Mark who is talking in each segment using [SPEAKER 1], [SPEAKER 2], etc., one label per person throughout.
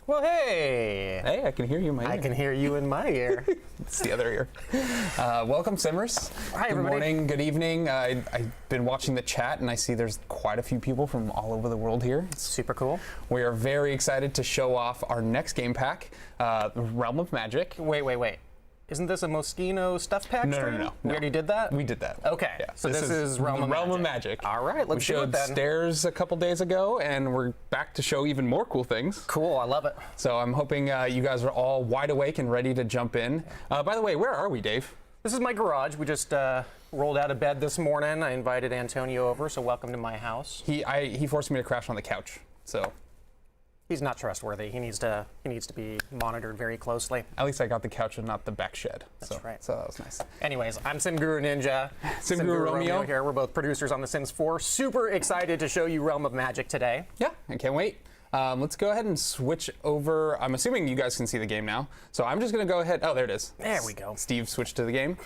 [SPEAKER 1] Well, hey!
[SPEAKER 2] Hey, I can hear you in my ear.
[SPEAKER 1] I can hear you in my ear.
[SPEAKER 2] It's the other ear. Welcome, Simmers.
[SPEAKER 1] Hi,
[SPEAKER 2] good
[SPEAKER 1] everybody.
[SPEAKER 2] morning, good evening. I've been watching the chat, and I see there's quite a few people from all over the world here. It's
[SPEAKER 1] super cool.
[SPEAKER 2] We are very excited to show off our next game pack, Realm of Magic.
[SPEAKER 1] Wait. Isn't this a Moschino stuff pack stream?
[SPEAKER 2] No.
[SPEAKER 1] We already did that?
[SPEAKER 2] We did that.
[SPEAKER 1] Okay,
[SPEAKER 2] Yeah.
[SPEAKER 1] so this is Realm of Magic. All right, let's do it then.
[SPEAKER 2] We showed stairs a couple days ago, and we're back to show even more cool things.
[SPEAKER 1] Cool, I love it.
[SPEAKER 2] So I'm hoping you guys are all wide awake and ready to jump in. By the way, where are we, Dave?
[SPEAKER 1] This is my garage. We just rolled out of bed this morning. I invited Antonio over, so welcome to my house.
[SPEAKER 2] He forced me to crash on the couch, so.
[SPEAKER 1] He's not trustworthy. He needs to be monitored very closely.
[SPEAKER 2] At least I got the couch and not the back shed.
[SPEAKER 1] That's right.
[SPEAKER 2] So that was nice.
[SPEAKER 1] Anyways, I'm Sim Guru Ninja.
[SPEAKER 2] Sim Guru Romeo
[SPEAKER 1] here. We're both producers on The Sims 4. Super excited to show you Realm of Magic today.
[SPEAKER 2] Yeah, I can't wait. Let's go ahead and switch over. I'm assuming you guys can see the game now. So I'm just going to go ahead. Oh, there it is.
[SPEAKER 1] There we go.
[SPEAKER 2] Steve switched to the game.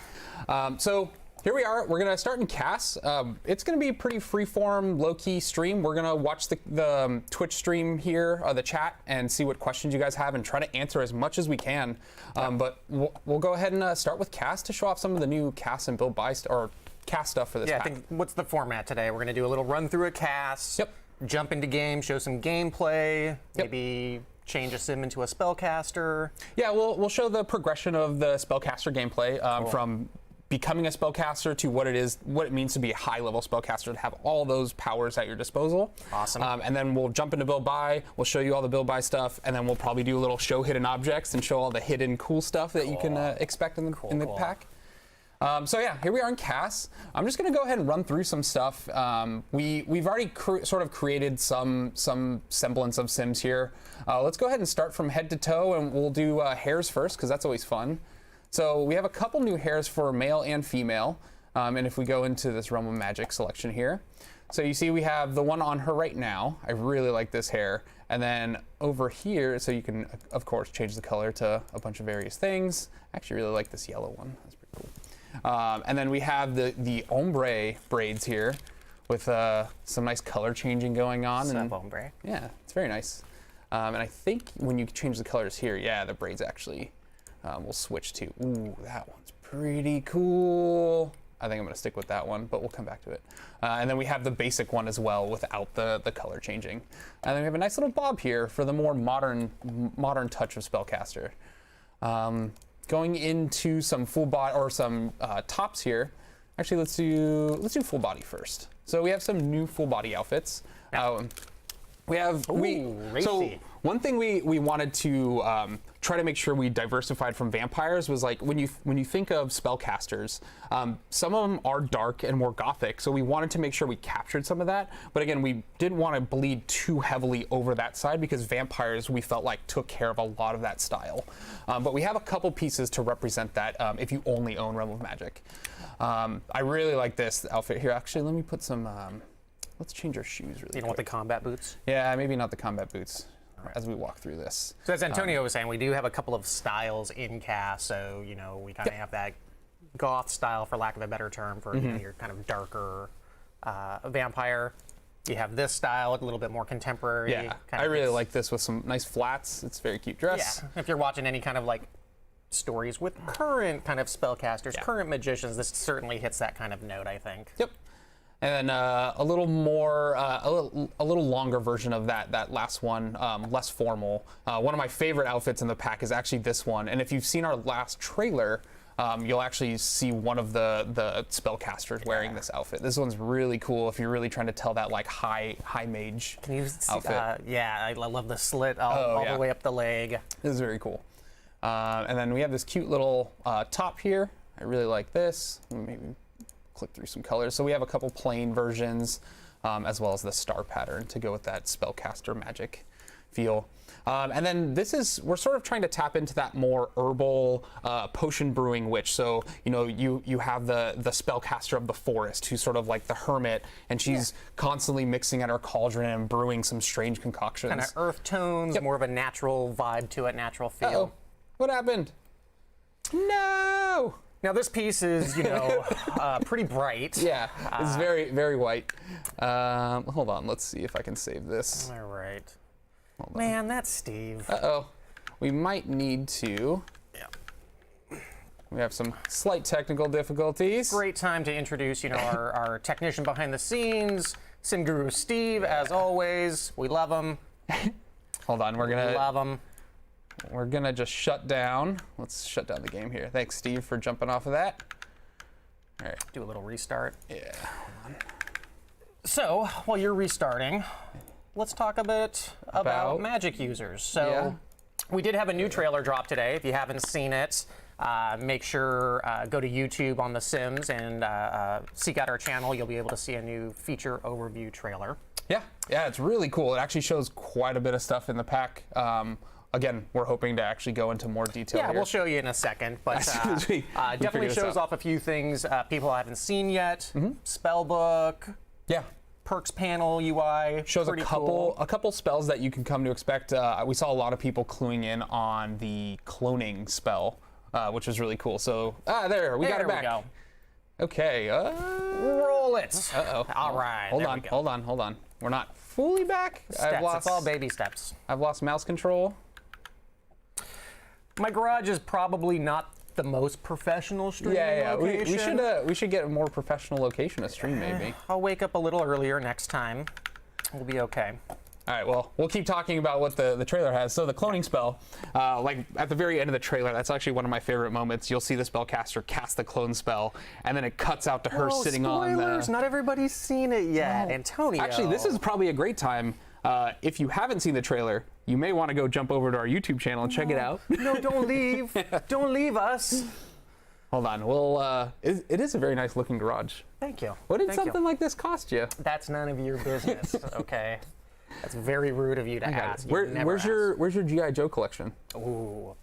[SPEAKER 2] So here we are. We're going to start in CAS. It's going to be a pretty freeform, low-key stream. We're going to watch the Twitch stream here, the chat, and see what questions you guys have and try to answer as much as we can. But we'll go ahead and start with CAS to show off some of the new CAS and build buy or CAS stuff for this pack.
[SPEAKER 1] I think what's the format today? We're going to do a little run through a CAS.
[SPEAKER 2] Yep.
[SPEAKER 1] Jump into game, show some gameplay, maybe change a sim into a spellcaster.
[SPEAKER 2] Yeah, we'll show the progression of the spellcaster gameplay from becoming a spellcaster to what it means to be a high-level spellcaster, to have all those powers at your disposal.
[SPEAKER 1] Awesome.
[SPEAKER 2] And then we'll jump into build buy. We'll show you all the build buy stuff, and then we'll probably do a little show hidden objects and show all the hidden cool stuff that you can expect in the pack. So yeah, here we are in CAS. I'm just going to go ahead and run through some stuff. We've already sort of created some semblance of Sims here. Let's go ahead and start from head to toe, and we'll do hairs first, because that's always fun. So we have a couple new hairs for male and female. And if we go into this Realm of Magic selection here, so you see we have the one on her right now. I really like this hair. And then over here, so you can, of course, change the color to a bunch of various things. I actually really like this yellow one. That's pretty cool. And then we have the ombre braids here with some nice color changing going on.
[SPEAKER 1] What's up, ombre?
[SPEAKER 2] Yeah, it's very nice. And I think when you change the colors here, yeah, the braids actually will switch to, ooh, that one's pretty cool. I think I'm going to stick with that one, but we'll come back to it. And then we have the basic one as well without the color changing. And then we have a nice little bob here for the more modern touch of Spellcaster. Going into some full body or some tops here. Actually, let's do full body first. So we have some new full body outfits. So one thing we wanted to try to make sure we diversified from vampires was, like, when you think of spellcasters, some of them are dark and more gothic, so we wanted to make sure we captured some of that. But again, we didn't want to bleed too heavily over that side, because vampires, we felt like, took care of a lot of that style. But we have a couple pieces to represent that if you only own Realm of Magic. I really like this outfit here. Actually, let me put some let's change our shoes really quick.
[SPEAKER 1] You don't want the combat boots?
[SPEAKER 2] Yeah, maybe not the combat boots as we walk through this.
[SPEAKER 1] So as Antonio was saying, we do have a couple of styles in CAS. So, you know, we kind of have that goth style, for lack of a better term, for you know, your kind of darker vampire. You have this style, a little bit more contemporary.
[SPEAKER 2] Yeah, I really like this with some nice flats. It's a very cute dress.
[SPEAKER 1] Yeah, if you're watching any kind of like stories with current kind of spellcasters, current magicians, this certainly hits that kind of note, I think.
[SPEAKER 2] Yep. And then a little more, a little longer version of that last one, less formal. One of my favorite outfits in the pack is actually this one. And if you've seen our last trailer, you'll actually see one of the spellcasters wearing this outfit. This one's really cool if you're really trying to tell that, like, high mage outfit.
[SPEAKER 1] Yeah, I love the slit all the way up the leg.
[SPEAKER 2] This is very cool. And then we have this cute little top here. I really like this. Maybe click through some colors. So we have a couple plain versions, as well as the star pattern to go with that spellcaster magic feel. And then we're sort of trying to tap into that more herbal potion brewing witch. So, you know, you have the spellcaster of the forest, who's sort of like the hermit, and she's constantly mixing at her cauldron and brewing some strange concoctions.
[SPEAKER 1] Kind of earth tones, more of a natural vibe to it, natural feel.
[SPEAKER 2] Uh-oh. What happened? No!
[SPEAKER 1] Now this piece is, you know, pretty bright.
[SPEAKER 2] Yeah, it's very, very white. Hold on, let's see if I can save this.
[SPEAKER 1] All right. Man, that's Steve.
[SPEAKER 2] Uh-oh. We might need to.
[SPEAKER 1] Yeah.
[SPEAKER 2] We have some slight technical difficulties.
[SPEAKER 1] Great time to introduce, our technician behind the scenes, Sim Guru Steve, as always. We love him.
[SPEAKER 2] Hold on,
[SPEAKER 1] Love him.
[SPEAKER 2] we're gonna just shut down. Let's shut down the game here. Thanks, Steve, for jumping off of that. All right.
[SPEAKER 1] Do a little restart.
[SPEAKER 2] Yeah. Hold on.
[SPEAKER 1] So, while you're restarting, let's talk a bit about
[SPEAKER 2] About?
[SPEAKER 1] Magic users. So,
[SPEAKER 2] Yeah.
[SPEAKER 1] we did have a new trailer drop today. If you haven't seen it, make sure go to YouTube on The Sims and seek out our channel. You'll be able to see a new feature overview trailer.
[SPEAKER 2] Yeah, it's really cool. It actually shows quite a bit of stuff in the pack. Again, we're hoping to actually go into more detail
[SPEAKER 1] Yeah,
[SPEAKER 2] here.
[SPEAKER 1] we'll show you in a second, but
[SPEAKER 2] As soon as we
[SPEAKER 1] definitely
[SPEAKER 2] figure this
[SPEAKER 1] shows
[SPEAKER 2] out.
[SPEAKER 1] off a few things people haven't seen yet. Spellbook,
[SPEAKER 2] Yeah.
[SPEAKER 1] perks panel UI.
[SPEAKER 2] Shows a
[SPEAKER 1] pretty
[SPEAKER 2] couple
[SPEAKER 1] cool.
[SPEAKER 2] spells that you can come to expect. We saw a lot of people cluing in on the cloning spell, which was really cool. So there we got it
[SPEAKER 1] There we
[SPEAKER 2] back.
[SPEAKER 1] go.
[SPEAKER 2] Okay.
[SPEAKER 1] Roll it.
[SPEAKER 2] Uh-oh.
[SPEAKER 1] All right.
[SPEAKER 2] Hold
[SPEAKER 1] there
[SPEAKER 2] on.
[SPEAKER 1] we go.
[SPEAKER 2] Hold on. We're not fully back.
[SPEAKER 1] Steps. It's all baby steps.
[SPEAKER 2] I've lost mouse control.
[SPEAKER 1] My garage is probably not the most professional streaming location.
[SPEAKER 2] We should get a more professional location to stream maybe.
[SPEAKER 1] I'll wake up a little earlier next time. We'll be okay.
[SPEAKER 2] All right, well, we'll keep talking about what the trailer has. So the cloning spell, like at the very end of the trailer, that's actually one of my favorite moments. You'll see the spellcaster cast the clone spell, and then it cuts out to her sitting on
[SPEAKER 1] spoilers,
[SPEAKER 2] the...
[SPEAKER 1] not everybody's seen it yet.
[SPEAKER 2] No.
[SPEAKER 1] Antonio.
[SPEAKER 2] Actually, this is probably a great time. If you haven't seen the trailer, you may want to go jump over to our YouTube channel and check it out.
[SPEAKER 1] No, don't leave. Don't leave us.
[SPEAKER 2] Hold on, it is a very nice looking garage.
[SPEAKER 1] Thank you.
[SPEAKER 2] What did
[SPEAKER 1] Thank
[SPEAKER 2] something
[SPEAKER 1] you.
[SPEAKER 2] like this cost you?
[SPEAKER 1] That's none of your business, okay? That's very rude of you to ask. You never
[SPEAKER 2] Where's
[SPEAKER 1] ask.
[SPEAKER 2] your G.I. Joe collection?
[SPEAKER 1] Ooh.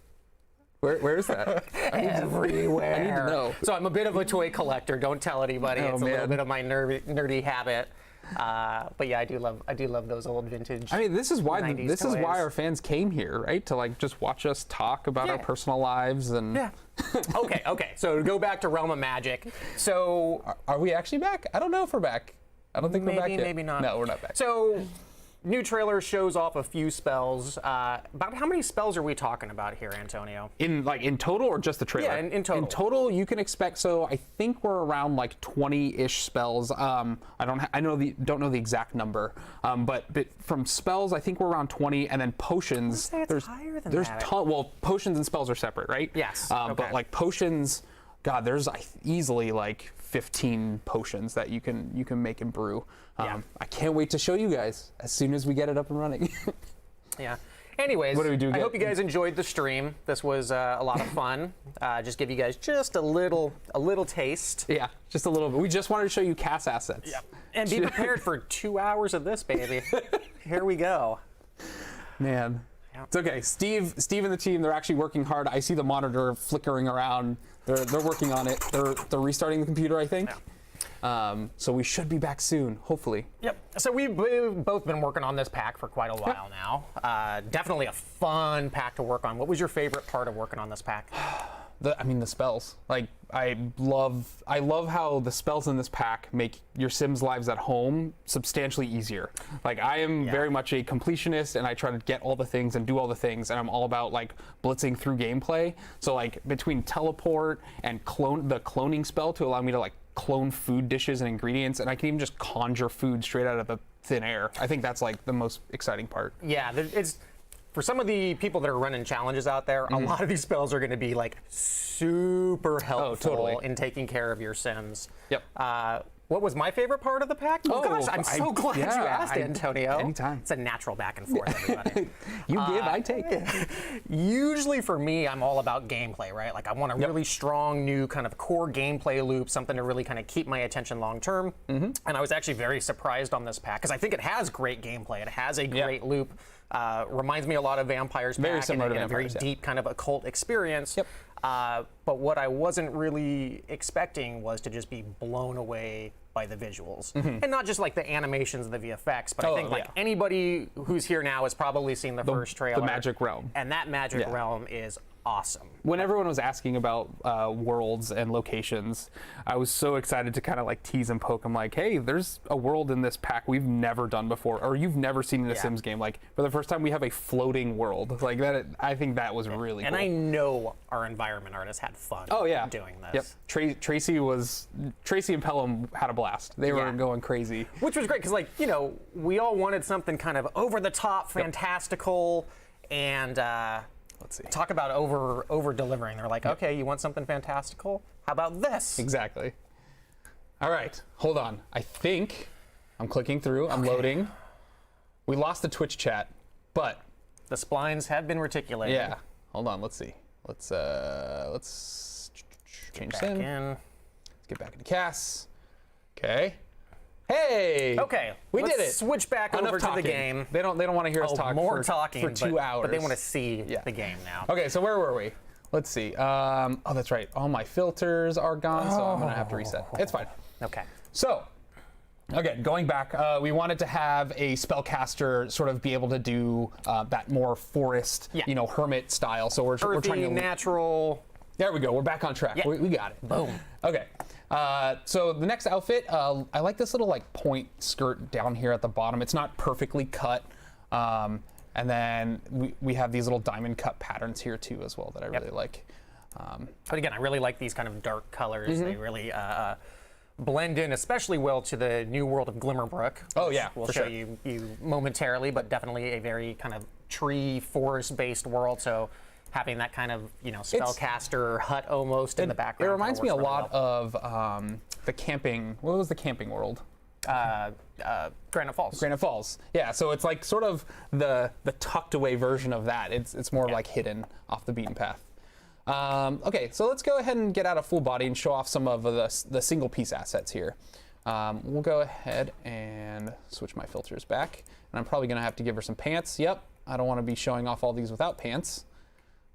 [SPEAKER 2] Where is that?
[SPEAKER 1] Everywhere.
[SPEAKER 2] I need to know.
[SPEAKER 1] So I'm a bit of a toy collector. Don't tell anybody.
[SPEAKER 2] Oh,
[SPEAKER 1] It's a little
[SPEAKER 2] man.
[SPEAKER 1] bit of my nerdy habit. But yeah, I do love those old vintage.
[SPEAKER 2] I mean, this is why
[SPEAKER 1] 90s
[SPEAKER 2] this is why
[SPEAKER 1] toys.
[SPEAKER 2] our fans came here, right? To like just watch us talk about our
[SPEAKER 1] Yeah.
[SPEAKER 2] personal lives and.
[SPEAKER 1] Yeah. Okay. So to go back to Realm of Magic. So
[SPEAKER 2] Are we actually back? I don't know if we're back. I don't think we're back
[SPEAKER 1] maybe,
[SPEAKER 2] yet.
[SPEAKER 1] maybe not.
[SPEAKER 2] No, we're not back.
[SPEAKER 1] So new trailer shows off a few spells. About how many spells are we talking about here, Antonio?
[SPEAKER 2] In total or just the trailer?
[SPEAKER 1] Yeah, in total.
[SPEAKER 2] In total, you can expect. So I think we're around like 20-ish spells. Don't know the exact number. But from spells, I think we're around 20, and then potions.
[SPEAKER 1] say it's higher than that.
[SPEAKER 2] Well, potions and spells are separate, right?
[SPEAKER 1] Yes,
[SPEAKER 2] But
[SPEAKER 1] okay.
[SPEAKER 2] like potions, God, there's easily like 15 potions that you can make and brew.
[SPEAKER 1] Yeah.
[SPEAKER 2] I can't wait to show you guys as soon as we get it up and running.
[SPEAKER 1] Yeah. Anyways,
[SPEAKER 2] What do we do?
[SPEAKER 1] I hope you guys enjoyed the stream. This was a lot of fun. Just give you guys just a little taste.
[SPEAKER 2] Yeah, just a little bit. We just wanted to show you cast assets.
[SPEAKER 1] And be prepared for 2 hours of this, baby. Here we go.
[SPEAKER 2] Man.
[SPEAKER 1] Yeah.
[SPEAKER 2] It's okay. Steve and the team, they're actually working hard. I see the monitor flickering around. They're working on it. They're restarting the computer, I think. So we should be back soon, hopefully.
[SPEAKER 1] Yep. So we've both been working on this pack for quite a while now. Definitely a fun pack to work on. What was your favorite part of working on this pack?
[SPEAKER 2] The spells. Like I love how the spells in this pack make your Sims lives at home substantially easier. Like I am very much a completionist, and I try to get all the things and do all the things, and I'm all about like blitzing through gameplay. So like between teleport and the cloning spell to allow me to like clone food dishes and ingredients, and I can even just conjure food straight out of the thin air. I think that's like the most exciting part.
[SPEAKER 1] Yeah, it's for some of the people that are running challenges out there, a lot of these spells are going to be like super helpful
[SPEAKER 2] totally.
[SPEAKER 1] in taking care of your Sims.
[SPEAKER 2] Yep.
[SPEAKER 1] What was my favorite part of the pack? Oh gosh, I'm so glad you asked, Antonio.
[SPEAKER 2] Anytime.
[SPEAKER 1] It's a natural back and forth, everybody.
[SPEAKER 2] You give, I take.
[SPEAKER 1] Usually for me, I'm all about gameplay, right? Like I want a really strong new kind of core gameplay loop, something to really kind of keep my attention long term. And I was actually very surprised on this pack because I think it has great gameplay. It has a great loop. Reminds me a lot of Vampires
[SPEAKER 2] Very
[SPEAKER 1] pack
[SPEAKER 2] similar to
[SPEAKER 1] and a very
[SPEAKER 2] Vampires, yeah.
[SPEAKER 1] deep kind of occult experience.
[SPEAKER 2] Yep.
[SPEAKER 1] But what I wasn't really expecting was to just be blown away by the visuals. And not just like the animations and the VFX, but I think like anybody who's here now has probably seen the first trailer.
[SPEAKER 2] The Magic Realm.
[SPEAKER 1] And that Magic Realm is awesome.
[SPEAKER 2] When everyone was asking about worlds and locations, I was so excited to kind of like tease and poke. I'm like, hey, there's a world in this pack we've never done before, or you've never seen in a Sims game. Like, for the first time, we have a floating world. Like that, I think that was really
[SPEAKER 1] and
[SPEAKER 2] cool.
[SPEAKER 1] I know our environment artists had fun doing this.
[SPEAKER 2] Yep. Tracy and Pelham had a blast. They were going crazy.
[SPEAKER 1] Which was great, because, like, you know, we all wanted something kind of over the top, fantastical, and
[SPEAKER 2] let's see.
[SPEAKER 1] Talk about over delivering. They're like, okay, you want something fantastical? How about this?
[SPEAKER 2] Exactly. All right, hold on. I think I'm clicking through. I'm loading. We lost the Twitch chat, but
[SPEAKER 1] the splines have been reticulated.
[SPEAKER 2] Yeah. Hold on. Let's see. Let's change sim. Let's get back into CAS. Okay. Hey.
[SPEAKER 1] Okay.
[SPEAKER 2] We did it.
[SPEAKER 1] Switch back over to the game.
[SPEAKER 2] They don't want to hear us talk for 2 hours.
[SPEAKER 1] But they want to see the game now.
[SPEAKER 2] Okay. So where were we? Let's see. Oh, that's right. All my filters are gone, so I'm gonna have to reset. It's fine.
[SPEAKER 1] Okay.
[SPEAKER 2] So, again, going back, we wanted to have a spellcaster sort of be able to do that more forest, hermit style. So we're trying to
[SPEAKER 1] natural.
[SPEAKER 2] There we go. We're back on track.
[SPEAKER 1] Yeah.
[SPEAKER 2] We got it.
[SPEAKER 1] Boom.
[SPEAKER 2] Okay. So the next outfit, I like this little like point skirt down here at the bottom. It's not perfectly cut. And then we have these little diamond cut patterns here too as well that I really like.
[SPEAKER 1] But again, I really like these kind of dark colors. They really blend in especially well to the new world of Glimmer Brook.
[SPEAKER 2] Oh yeah,
[SPEAKER 1] we'll show you momentarily, but definitely a very kind of tree forest based world. So having that kind of spellcaster hut almost in the background.
[SPEAKER 2] It reminds me a lot of the camping. What was the camping world?
[SPEAKER 1] Granite Falls.
[SPEAKER 2] Granite Falls. Yeah, so it's like sort of the tucked away version of that. It's more like hidden off the beaten path. Okay, so let's go ahead and get out a full body and show off some of the single piece assets here. We'll go ahead and switch my filters back. And I'm probably gonna have to give her some pants. Yep, I don't wanna be showing off all these without pants.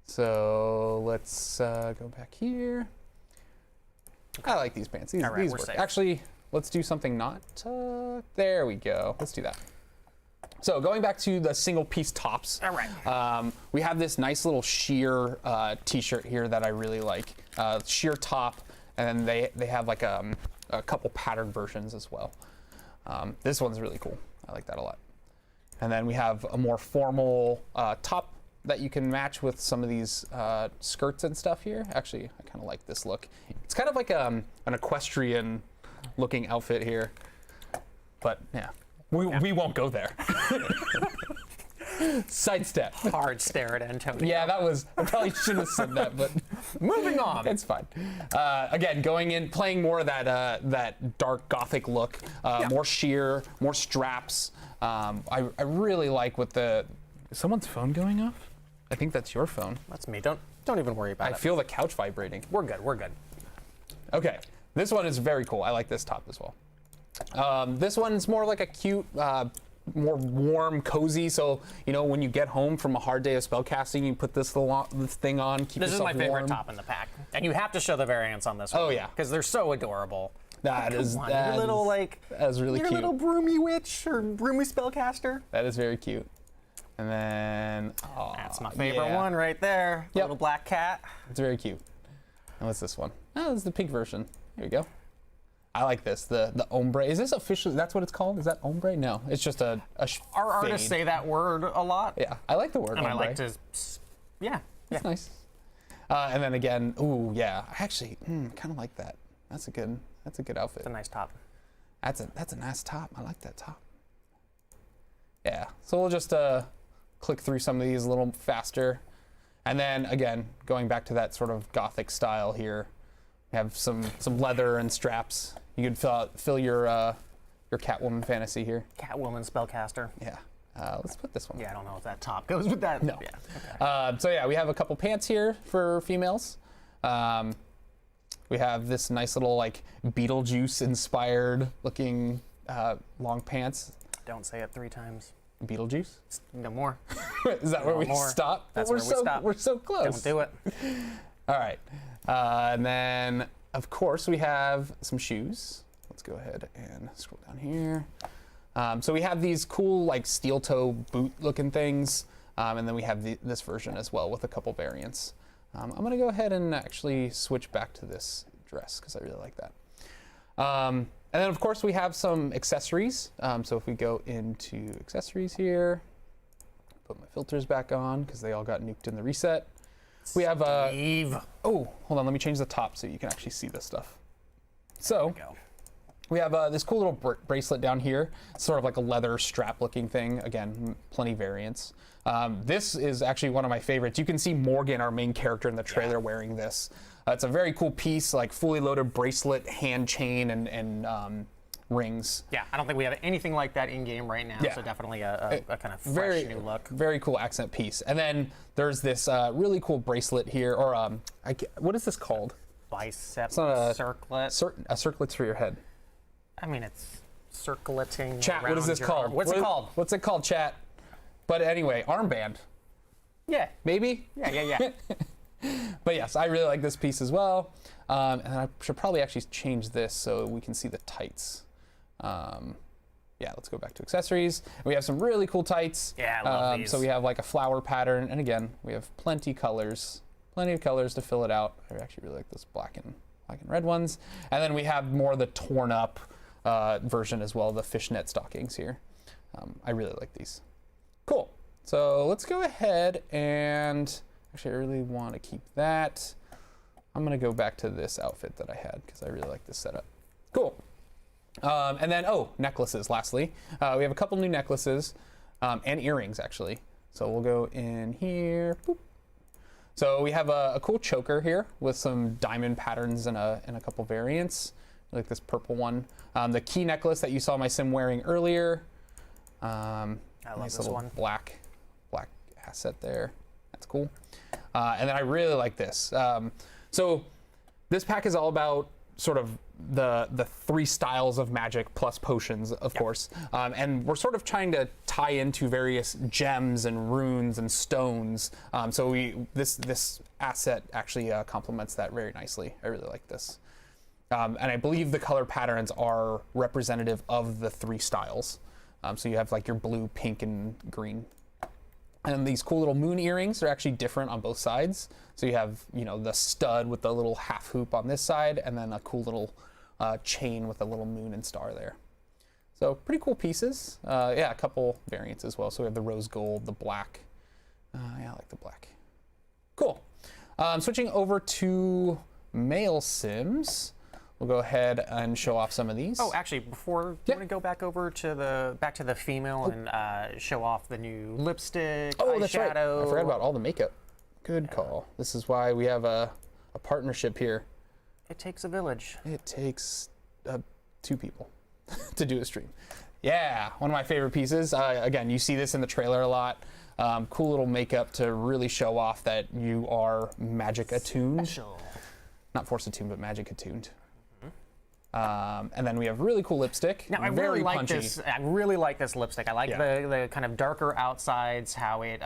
[SPEAKER 2] So let's go back here. I like these pants. These work.
[SPEAKER 1] Safe.
[SPEAKER 2] Actually, let's do something not. There we go. Let's do that. So going back to the single piece tops.
[SPEAKER 1] All right.
[SPEAKER 2] We have this nice little sheer t-shirt here that I really like. Sheer top, and then they have like a couple pattern versions as well. This one's really cool. I like that a lot. And then we have a more formal top that you can match with some of these skirts and stuff here. Actually, I kind of like this look. It's kind of like an equestrian looking outfit here. But yeah, we won't go there. Sidestep.
[SPEAKER 1] Hard stare at Antonio.
[SPEAKER 2] Yeah, I probably shouldn't have said that, but
[SPEAKER 1] moving on.
[SPEAKER 2] It's fine. Again, going in, playing more of that dark gothic look, more sheer, more straps. I really like with is someone's phone going off? I think that's your phone.
[SPEAKER 1] That's me. Don't even worry about it.
[SPEAKER 2] I feel the couch vibrating.
[SPEAKER 1] We're good. We're good.
[SPEAKER 2] Okay, this one is very cool. I like this top as well. This one's more like a cute, more warm, cozy. So when you get home from a hard day of spellcasting, you put this thing on. Keep
[SPEAKER 1] this is
[SPEAKER 2] yourself
[SPEAKER 1] my favorite
[SPEAKER 2] warm.
[SPEAKER 1] top in the pack, and you have to show the variants on this one.
[SPEAKER 2] Oh yeah,
[SPEAKER 1] because they're so adorable.
[SPEAKER 2] That is
[SPEAKER 1] your little like.
[SPEAKER 2] That's really
[SPEAKER 1] your
[SPEAKER 2] cute.
[SPEAKER 1] Your little broomy witch or broomy spellcaster.
[SPEAKER 2] That is very cute. And then
[SPEAKER 1] that's my favorite one right there. The little black cat.
[SPEAKER 2] It's very cute. And what's this one? Oh, this is the pink version. Here we go. I like this. The ombre. Is this officially? That's what it's called? Is that ombre? No, it's just a
[SPEAKER 1] Our artists say that word a lot.
[SPEAKER 2] Yeah, I like the word.
[SPEAKER 1] And
[SPEAKER 2] ombre.
[SPEAKER 1] I like to. Yeah.
[SPEAKER 2] It's nice. And then again, ooh, yeah. I actually kind of like that. That's a good outfit.
[SPEAKER 1] It's a nice top.
[SPEAKER 2] That's a nice top. I like that top. Yeah. So we'll just click through some of these a little faster. And then again, going back to that sort of gothic style here, we have some leather and straps. You could fill your Catwoman fantasy here.
[SPEAKER 1] Catwoman spellcaster.
[SPEAKER 2] Yeah. Let's put this one.
[SPEAKER 1] Yeah, I don't know if that top goes with that.
[SPEAKER 2] No.
[SPEAKER 1] Yeah. Okay.
[SPEAKER 2] So yeah, we have a couple pants here for females. We have this nice little like Beetlejuice inspired looking long pants.
[SPEAKER 1] Don't say it 3 times.
[SPEAKER 2] Beetlejuice?
[SPEAKER 1] No more.
[SPEAKER 2] Is that where we stop?
[SPEAKER 1] That's where we stop.
[SPEAKER 2] We're so close.
[SPEAKER 1] Don't do it.
[SPEAKER 2] All right. And then, of course, we have some shoes. Let's go ahead and scroll down here. So we have these cool, like, steel toe boot looking things. And then we have this version as well with a couple variants. I'm going to go ahead and actually switch back to this dress because I really like that. And then, of course, we have some accessories. So if we go into accessories here, put my filters back on because they all got nuked in the reset. We have
[SPEAKER 1] Steve.
[SPEAKER 2] oh, hold on, let me change the top so you can actually see this stuff. So we have this cool little bracelet down here. It's sort of like a leather strap looking thing. Again, plenty variants. This is actually one of my favorites. You can see Morgan, our main character in the trailer, wearing this. It's a very cool piece, like fully loaded bracelet, hand chain, and rings.
[SPEAKER 1] Yeah, I don't think we have anything like that in game right now, so definitely a kind of fresh new look.
[SPEAKER 2] Very cool accent piece. And then there's this really cool bracelet here, or what is this called?
[SPEAKER 1] Bicep
[SPEAKER 2] circlet. A circlet's for your head.
[SPEAKER 1] I mean, it's circulating.
[SPEAKER 2] Chat, what is this called?
[SPEAKER 1] What's it called?
[SPEAKER 2] What's it called, chat? But anyway, armband.
[SPEAKER 1] Yeah.
[SPEAKER 2] Maybe?
[SPEAKER 1] Yeah.
[SPEAKER 2] But yes, I really like this piece as well. And I should probably actually change this so we can see the tights. Yeah, let's go back to accessories. We have some really cool tights.
[SPEAKER 1] Yeah, I love these.
[SPEAKER 2] So we have like a flower pattern, and again, we have plenty of colors to fill it out. I actually really like this black and red ones. And then we have more of the torn up version as well, the fishnet stockings here. I really like these. Cool. So let's go ahead and actually I really want to keep that. I'm gonna go back to this outfit that I had because I really like this setup. Cool. And then, necklaces, lastly. We have a couple new necklaces and earrings, actually. So we'll go in here. Boop. So we have a cool choker here with some diamond patterns and a couple variants, like this purple one. The key necklace that you saw my sim wearing earlier.
[SPEAKER 1] I love
[SPEAKER 2] nice
[SPEAKER 1] this
[SPEAKER 2] little
[SPEAKER 1] one.
[SPEAKER 2] Black asset there. That's cool. And then I really like this. So this pack is all about sort of the three styles of magic plus potions, of course. And we're sort of trying to tie into various gems and runes and stones. So this asset actually complements that very nicely. I really like this. And I believe the color patterns are representative of the three styles. So you have like your blue, pink, and green. And these cool little moon earrings are actually different on both sides. So you have, the stud with the little half hoop on this side, and then a cool little chain with a little moon and star there. So pretty cool pieces. Yeah, a couple variants as well. So we have the rose gold, the black. Yeah, I like the black. Cool. Switching over to male sims. We'll go ahead and show off some of these.
[SPEAKER 1] Oh, actually, before you want to go back over to the female and show off the new lipstick,
[SPEAKER 2] oh, that's right.
[SPEAKER 1] eyeshadow.
[SPEAKER 2] I forgot about all the makeup. Good call. This is why we have a partnership here.
[SPEAKER 1] It takes a village.
[SPEAKER 2] It takes 2 people to do a stream. Yeah, one of my favorite pieces. Again, you see this in the trailer a lot. Cool little makeup to really show off that you are magic attuned.
[SPEAKER 1] Special.
[SPEAKER 2] Not force attuned, but magic attuned. And then we have really cool lipstick.
[SPEAKER 1] Now, I really like this. I really like this lipstick. I like the kind of darker outsides, how it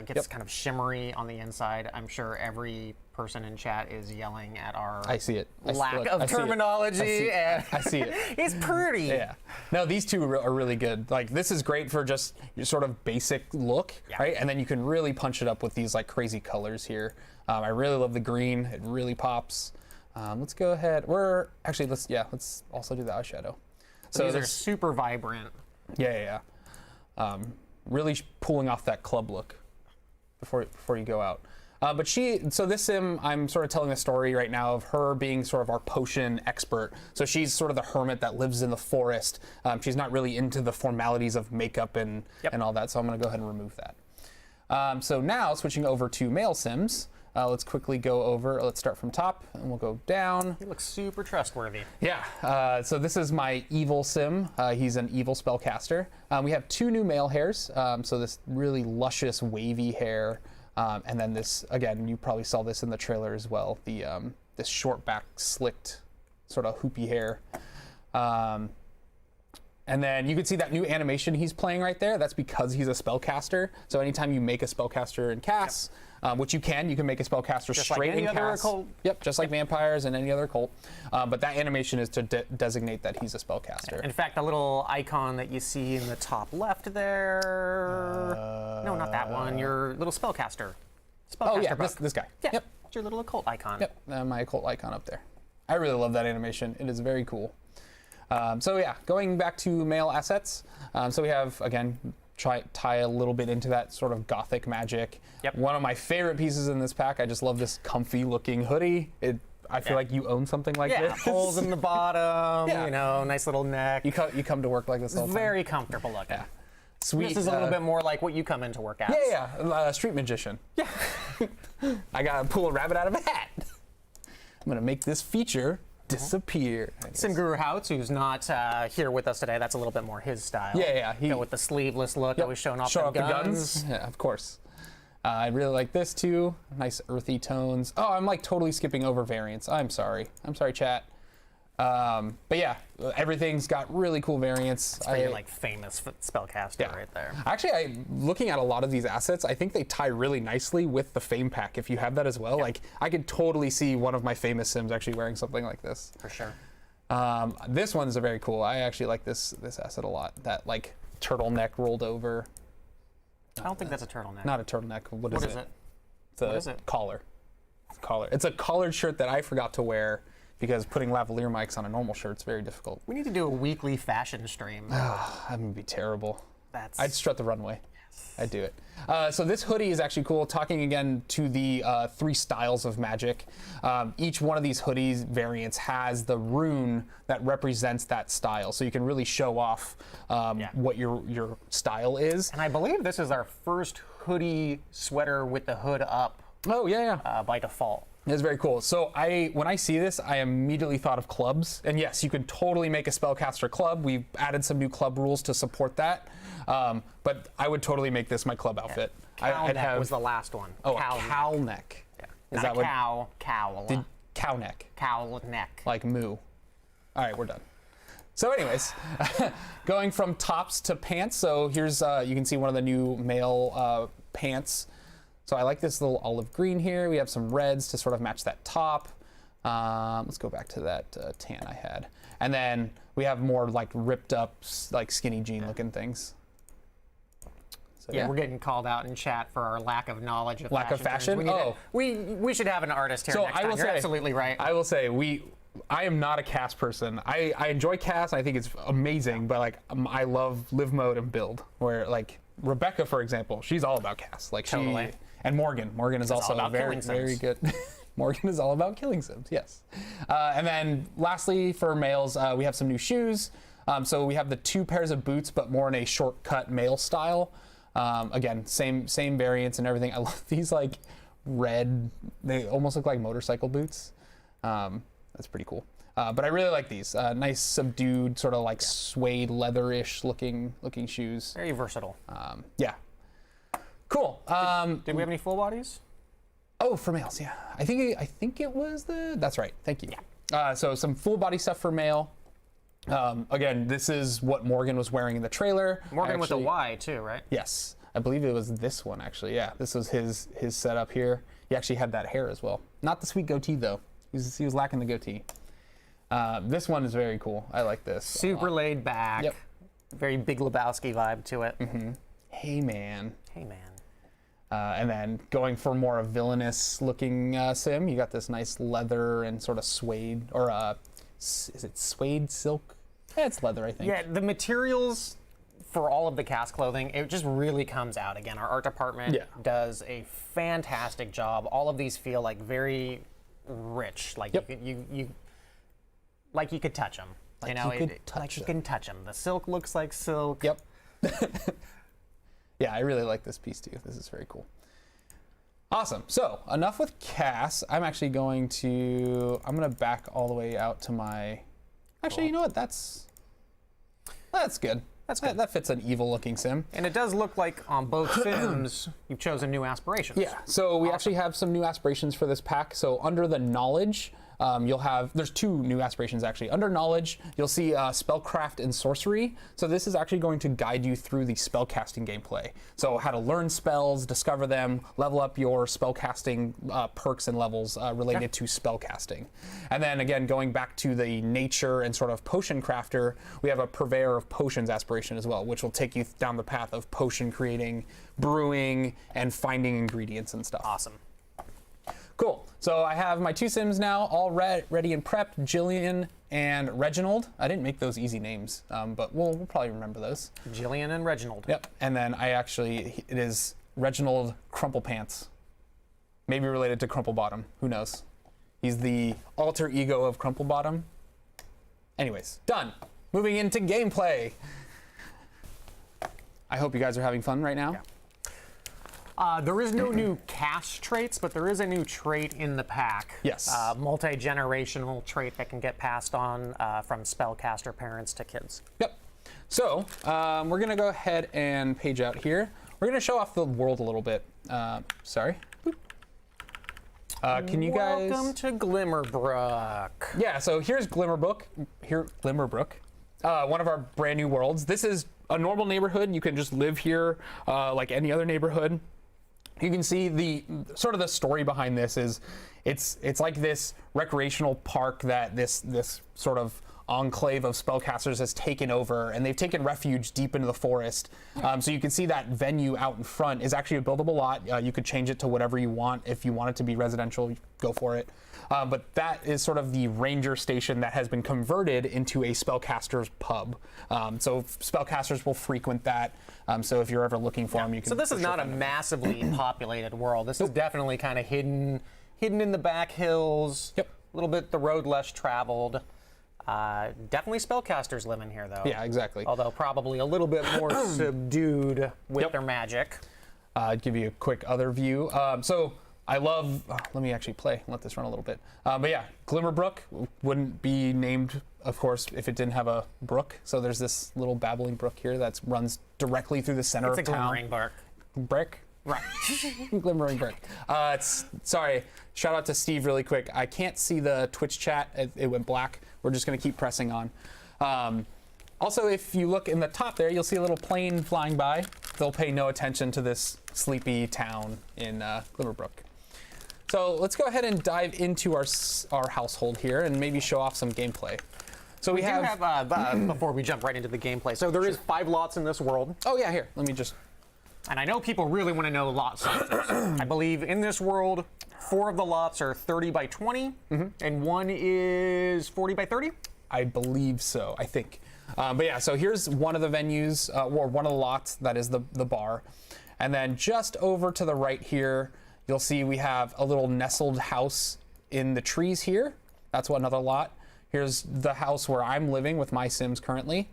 [SPEAKER 1] gets kind of shimmery on the inside. I'm sure every person in chat is yelling at our lack of terminology.
[SPEAKER 2] I see it.
[SPEAKER 1] It's pretty.
[SPEAKER 2] Yeah. No, these two are really good. Like, this is great for just your sort of basic look, right? And then you can really punch it up with these like crazy colors here. I really love the green. It really pops. Let's go ahead. Let's also do the eyeshadow.
[SPEAKER 1] So these are super vibrant.
[SPEAKER 2] Yeah. Really pulling off that club look before you go out. So this sim, I'm sort of telling the story right now of her being sort of our potion expert. So she's sort of the hermit that lives in the forest. She's not really into the formalities of makeup and all that. So I'm going to go ahead and remove that. So now switching over to male sims. Let's quickly go over. Let's start from top, and we'll go down.
[SPEAKER 1] He looks super trustworthy.
[SPEAKER 2] Yeah. So this is my evil sim. He's an evil spellcaster. We have 2 new male hairs. So this really luscious, wavy hair, and then this again. You probably saw this in the trailer as well. The this short back, slicked, sort of hoopy hair. And then you can see that new animation he's playing right there. That's because he's a spellcaster. So anytime you make a spellcaster in CAS, which you can make a spellcaster just straight in CAS. Yep, just like vampires and any other cult. But that animation is to designate that he's a spellcaster.
[SPEAKER 1] In fact, the little icon that you see in the top left there. No, not that one. Your little spellcaster.
[SPEAKER 2] Oh yeah, this guy.
[SPEAKER 1] Yeah.
[SPEAKER 2] Yep.
[SPEAKER 1] It's your little occult icon.
[SPEAKER 2] Yep, my occult icon up there. I really love that animation. It is very cool. So yeah, going back to male assets. So we have, again, tie a little bit into that sort of gothic magic.
[SPEAKER 1] Yep.
[SPEAKER 2] One of my favorite pieces in this pack, I just love this comfy looking hoodie. I feel like you own something like this.
[SPEAKER 1] Holes in the bottom, you know, nice little neck.
[SPEAKER 2] You come to work like this all the time.
[SPEAKER 1] Very comfortable looking.
[SPEAKER 2] Yeah. Sweet.
[SPEAKER 1] This is a little bit more like what you come into work as.
[SPEAKER 2] Yeah, street magician. Yeah. I gotta pull a rabbit out of a hat. I'm gonna make this feature disappear.
[SPEAKER 1] Simguru Houts, who's not here with us today, that's a little bit more his style.
[SPEAKER 2] Yeah.
[SPEAKER 1] Go with the sleeveless look, always showing off the guns.
[SPEAKER 2] Yeah, of course. I really like this too. Nice earthy tones. Oh, I'm like totally skipping over variants. I'm sorry, chat. But yeah, everything's got really cool variants.
[SPEAKER 1] It's pretty like famous spellcaster right there.
[SPEAKER 2] Actually, looking at a lot of these assets, I think they tie really nicely with the Fame pack. If you have that as well, like I could totally see one of my famous Sims actually wearing something like this.
[SPEAKER 1] For sure.
[SPEAKER 2] This one's very cool. I actually like this asset a lot. That like turtleneck rolled over.
[SPEAKER 1] I don't think that's a turtleneck.
[SPEAKER 2] Not a turtleneck. What is it?
[SPEAKER 1] What is it?
[SPEAKER 2] Collar. Collar. It's a collared shirt that I forgot to wear because putting lavalier mics on a normal shirt is very difficult.
[SPEAKER 1] We need to do a weekly fashion stream.
[SPEAKER 2] That would be terrible.
[SPEAKER 1] I'd
[SPEAKER 2] strut the runway. Yes. I'd do it. So this hoodie is actually cool. Talking again to the 3 styles of magic. Each one of these hoodies variants has the rune that represents that style. So you can really show off what your style is.
[SPEAKER 1] And I believe this is our first hoodie sweater with the hood up.
[SPEAKER 2] Oh, yeah.
[SPEAKER 1] By default.
[SPEAKER 2] It's very cool. So when I see this, I immediately thought of clubs. And yes, you can totally make a spellcaster club. We've added some new club rules to support that. But I would totally make this my club outfit.
[SPEAKER 1] Cow neck was the last one.
[SPEAKER 2] Oh, cow neck.
[SPEAKER 1] Yeah.
[SPEAKER 2] Is
[SPEAKER 1] Not
[SPEAKER 2] that
[SPEAKER 1] cow, cowl.
[SPEAKER 2] Cow neck.
[SPEAKER 1] Cowl neck.
[SPEAKER 2] Like moo. All right, we're done. So anyways, going from tops to pants. So here's, you can see one of the new male pants. So I like this little olive green here. We have some reds to sort of match that top. Let's go back to that tan I had. And then we have more like ripped up, like skinny jean looking things. So,
[SPEAKER 1] we're getting called out in chat for our lack of knowledge of
[SPEAKER 2] fashion.
[SPEAKER 1] We should have an artist here next time. You're absolutely right.
[SPEAKER 2] I will say I am not a cast person. I enjoy cast. I think it's amazing, but like I love live mode and build. Where like Rebecca, for example, she's all about cast. Like
[SPEAKER 1] totally.
[SPEAKER 2] And Morgan is also very good. Morgan is all about killing Sims, yes. And then lastly, for males, we have some new shoes. So we have the 2 pairs of boots, but more in a shortcut male style. Again, same variants and everything. I love these like red, they almost look like motorcycle boots. That's pretty cool. But I really like these. Nice subdued, sort of like suede leather-ish looking shoes.
[SPEAKER 1] Very versatile.
[SPEAKER 2] Yeah. Cool.
[SPEAKER 1] Did we have any full bodies?
[SPEAKER 2] Oh, for males, yeah. I think it was that's right. Thank you. Yeah. So some full body stuff for male. Again, this is what Morgan was wearing in the trailer.
[SPEAKER 1] Morgan with a Y too, right?
[SPEAKER 2] Yes. I believe it was this one actually. Yeah. This was his setup here. He actually had that hair as well. Not the sweet goatee though. He was lacking the goatee. This one is very cool. I like this.
[SPEAKER 1] Super laid back.
[SPEAKER 2] Yep.
[SPEAKER 1] Very Big Lebowski vibe to it.
[SPEAKER 2] Mm-hmm. Hey man.
[SPEAKER 1] Hey man.
[SPEAKER 2] And then going for more a villainous looking sim, you got this nice leather and sort of suede, or is it suede silk? Yeah, it's leather, I think.
[SPEAKER 1] Yeah, the materials for all of the cast clothing, it just really comes out. Again, our art department does a fantastic job. All of these feel like very rich, like you could touch them.
[SPEAKER 2] Like
[SPEAKER 1] you can touch them. The silk looks like silk.
[SPEAKER 2] Yep. Yeah, I really like this piece too. This is very cool. Awesome. So enough with Cass. I'm going to back all the way out to my. Actually, you know what? That's good. That fits an evil looking sim.
[SPEAKER 1] And it does look like on both sims you've chosen new aspirations.
[SPEAKER 2] Yeah. So we actually have some new aspirations for this pack. So under the knowledge, there's 2 new aspirations actually. Under knowledge, you'll see spellcraft and sorcery. So this is actually going to guide you through the spellcasting gameplay. So how to learn spells, discover them, level up your spellcasting perks and levels related to spellcasting. And then again, going back to the nature and sort of potion crafter, we have a purveyor of potions aspiration as well, which will take you down the path of potion creating, brewing, and finding ingredients and stuff.
[SPEAKER 1] Awesome.
[SPEAKER 2] Cool. So I have my 2 Sims now, all ready and prepped, Jillian and Reginald. I didn't make those easy names, but we'll probably remember those.
[SPEAKER 1] Jillian and Reginald.
[SPEAKER 2] Yep, and then it is Reginald Crumplepants. Maybe related to Crumplebottom, who knows? He's the alter ego of Crumplebottom. Anyways, done. Moving into gameplay. I hope you guys are having fun right now.
[SPEAKER 1] Yeah. There is no new cast traits, but there is a new trait in the pack.
[SPEAKER 2] Yes.
[SPEAKER 1] Multi-generational trait that can get passed on from Spellcaster parents to kids.
[SPEAKER 2] Yep. So we're going to go ahead and page out here. We're going to show off the world a little bit. Sorry. Can you guys...
[SPEAKER 1] Welcome to Glimmer Brook.
[SPEAKER 2] Yeah, so here's Glimmer Brook. Glimmer Brook. One of our brand new worlds. This is a normal neighborhood. You can just live here like any other neighborhood. You can see the sort of the story behind this is it's like this recreational park that this sort of enclave of spellcasters has taken over, and they've taken refuge deep into the forest. So you can see that venue out in front is actually a buildable lot. You could change it to whatever you want. If you want it to be residential, go for it. But that is sort of the ranger station that has been converted into a spellcaster's pub. So spellcasters will frequent that. So if you're ever looking for them, you can.
[SPEAKER 1] So this is not a massively populated world. This is definitely kind of hidden in the back hills.
[SPEAKER 2] Yep.
[SPEAKER 1] A little bit the road less traveled. Definitely spellcasters live in here, though.
[SPEAKER 2] Yeah, exactly.
[SPEAKER 1] Although probably a little bit more subdued with their magic.
[SPEAKER 2] I'd give you a quick other view. So I love, let me actually let this run a little bit. But yeah, Glimmer Brook wouldn't be named, of course, if it didn't have a brook. So there's this little babbling brook here that runs directly through the center of town.
[SPEAKER 1] It's a glimmering brook.
[SPEAKER 2] Brick?
[SPEAKER 1] Right.
[SPEAKER 2] Glimmering Brook. Sorry, shout out to Steve really quick. I can't see the Twitch chat. It went black. We're just going to keep pressing on. Also, if you look in the top there, you'll see a little plane flying by. They'll pay no attention to this sleepy town in Glimmer Brook. So let's go ahead and dive into our household here and maybe show off some gameplay. So we have
[SPEAKER 1] before we jump right into the gameplay. So there is 5 lots in this world.
[SPEAKER 2] Oh yeah, here. Let me just.
[SPEAKER 1] And I know people really want to know lot sizes. I believe in this world, 4 of the lots are 30 by 20, and 1 is 40 by 30.
[SPEAKER 2] I believe so. I think. But yeah, so here's one of the venues, or one of the lots that is the bar, and then just over to the right here, you'll see we have a little nestled house in the trees here. That's another lot. Here's the house where I'm living with my Sims currently.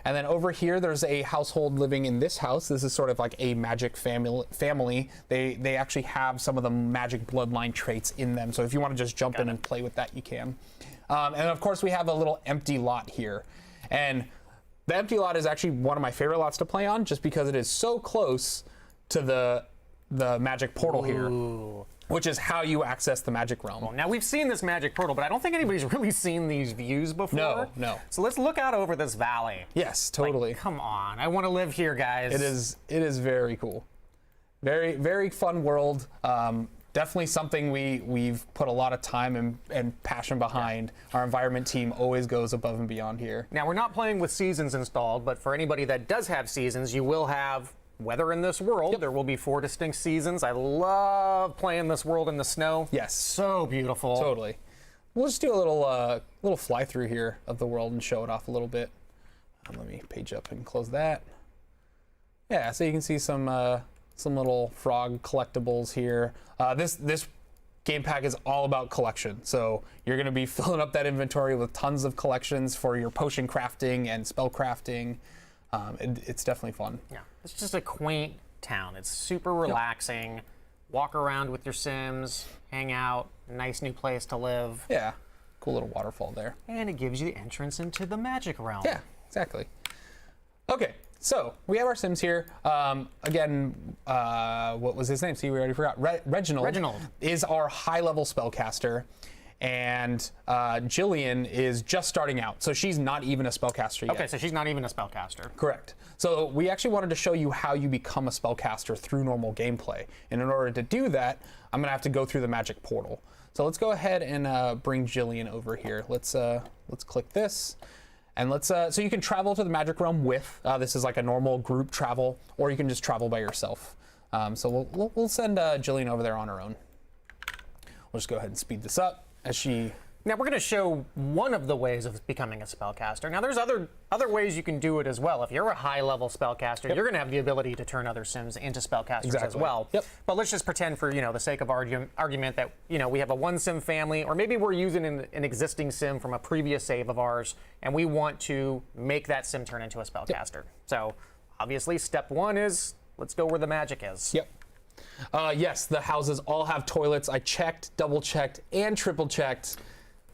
[SPEAKER 2] And then over here, there's a household living in this house. This is sort of like a magic family. They actually have some of the magic bloodline traits in them. So if you want to just jump in and play with that, you can. And of course, we have a little empty lot here. And the empty lot is actually one of my favorite lots to play on, just because it is so close to the magic portal here, which is how you access the magic realm.
[SPEAKER 1] Well, now we've seen this magic portal, but I don't think anybody's really seen these views before.
[SPEAKER 2] No.
[SPEAKER 1] So let's look out over this valley.
[SPEAKER 2] Yes, totally.
[SPEAKER 1] Like, come on, I want to live here, guys.
[SPEAKER 2] It is very cool. Very, very fun world. Definitely something we've put a lot of time and passion behind. Our environment team always goes above and beyond here.
[SPEAKER 1] Now, we're not playing with seasons installed, but for anybody that does have seasons, you will have weather in this world. Yep. There will be 4 distinct seasons. I love playing this world in the snow.
[SPEAKER 2] Yes.
[SPEAKER 1] So beautiful.
[SPEAKER 2] Totally. We'll just do a little fly through here of the world and show it off a little bit. Let me page up and close that. Yeah, so you can see some little frog collectibles here. This game pack is all about collection. So you're going to be filling up that inventory with tons of collections for your potion crafting and spell crafting. It's definitely fun.
[SPEAKER 1] Yeah, it's just a quaint town. It's super relaxing. Yep. Walk around with your Sims, hang out, nice new place to live.
[SPEAKER 2] Yeah, cool little waterfall there.
[SPEAKER 1] And it gives you the entrance into the magic realm.
[SPEAKER 2] Yeah, exactly. Okay, so we have our Sims here. Again, what was his name? See, we already forgot. Reginald is our high-level spellcaster. And Jillian is just starting out, so she's not even a spellcaster yet.
[SPEAKER 1] Okay, so she's not even a spellcaster.
[SPEAKER 2] Correct. So we actually wanted to show you how you become a spellcaster through normal gameplay. And in order to do that, I'm going to have to go through the magic portal. So let's go ahead and bring Jillian over here. Let's click this. And so you can travel to the magic realm with, this is like a normal group travel, or you can just travel by yourself. So we'll send Jillian over there on her own. We'll just go ahead and speed this up as she...
[SPEAKER 1] Now we're going to show one of the ways of becoming a spellcaster. Now there's other ways you can do it as well. If you're a high-level spellcaster, you're going to have the ability to turn other sims into spellcasters as well. But let's just pretend, for the sake of argument, that we have a one sim family, or maybe we're using an existing sim from a previous save of ours, and we want to make that sim turn into a spellcaster. So obviously, step one is let's go where the magic is.
[SPEAKER 2] Yes, the houses all have toilets. I checked, double-checked, and triple-checked.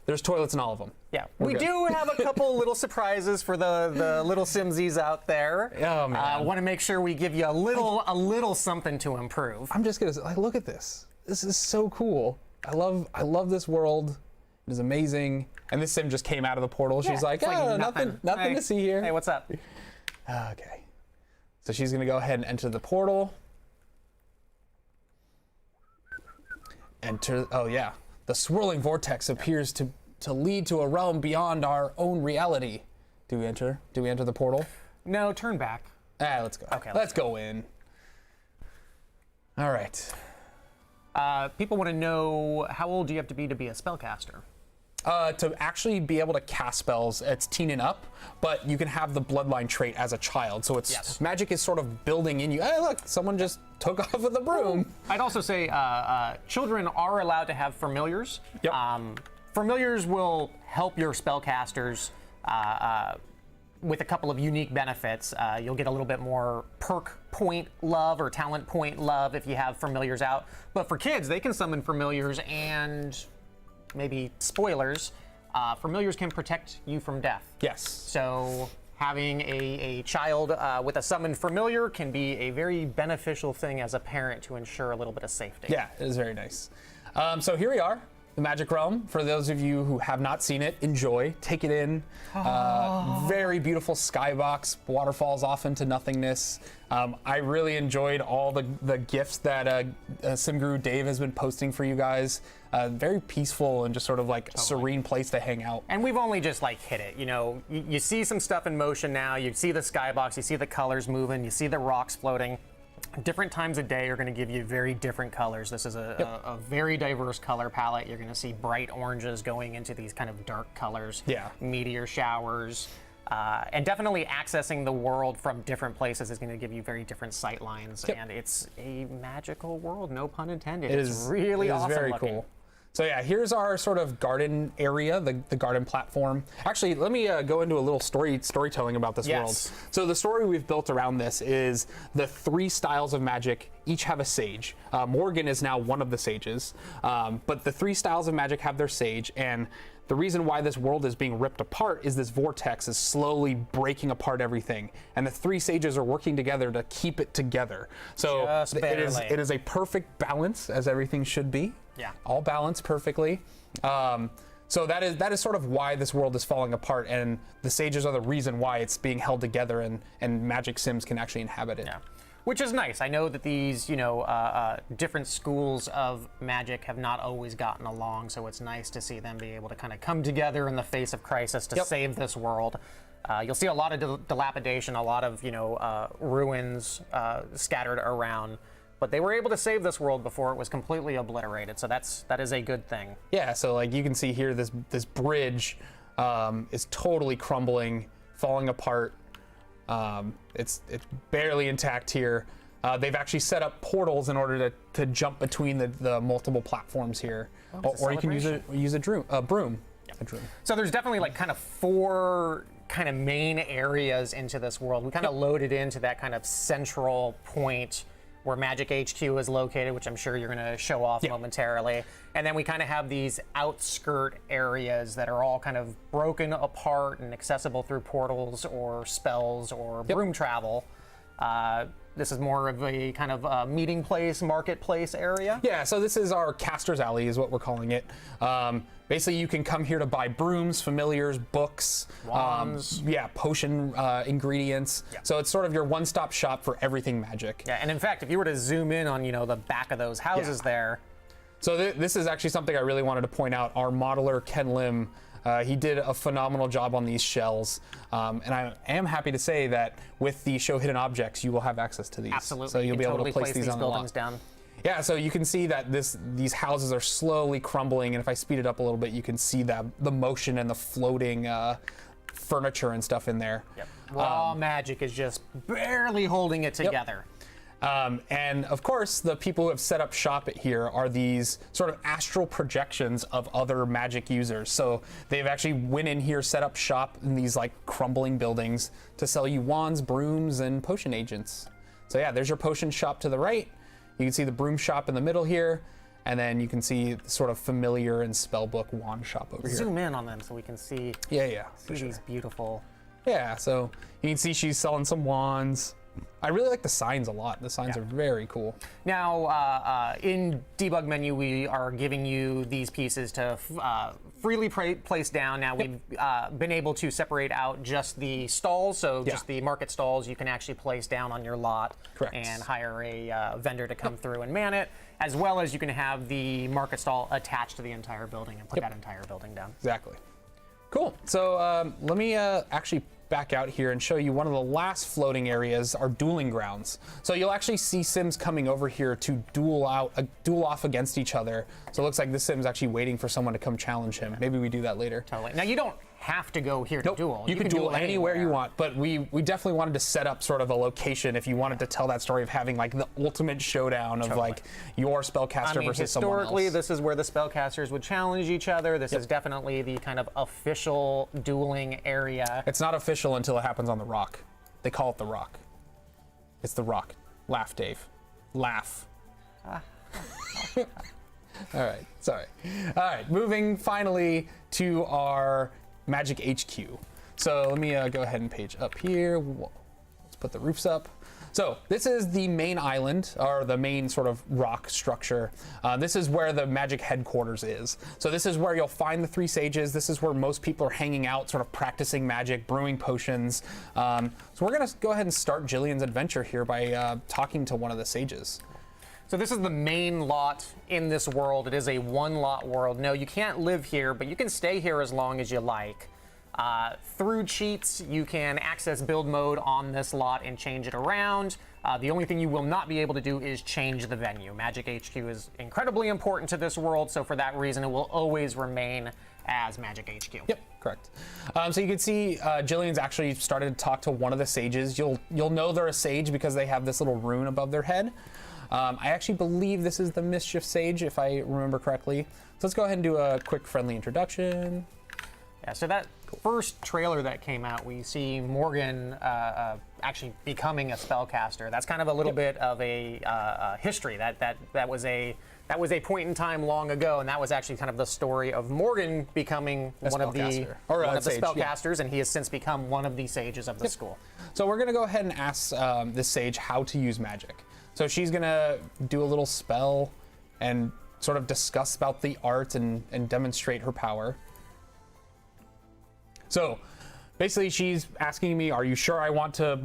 [SPEAKER 2] There's toilets in all of them.
[SPEAKER 1] Yeah, we do have a couple little surprises for the little Simsies out there.
[SPEAKER 2] Oh man!
[SPEAKER 1] I want to make sure we give you a little something to improve.
[SPEAKER 2] I'm just gonna look at this. This is so cool. I love this world. It is amazing. And this sim just came out of the portal. She's like, nothing to see here.
[SPEAKER 1] Hey, what's up?
[SPEAKER 2] Okay. So she's gonna go ahead and enter the portal. Enter. Oh yeah. The swirling vortex appears to lead to a realm beyond our own reality. Do we enter? Do we enter the portal?
[SPEAKER 1] No, turn back.
[SPEAKER 2] Let's go.
[SPEAKER 1] Okay,
[SPEAKER 2] let's go in. All right.
[SPEAKER 1] People want to know, how old do you have to be a spellcaster?
[SPEAKER 2] To actually be able to cast spells, it's teen and up, but you can have the bloodline trait as a child. So it's magic is sort of building in you. Hey, look, someone just took off with a broom.
[SPEAKER 1] I'd also say children are allowed to have familiars. Familiars will help your spellcasters with a couple of unique benefits. You'll get a little bit more perk point love or talent point love if you have familiars out. But for kids, they can summon familiars, and maybe spoilers, familiars can protect you from death.
[SPEAKER 2] Yes.
[SPEAKER 1] So having a child with a summoned familiar can be a very beneficial thing as a parent to ensure a little bit of safety.
[SPEAKER 2] Yeah, it is very nice. So here we are, the Magic Realm. For those of you who have not seen it, enjoy, take it in. Very beautiful skybox, waterfalls off into nothingness. I really enjoyed all the gifts that Simguru Dave has been posting for you guys. Very peaceful and just sort of like serene place to hang out.
[SPEAKER 1] And we've only just hit it. You see some stuff in motion now. You see the skybox, you see the colors moving, you see the rocks floating. Different times of day are going to give you very different colors. This is a very diverse color palette. You're going to see bright oranges going into these kind of dark colors. Meteor showers. And definitely accessing the world from different places is going to give you very different sight lines. And it's a magical world, no pun intended. It's really awesome
[SPEAKER 2] very
[SPEAKER 1] looking.
[SPEAKER 2] Cool. So yeah, here's our sort of garden area, the garden platform. Actually, let me go into a little storytelling about this world. So the story we've built around this is the 3 styles of magic each have a sage. Morgan is now one of the sages, but the 3 styles of magic have their sage, and the reason why this world is being ripped apart is this vortex is slowly breaking apart everything, and the 3 sages are working together to keep it together. So it is a perfect balance, as everything should be. All balanced perfectly. So that is sort of why this world is falling apart, and the sages are the reason why it's being held together, and magic sims can actually inhabit it.
[SPEAKER 1] Which is nice. I know that these, different schools of magic have not always gotten along, so it's nice to see them be able to kind of come together in the face of crisis to save this world. You'll see a lot of dilapidation, a lot of, ruins scattered around, but they were able to save this world before it was completely obliterated, so that is a good thing.
[SPEAKER 2] Yeah, so like you can see here, this bridge is totally crumbling, falling apart. It's barely intact here. They've actually set up portals in order to jump between the multiple platforms here, or you can use a broom.
[SPEAKER 1] So there's definitely kind of 4 kind of main areas into this world. We kind of loaded into that kind of central point where Magic HQ is located, which I'm sure you're going to show off momentarily. And then we kind of have these outskirt areas that are all kind of broken apart and accessible through portals or spells or broom travel. This is more of a kind of meeting place, marketplace area.
[SPEAKER 2] Yeah, so this is our Caster's Alley is what we're calling it. Basically, you can come here to buy brooms, familiars, books,
[SPEAKER 1] wands.
[SPEAKER 2] Potion ingredients. So it's sort of your one-stop shop for everything magic.
[SPEAKER 1] Yeah, and in fact, if you were to zoom in on, the back of those houses there.
[SPEAKER 2] So this is actually something I really wanted to point out. Our modeler, Ken Lim, he did a phenomenal job on these shells, and I am happy to say that with the show hidden objects, you will have access to these.
[SPEAKER 1] Absolutely.
[SPEAKER 2] So you'll be able to
[SPEAKER 1] place
[SPEAKER 2] these on
[SPEAKER 1] buildings down.
[SPEAKER 2] Yeah, so you can see that these houses are slowly crumbling, and if I speed it up a little bit, you can see the motion and the floating furniture and stuff in there.
[SPEAKER 1] Yep. Raw magic is just barely holding it together.
[SPEAKER 2] And of course, the people who have set up shop here are these sort of astral projections of other magic users. So they've actually went in here, set up shop in these like crumbling buildings to sell you wands, brooms, and potion agents. So yeah, there's your potion shop to the right. You can see the broom shop in the middle here. And then you can see the sort of familiar and spellbook wand shop over here.
[SPEAKER 1] Zoom in on them so we can see, these beautiful.
[SPEAKER 2] Yeah, so you can see she's selling some wands. I really like the signs a lot. The signs are very cool.
[SPEAKER 1] Now, in debug menu, we are giving you these pieces to freely place down. Now, we've been able to separate out just the stalls, so just the market stalls you can actually place down on your lot.
[SPEAKER 2] Correct.
[SPEAKER 1] And hire a vendor to come through and man it, as well as you can have the market stall attached to the entire building and put that entire building down.
[SPEAKER 2] Exactly. Cool. So let me actually back out here and show you one of the last floating areas, our Dueling Grounds. So you'll actually see Sims coming over here to duel off against each other. So it looks like this Sim's actually waiting for someone to come challenge him. Maybe we do that later.
[SPEAKER 1] Totally. Now, you don't have to go here to duel.
[SPEAKER 2] You can duel anywhere you want, but we definitely wanted to set up sort of a location if you wanted to tell that story of having like the ultimate showdown of like your spellcaster versus someone else.
[SPEAKER 1] Historically, this is where the spellcasters would challenge each other. This is definitely the kind of official dueling area.
[SPEAKER 2] It's not official until it happens on the rock. They call it the rock. It's the rock. Laugh, Dave. Laugh. All right, sorry. All right, moving finally to our Magic HQ. So let me go ahead and page up here. Let's put the roofs up. So this is the main island, or the main sort of rock structure. This is where the magic headquarters is. So this is where you'll find the 3 sages. This is where most people are hanging out, sort of practicing magic, brewing potions. So we're gonna go ahead and start Jillian's adventure here by talking to one of the sages.
[SPEAKER 1] So this is the main lot in this world. It is a 1-lot world. No, you can't live here, but you can stay here as long as you like. Through cheats, you can access build mode on this lot and change it around. The only thing you will not be able to do is change the venue. Magic HQ is incredibly important to this world, so for that reason, it will always remain as Magic HQ.
[SPEAKER 2] Yep, correct. So you can see Jillian's actually started to talk to one of the sages. You'll know they're a sage because they have this little rune above their head. I actually believe this is the Mischief Sage, if I remember correctly. So let's go ahead and do a quick friendly introduction.
[SPEAKER 1] Yeah, so that first trailer that came out, we see Morgan actually becoming a spellcaster. That's kind of a little bit of a history. That was a point in time long ago, and that was actually kind of the story of Morgan becoming one of the spellcasters, and he has since become one of the sages of the school.
[SPEAKER 2] So we're gonna go ahead and ask this sage how to use magic. So she's gonna do a little spell and sort of discuss about the art and demonstrate her power. So basically she's asking me, are you sure I want to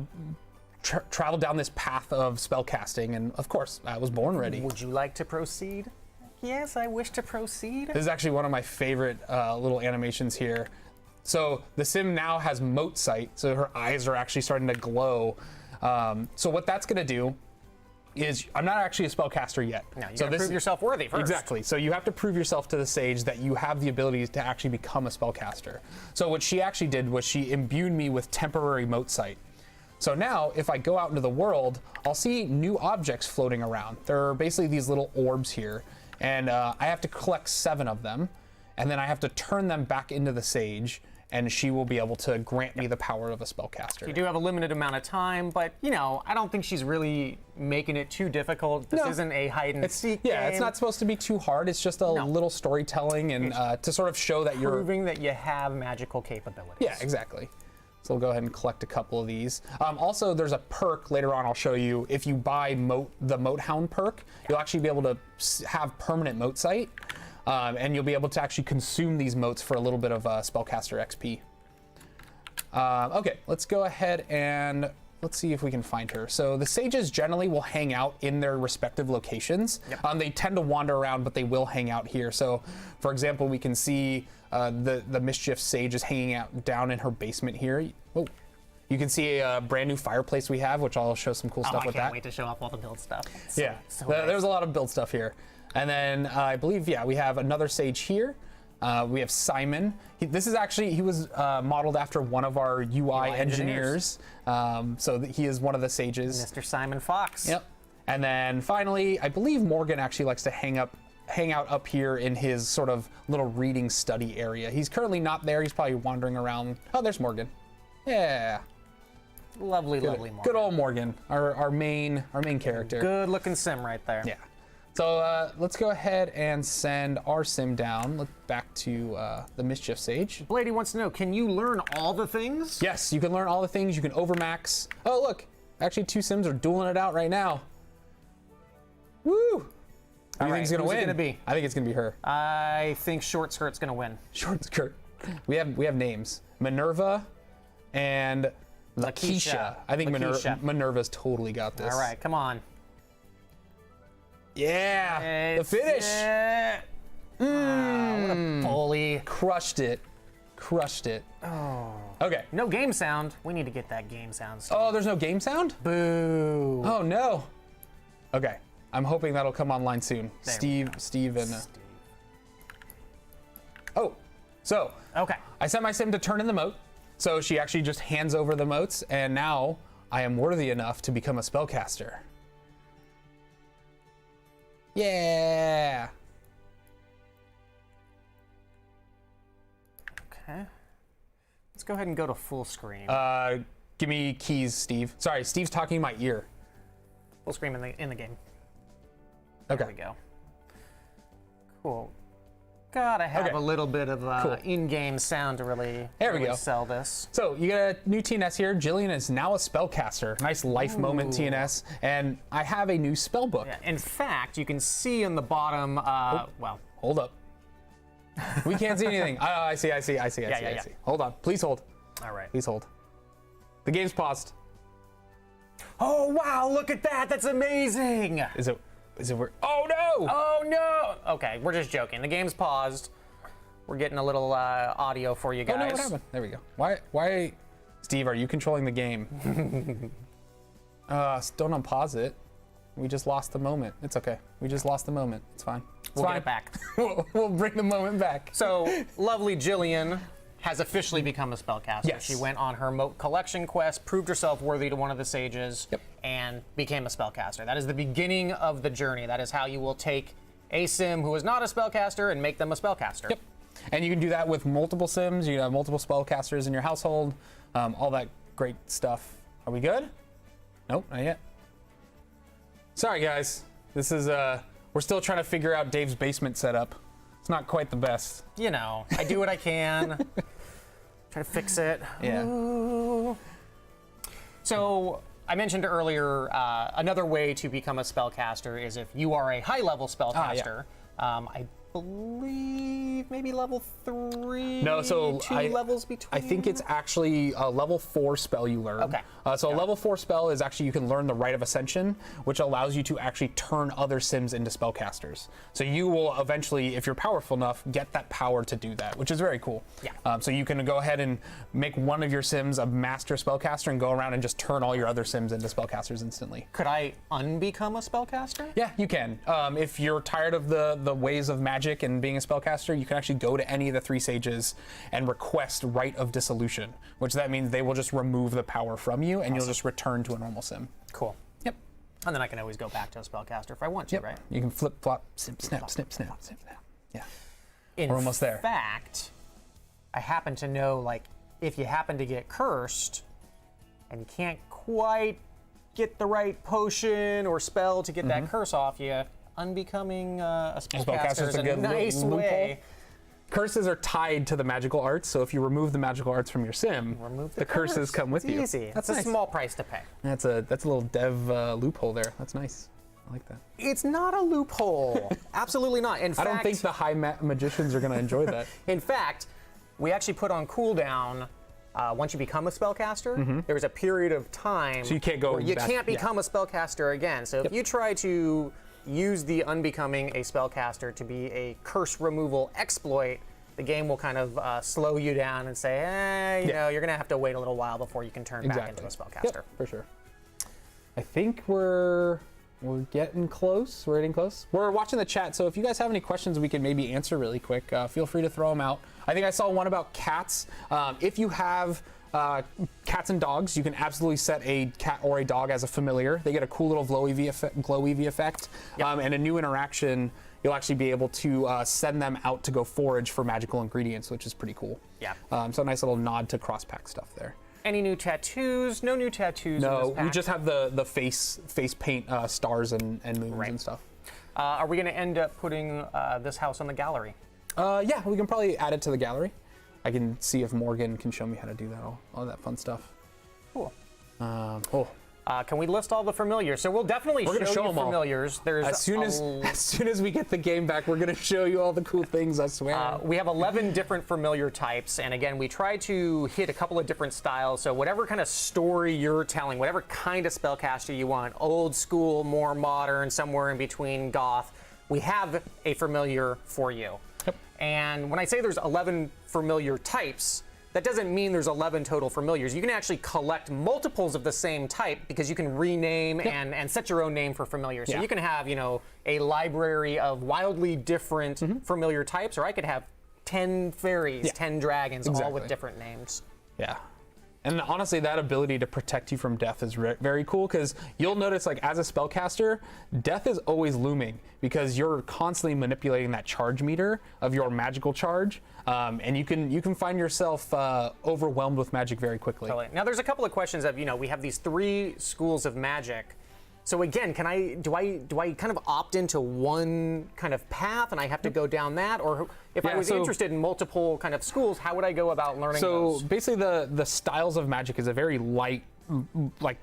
[SPEAKER 2] travel down this path of spellcasting? And of course, I was born ready.
[SPEAKER 1] Would you like to proceed? Yes, I wish to proceed.
[SPEAKER 2] This is actually one of my favorite little animations here. So the sim now has mote sight, so her eyes are actually starting to glow. So what that's gonna do is, I'm not actually a spellcaster yet.
[SPEAKER 1] No, you gotta prove yourself worthy first.
[SPEAKER 2] Exactly. So you have to prove yourself to the sage that you have the ability to actually become a spellcaster. So what she actually did was she imbued me with temporary mote sight. So now, if I go out into the world, I'll see new objects floating around. There are basically these little orbs here, and I have to collect 7 of them, and then I have to turn them back into the sage, and she will be able to grant me the power of a spellcaster.
[SPEAKER 1] You do have a limited amount of time, but, you know, I don't think she's really making it too difficult. This isn't a hide-and-seek game.
[SPEAKER 2] Yeah, it's not supposed to be too hard. It's just a little storytelling and to sort of show that you're...
[SPEAKER 1] proving that you have magical capabilities.
[SPEAKER 2] Yeah, exactly. So we'll go ahead and collect a couple of these. Also, there's a perk later on I'll show you. If you buy the Mote Hound perk, you'll actually be able to have permanent mote sight. And you'll be able to actually consume these motes for a little bit of spellcaster XP. Okay, let's go ahead and let's see if we can find her. So the sages generally will hang out in their respective locations. Yep. They tend to wander around, but they will hang out here. So, for example, we can see the Mischief Sage is hanging out down in her basement here. Oh, You can see a brand new fireplace we have, which I'll show some cool stuff with that.
[SPEAKER 1] I can't wait to show off all the build stuff.
[SPEAKER 2] Yeah, there's a lot of build stuff here. And then I believe, yeah, we have another sage here. We have Simon. This is actually, he was modeled after one of our UI engineers. So he is one of the sages.
[SPEAKER 1] Mr. Simon Fox.
[SPEAKER 2] Yep. And then finally, I believe Morgan actually likes to hang out up here in his sort of little reading study area. He's currently not there. He's probably wandering around. Oh, there's Morgan. Yeah.
[SPEAKER 1] Lovely Morgan.
[SPEAKER 2] Good old Morgan, our main character.
[SPEAKER 1] Good looking sim right there.
[SPEAKER 2] Yeah. So let's go ahead and send our sim down. Back to the Mischief Sage.
[SPEAKER 1] Blady wants to know, can you learn all the things?
[SPEAKER 2] Yes, you can learn all the things. You can overmax. Oh, look. Actually, 2 sims are dueling it out right now. Woo! Who do you think is going to win?
[SPEAKER 1] Who's it going to be?
[SPEAKER 2] I think it's going to be her.
[SPEAKER 1] I think Short Skirt's going to win.
[SPEAKER 2] Short Skirt. We have names. Minerva and Lakeisha. I think Minerva's totally got this.
[SPEAKER 1] All right, come on.
[SPEAKER 2] Yeah, the finish.
[SPEAKER 1] What a bully.
[SPEAKER 2] Crushed it.
[SPEAKER 1] Oh.
[SPEAKER 2] Okay.
[SPEAKER 1] No game sound. We need to get that game sound.
[SPEAKER 2] Oh, there's no game sound?
[SPEAKER 1] Boo.
[SPEAKER 2] Oh, no. Okay. I'm hoping that'll come online soon. Steve and... Oh, so...
[SPEAKER 1] Okay.
[SPEAKER 2] I sent my sim to turn in the moat. So she actually just hands over the moats, and now I am worthy enough to become a spellcaster. Yeah.
[SPEAKER 1] Okay. Let's go ahead and go to full screen.
[SPEAKER 2] Give me keys, Steve. Sorry, Steve's talking in my ear.
[SPEAKER 1] Full screen in the game.
[SPEAKER 2] Okay.
[SPEAKER 1] There we go. Cool. Gotta have a little bit of in-game sound to really sell this.
[SPEAKER 2] So you get a new TNS here. Jillian is now a spellcaster. Nice life moment TNS. And I have a new spellbook.
[SPEAKER 1] Yeah. In fact, you can see in the bottom, well.
[SPEAKER 2] Hold up. We can't see anything. Oh, I see. I see. Hold on. Please hold.
[SPEAKER 1] All right.
[SPEAKER 2] Please hold. The game's paused.
[SPEAKER 1] Oh, wow. Look at that. That's amazing.
[SPEAKER 2] Is it where? Oh, no.
[SPEAKER 1] Oh, no. Okay. We're just joking. The game's paused. We're getting a little audio for you guys.
[SPEAKER 2] Oh, no. What happened? There we go. Why? Steve, are you controlling the game? Don't unpause it. We just lost the moment. It's okay. We just lost the moment. It's fine.
[SPEAKER 1] We'll get it back.
[SPEAKER 2] We'll bring the moment back.
[SPEAKER 1] So, lovely Jillian has officially become a spellcaster.
[SPEAKER 2] Yes.
[SPEAKER 1] She went on her moat collection quest, proved herself worthy to one of the sages, and became a spellcaster. That is the beginning of the journey. That is how you will take a sim who is not a spellcaster and make them a spellcaster.
[SPEAKER 2] Yep. And you can do that with multiple sims. You can have multiple spellcasters in your household. All that great stuff. Are we good? Nope, not yet. Sorry, guys. This is, we're still trying to figure out Dave's basement setup. It's not quite the best.
[SPEAKER 1] You know, I do what I can. Try to fix it.
[SPEAKER 2] Yeah.
[SPEAKER 1] Ooh. So, I mentioned earlier, another way to become a spellcaster is if you are a high-level spellcaster. I believe maybe level 3.
[SPEAKER 2] No, so
[SPEAKER 1] two levels between.
[SPEAKER 2] I think it's actually a level 4 spell you learn.
[SPEAKER 1] Okay.
[SPEAKER 2] So a level 4 spell is actually you can learn the Rite of Ascension, which allows you to actually turn other sims into spellcasters. So you will eventually, if you're powerful enough, get that power to do that, which is very cool.
[SPEAKER 1] Yeah.
[SPEAKER 2] So you can go ahead and make one of your sims a master spellcaster and go around and just turn all your other sims into spellcasters instantly.
[SPEAKER 1] Could I unbecome a spellcaster?
[SPEAKER 2] Yeah, you can. If you're tired of the ways of magic and being a spellcaster, you can actually go to any of the 3 sages and request Rite of Dissolution, which that means they will just remove the power from you and you'll just return to a normal sim.
[SPEAKER 1] Cool.
[SPEAKER 2] Yep.
[SPEAKER 1] And then I can always go back to a spellcaster if I want to, right?
[SPEAKER 2] You can flip, flop, snip, snap, snip, snap, snip, snap. Yeah.
[SPEAKER 1] We're
[SPEAKER 2] almost there.
[SPEAKER 1] In fact, I happen to know, like, if you happen to get cursed and you can't quite get the right potion or spell to get that curse off you, unbecoming a spellcaster is a nice way.
[SPEAKER 2] Curses are tied to the magical arts, so if you remove the magical arts from your sim, the curses come with you.
[SPEAKER 1] Easy.
[SPEAKER 2] That's
[SPEAKER 1] a
[SPEAKER 2] nice.
[SPEAKER 1] Small price to pay.
[SPEAKER 2] That's a little dev loophole there. That's nice. I like that.
[SPEAKER 1] It's not a loophole. Absolutely not. In fact,
[SPEAKER 2] I don't think the high magicians are going to enjoy that.
[SPEAKER 1] In fact, we actually put on cooldown. Once you become a spellcaster, there was a period of time
[SPEAKER 2] so you can't go
[SPEAKER 1] where you
[SPEAKER 2] back,
[SPEAKER 1] can't become a spellcaster again. So if you try to use the unbecoming a spellcaster to be a curse removal exploit, the game will kind of slow you down and say, you know, you're going to have to wait a little while before you can turn back into a spellcaster.
[SPEAKER 2] Yep, for sure. I think we're getting close. We're getting close. We're watching the chat, so if you guys have any questions we can maybe answer really quick, feel free to throw them out. I think I saw one about cats. If you have cats and dogs, you can absolutely set a cat or a dog as a familiar. They get a cool little glow EV effect. And a new interaction, you'll actually be able to send them out to go forage for magical ingredients, which is pretty cool.
[SPEAKER 1] Yeah.
[SPEAKER 2] So a nice little nod to cross-pack stuff there.
[SPEAKER 1] Any new tattoos? No new tattoos.
[SPEAKER 2] No,
[SPEAKER 1] in this pack.
[SPEAKER 2] we just have the face paint stars and moons and stuff.
[SPEAKER 1] Are we going to end up putting this house on the gallery?
[SPEAKER 2] Yeah, we can probably add it to the gallery. I can see if Morgan can show me how to do that, all that fun stuff.
[SPEAKER 1] Cool.
[SPEAKER 2] Can
[SPEAKER 1] we list all the familiars? So we'll definitely show you familiars. There's
[SPEAKER 2] as soon as we get the game back, we're going to show you all the cool things, I swear.
[SPEAKER 1] We have 11 different familiar types, and again, we try to hit a couple of different styles. So whatever kind of story you're telling, whatever kind of spellcaster you want, old school, more modern, somewhere in between goth, we have a familiar for you.
[SPEAKER 2] Yep.
[SPEAKER 1] And when I say there's 11 familiar types, that doesn't mean there's 11 total familiars. You can actually collect multiples of the same type because you can rename and set your own name for familiars. So you can have, you know, a library of wildly different familiar types, or I could have 10 fairies, 10 dragons, all with different names.
[SPEAKER 2] Yeah. And honestly, that ability to protect you from death is very cool, because you'll notice, like, as a spellcaster, death is always looming because you're constantly manipulating that charge meter of your magical charge, and you can find yourself overwhelmed with magic very quickly.
[SPEAKER 1] Totally. Now, there's a couple of questions of, you know, we have these 3 schools of magic. So again, do I kind of opt into one kind of path and I have to go down that, or if I was interested in multiple kind of schools, how would I go about learning those?
[SPEAKER 2] So basically, the styles of magic is a very light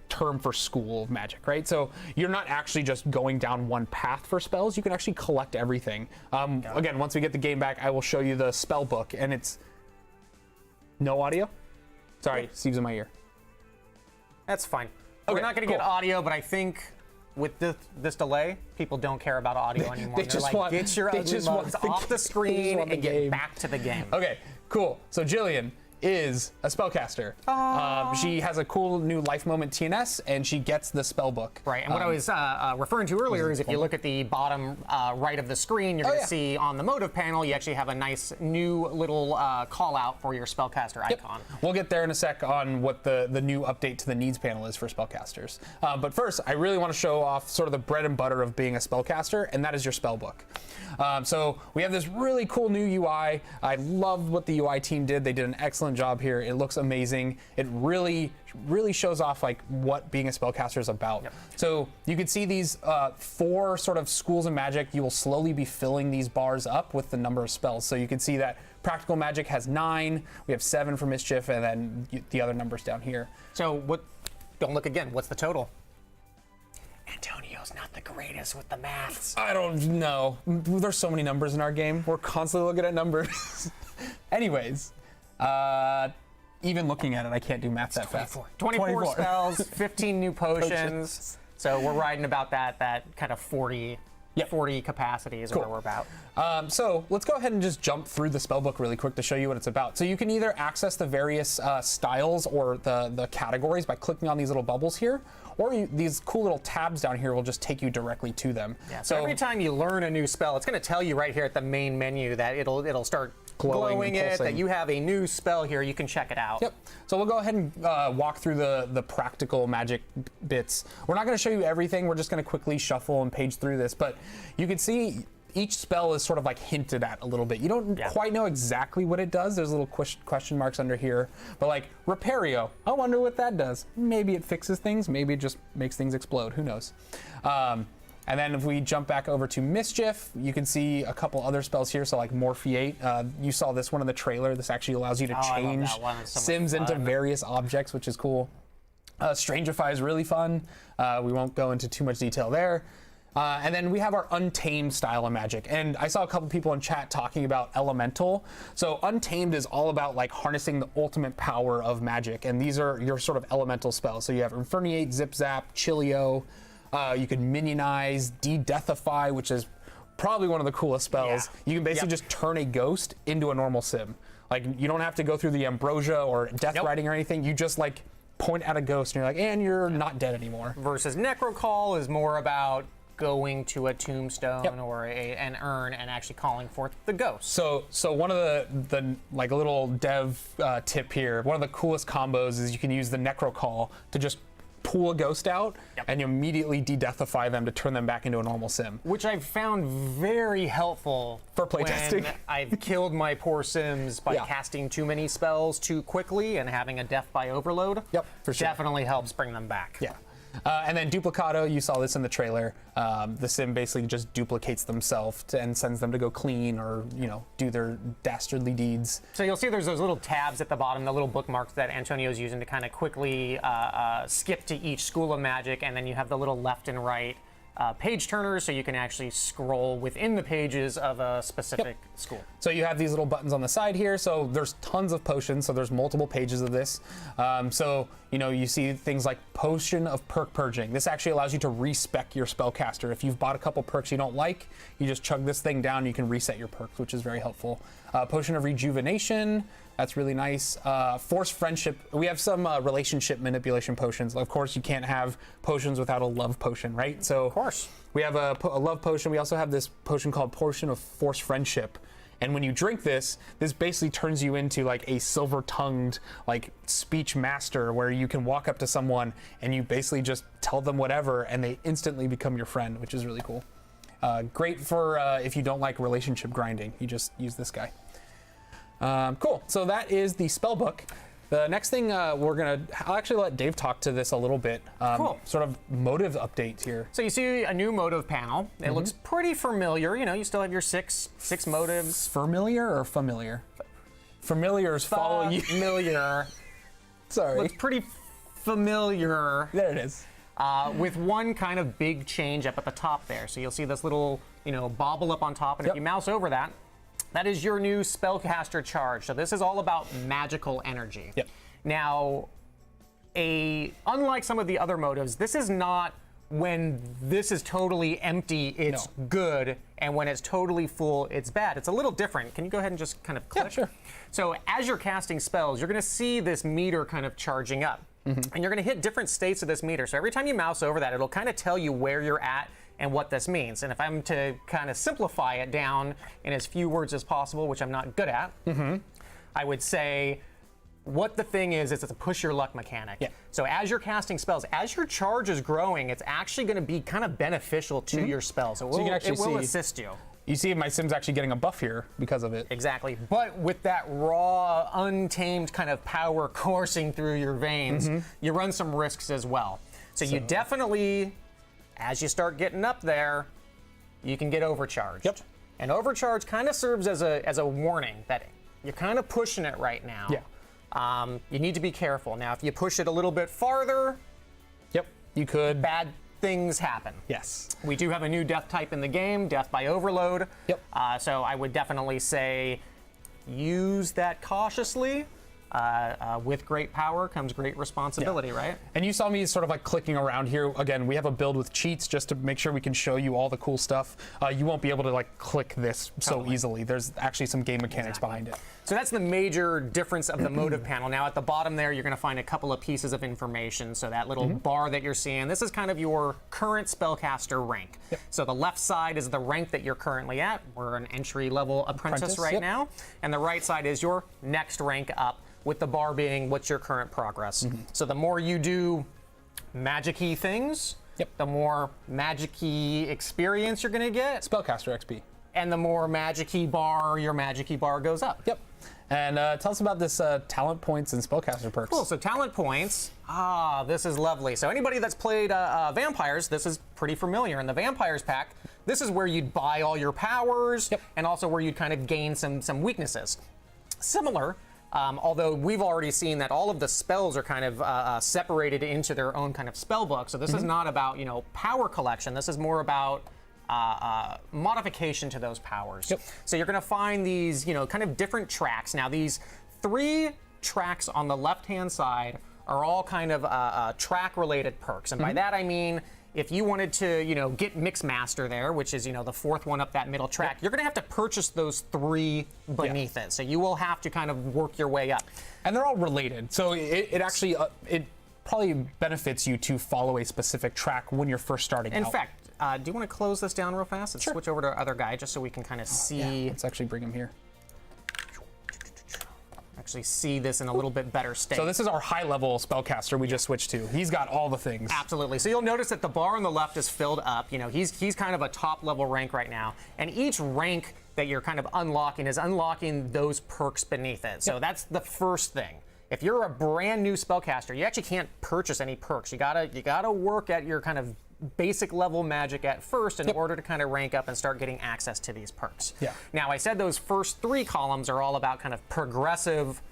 [SPEAKER 2] term for school of magic, right? So you're not actually just going down one path for spells. You can actually collect everything. Again, once we get the game back, I will show you the spell book, and it's no audio. Sorry, Steve's in my ear.
[SPEAKER 1] That's fine.
[SPEAKER 2] Okay,
[SPEAKER 1] we're not going to get audio, but I think with this delay, people don't care about audio anymore. They're like, get your ugly mugs off the screen and get back to the game.
[SPEAKER 2] Okay, cool. So Jillian is a spellcaster. She has a cool new life moment TNS, and she gets the spell book.
[SPEAKER 1] Right, and what I was referring to earlier is if you look at the bottom right of the screen, you're going to see on the motive panel, you actually have a nice new little call out for your spellcaster icon.
[SPEAKER 2] We'll get there in a sec on what the new update to the needs panel is for spellcasters. But first, I really want to show off sort of the bread and butter of being a spellcaster, and that is your spell book. So we have this really cool new UI. I love what the UI team did. They did an excellent job here. It looks amazing. It really shows off like what being a spellcaster is about. So you can see these 4 sort of schools of magic. You will slowly be filling these bars up with the number of spells. So you can see that practical magic has 9. We have 7 for mischief, and then the other numbers down here.
[SPEAKER 1] So don't look again. What's the total? Antonio's not the greatest with the maths.
[SPEAKER 2] I don't know. There's so many numbers in our game. We're constantly looking at numbers. Anyways, even looking at it, I can't do math that fast.
[SPEAKER 1] 24 spells, 15 new potions. So we're riding about that kind of 40 capacity is where we're about.
[SPEAKER 2] So let's go ahead and just jump through the spellbook really quick to show you what it's about. So you can either access the various styles or the categories by clicking on these little bubbles here, or these cool little tabs down here will just take you directly to them.
[SPEAKER 1] Yeah, so every time you learn a new spell, it's going to tell you right here at the main menu that it'll start glowing it, that you have a new spell here. You can check it out.
[SPEAKER 2] Yep. So we'll go ahead and walk through the practical magic bits. We're not going to show you everything. We're just going to quickly shuffle and page through this, but you can see each spell is sort of like hinted at a little bit. You don't quite know exactly what it does. There's little question marks under here, but like Repario, I wonder what that does. Maybe it fixes things. Maybe it just makes things explode. Who knows? And then if we jump back over to Mischief, you can see a couple other spells here. So like Morphiate, you saw this one in the trailer. This actually allows you to change Sims into various objects, which is cool. Strangify is really fun. We won't go into too much detail there. And then we have our Untamed style of magic. And I saw a couple people in chat talking about Elemental. So Untamed is all about like harnessing the ultimate power of magic. And these are your sort of elemental spells. So you have Inferniate, Zip Zap, Chillio. You can minionize, de-deathify, which is probably one of the coolest spells.
[SPEAKER 1] Yeah.
[SPEAKER 2] You can basically just turn a ghost into a normal sim. Like, you don't have to go through the ambrosia or death riding or anything. You just like point at a ghost and you're like, and you're not dead anymore.
[SPEAKER 1] Versus Necrocall is more about going to a tombstone or an urn and actually calling forth the ghost.
[SPEAKER 2] So one of the like a little dev tip here, one of the coolest combos is you can use the Necrocall to just pull a ghost out and you immediately de-deathify them to turn them back into a normal sim.
[SPEAKER 1] Which I've found very helpful
[SPEAKER 2] for playtesting.
[SPEAKER 1] When I've killed my poor sims by casting too many spells too quickly and having a death by overload.
[SPEAKER 2] Yep, for sure.
[SPEAKER 1] Definitely helps bring them back.
[SPEAKER 2] Yeah. And then Duplicado, you saw this in the trailer. The sim basically just duplicates themselves and sends them to go clean or, you know, do their dastardly deeds.
[SPEAKER 1] So you'll see there's those little tabs at the bottom, the little bookmarks that Antonio's using to kind of quickly skip to each school of magic, and then you have the little left and right page turners, so you can actually scroll within the pages of a specific school.
[SPEAKER 2] So you have these little buttons on the side here. So there's tons of potions. So there's multiple pages of this. So, you know, you see things like Potion of Perk Purging. This actually allows you to respec your Spellcaster. If you've bought a couple perks you don't like, you just chug this thing down, you can reset your perks, which is very helpful. Potion of Rejuvenation. That's really nice. Forced Friendship. We have some relationship manipulation potions. Of course, you can't have potions without a love potion, right? So
[SPEAKER 1] of course.
[SPEAKER 2] We have a love potion. We also have this potion called Potion of Forced Friendship. And when you drink this basically turns you into like a silver-tongued like speech master where you can walk up to someone and you basically just tell them whatever and they instantly become your friend, which is really cool. Great for if you don't like relationship grinding. You just use this guy. Cool. So that is the Spellbook. The next thing I'll actually let Dave talk to this a little bit.
[SPEAKER 1] Cool.
[SPEAKER 2] Sort of motive updates here.
[SPEAKER 1] So you see a new motive panel. It looks pretty familiar. You know, you still have your six motives.
[SPEAKER 2] Familiar or familiar? Familiars follow you.
[SPEAKER 1] Familiar.
[SPEAKER 2] Sorry.
[SPEAKER 1] Looks pretty familiar.
[SPEAKER 2] There it is.
[SPEAKER 1] With one kind of big change up at the top there. So you'll see this little, you know, bobble up on top, and if you mouse over that, that is your new Spellcaster charge. So this is all about magical energy.
[SPEAKER 2] Yep.
[SPEAKER 1] Now, unlike some of the other motives, this is not when this is totally empty, it's good, and when it's totally full, it's bad. It's a little different. Can you go ahead and just kind of click?
[SPEAKER 2] Yeah, sure.
[SPEAKER 1] So as you're casting spells, you're going to see this meter kind of charging up. And you're going to hit different states of this meter. So every time you mouse over that, it'll kind of tell you where you're at and what this means. And if I'm to kind of simplify it down in as few words as possible, which I'm not good at, I would say what the thing is it's a push your luck mechanic.
[SPEAKER 2] Yeah.
[SPEAKER 1] So as you're casting spells, as your charge is growing, it's actually going to be kind of beneficial to your spells. It will,
[SPEAKER 2] you can actually
[SPEAKER 1] it will
[SPEAKER 2] see-
[SPEAKER 1] assist you.
[SPEAKER 2] You see my sim's actually getting a buff here because of it.
[SPEAKER 1] Exactly. But with that raw, untamed kind of power coursing through your veins, you run some risks as well. So you definitely, as you start getting up there, you can get overcharged.
[SPEAKER 2] Yep.
[SPEAKER 1] And overcharge kind of serves as a warning that you're kind of pushing it right now.
[SPEAKER 2] Yeah.
[SPEAKER 1] You need to be careful. Now, if you push it a little bit farther,
[SPEAKER 2] Yep. You could.
[SPEAKER 1] bad things happen.
[SPEAKER 2] Yes.
[SPEAKER 1] We do have a new death type in the game, death by overload.
[SPEAKER 2] Yep.
[SPEAKER 1] So I would definitely say use that cautiously. With great power comes great responsibility, right?
[SPEAKER 2] And you saw me sort of like clicking around here. Again, we have a build with cheats just to make sure we can show you all the cool stuff. You won't be able to like click this so easily. There's actually some game mechanics behind it.
[SPEAKER 1] So that's the major difference of the motive panel. Now at the bottom there, you're going to find a couple of pieces of information. So that little bar that you're seeing, this is kind of your current Spellcaster rank.
[SPEAKER 2] Yep.
[SPEAKER 1] So the left side is the rank that you're currently at. We're an entry-level apprentice right now. And the right side is your next rank up, with the bar being what's your current progress. So the more you do magic-y things, the more magic-y experience you're going to get.
[SPEAKER 2] Spellcaster XP.
[SPEAKER 1] And the more magic-y bar, your magic-y bar goes up.
[SPEAKER 2] Yep. And tell us about this talent points and Spellcaster perks.
[SPEAKER 1] Cool, so talent points, this is lovely. So anybody that's played Vampires, this is pretty familiar. In the Vampires pack, this is where you'd buy all your powers, and also where you'd kind of gain some weaknesses. Similar, although we've already seen that all of the spells are kind of separated into their own kind of spell book. So this is not about, power collection. This is more about modification to those powers. So you're going to find these, kind of different tracks. Now these 3 tracks on the left-hand side are all kind of track-related perks. And by that I mean, if you wanted to, get Mixmaster there, which is, the 4th one up that middle track, you're going to have to purchase those 3 beneath it. So you will have to kind of work your way up.
[SPEAKER 2] And they're all related. So it actually, it probably benefits you to follow a specific track when you're first starting out.
[SPEAKER 1] In fact, do you want to close this down real fast and switch over to our other guy just so we can kind of see?
[SPEAKER 2] Yeah. Let's actually bring him here.
[SPEAKER 1] Actually see this in a little bit better state.
[SPEAKER 2] So this is our high-level spellcaster we just switched to. He's got all the things.
[SPEAKER 1] Absolutely. So you'll notice that the bar on the left is filled up. He's kind of a top-level rank right now, and each rank that you're kind of unlocking is unlocking those perks beneath it. So that's the first thing. If you're a brand new spellcaster, you actually can't purchase any perks. You gotta work at your kind of basic level magic at first in order to kind of rank up and start getting access to these perks.
[SPEAKER 2] Yeah.
[SPEAKER 1] Now, I said those first 3 columns are all about kind of progressive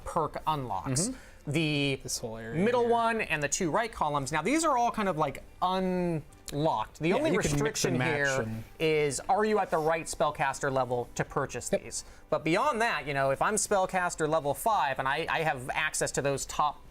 [SPEAKER 1] perk unlocks. This whole area middle one and the 2 right columns. Now, these are all kind of like unlocked. The only restriction here is, are you at the right spellcaster level to purchase these? But beyond that, if I'm spellcaster level 5 and I have access to those top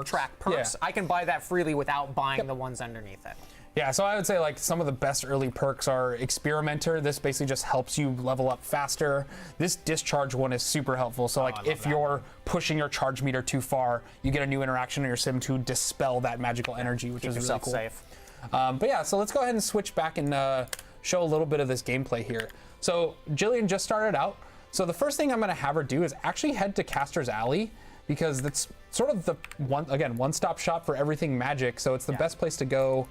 [SPEAKER 1] track perks, I can buy that freely without buying the ones underneath it.
[SPEAKER 2] Yeah, so I would say like some of the best early perks are Experimenter. This basically just helps you level up faster. This Discharge one is super helpful. So like if you're pushing your charge meter too far, you get a new interaction in your sim to dispel that magical energy, which is really cool.
[SPEAKER 1] Safe.
[SPEAKER 2] But yeah, so let's go ahead and switch back and show a little bit of this gameplay here. So Jillian just started out. So the first thing I'm gonna have her do is actually head to Caster's Alley, because that's sort of the one-stop shop for everything magic. So it's the best place to go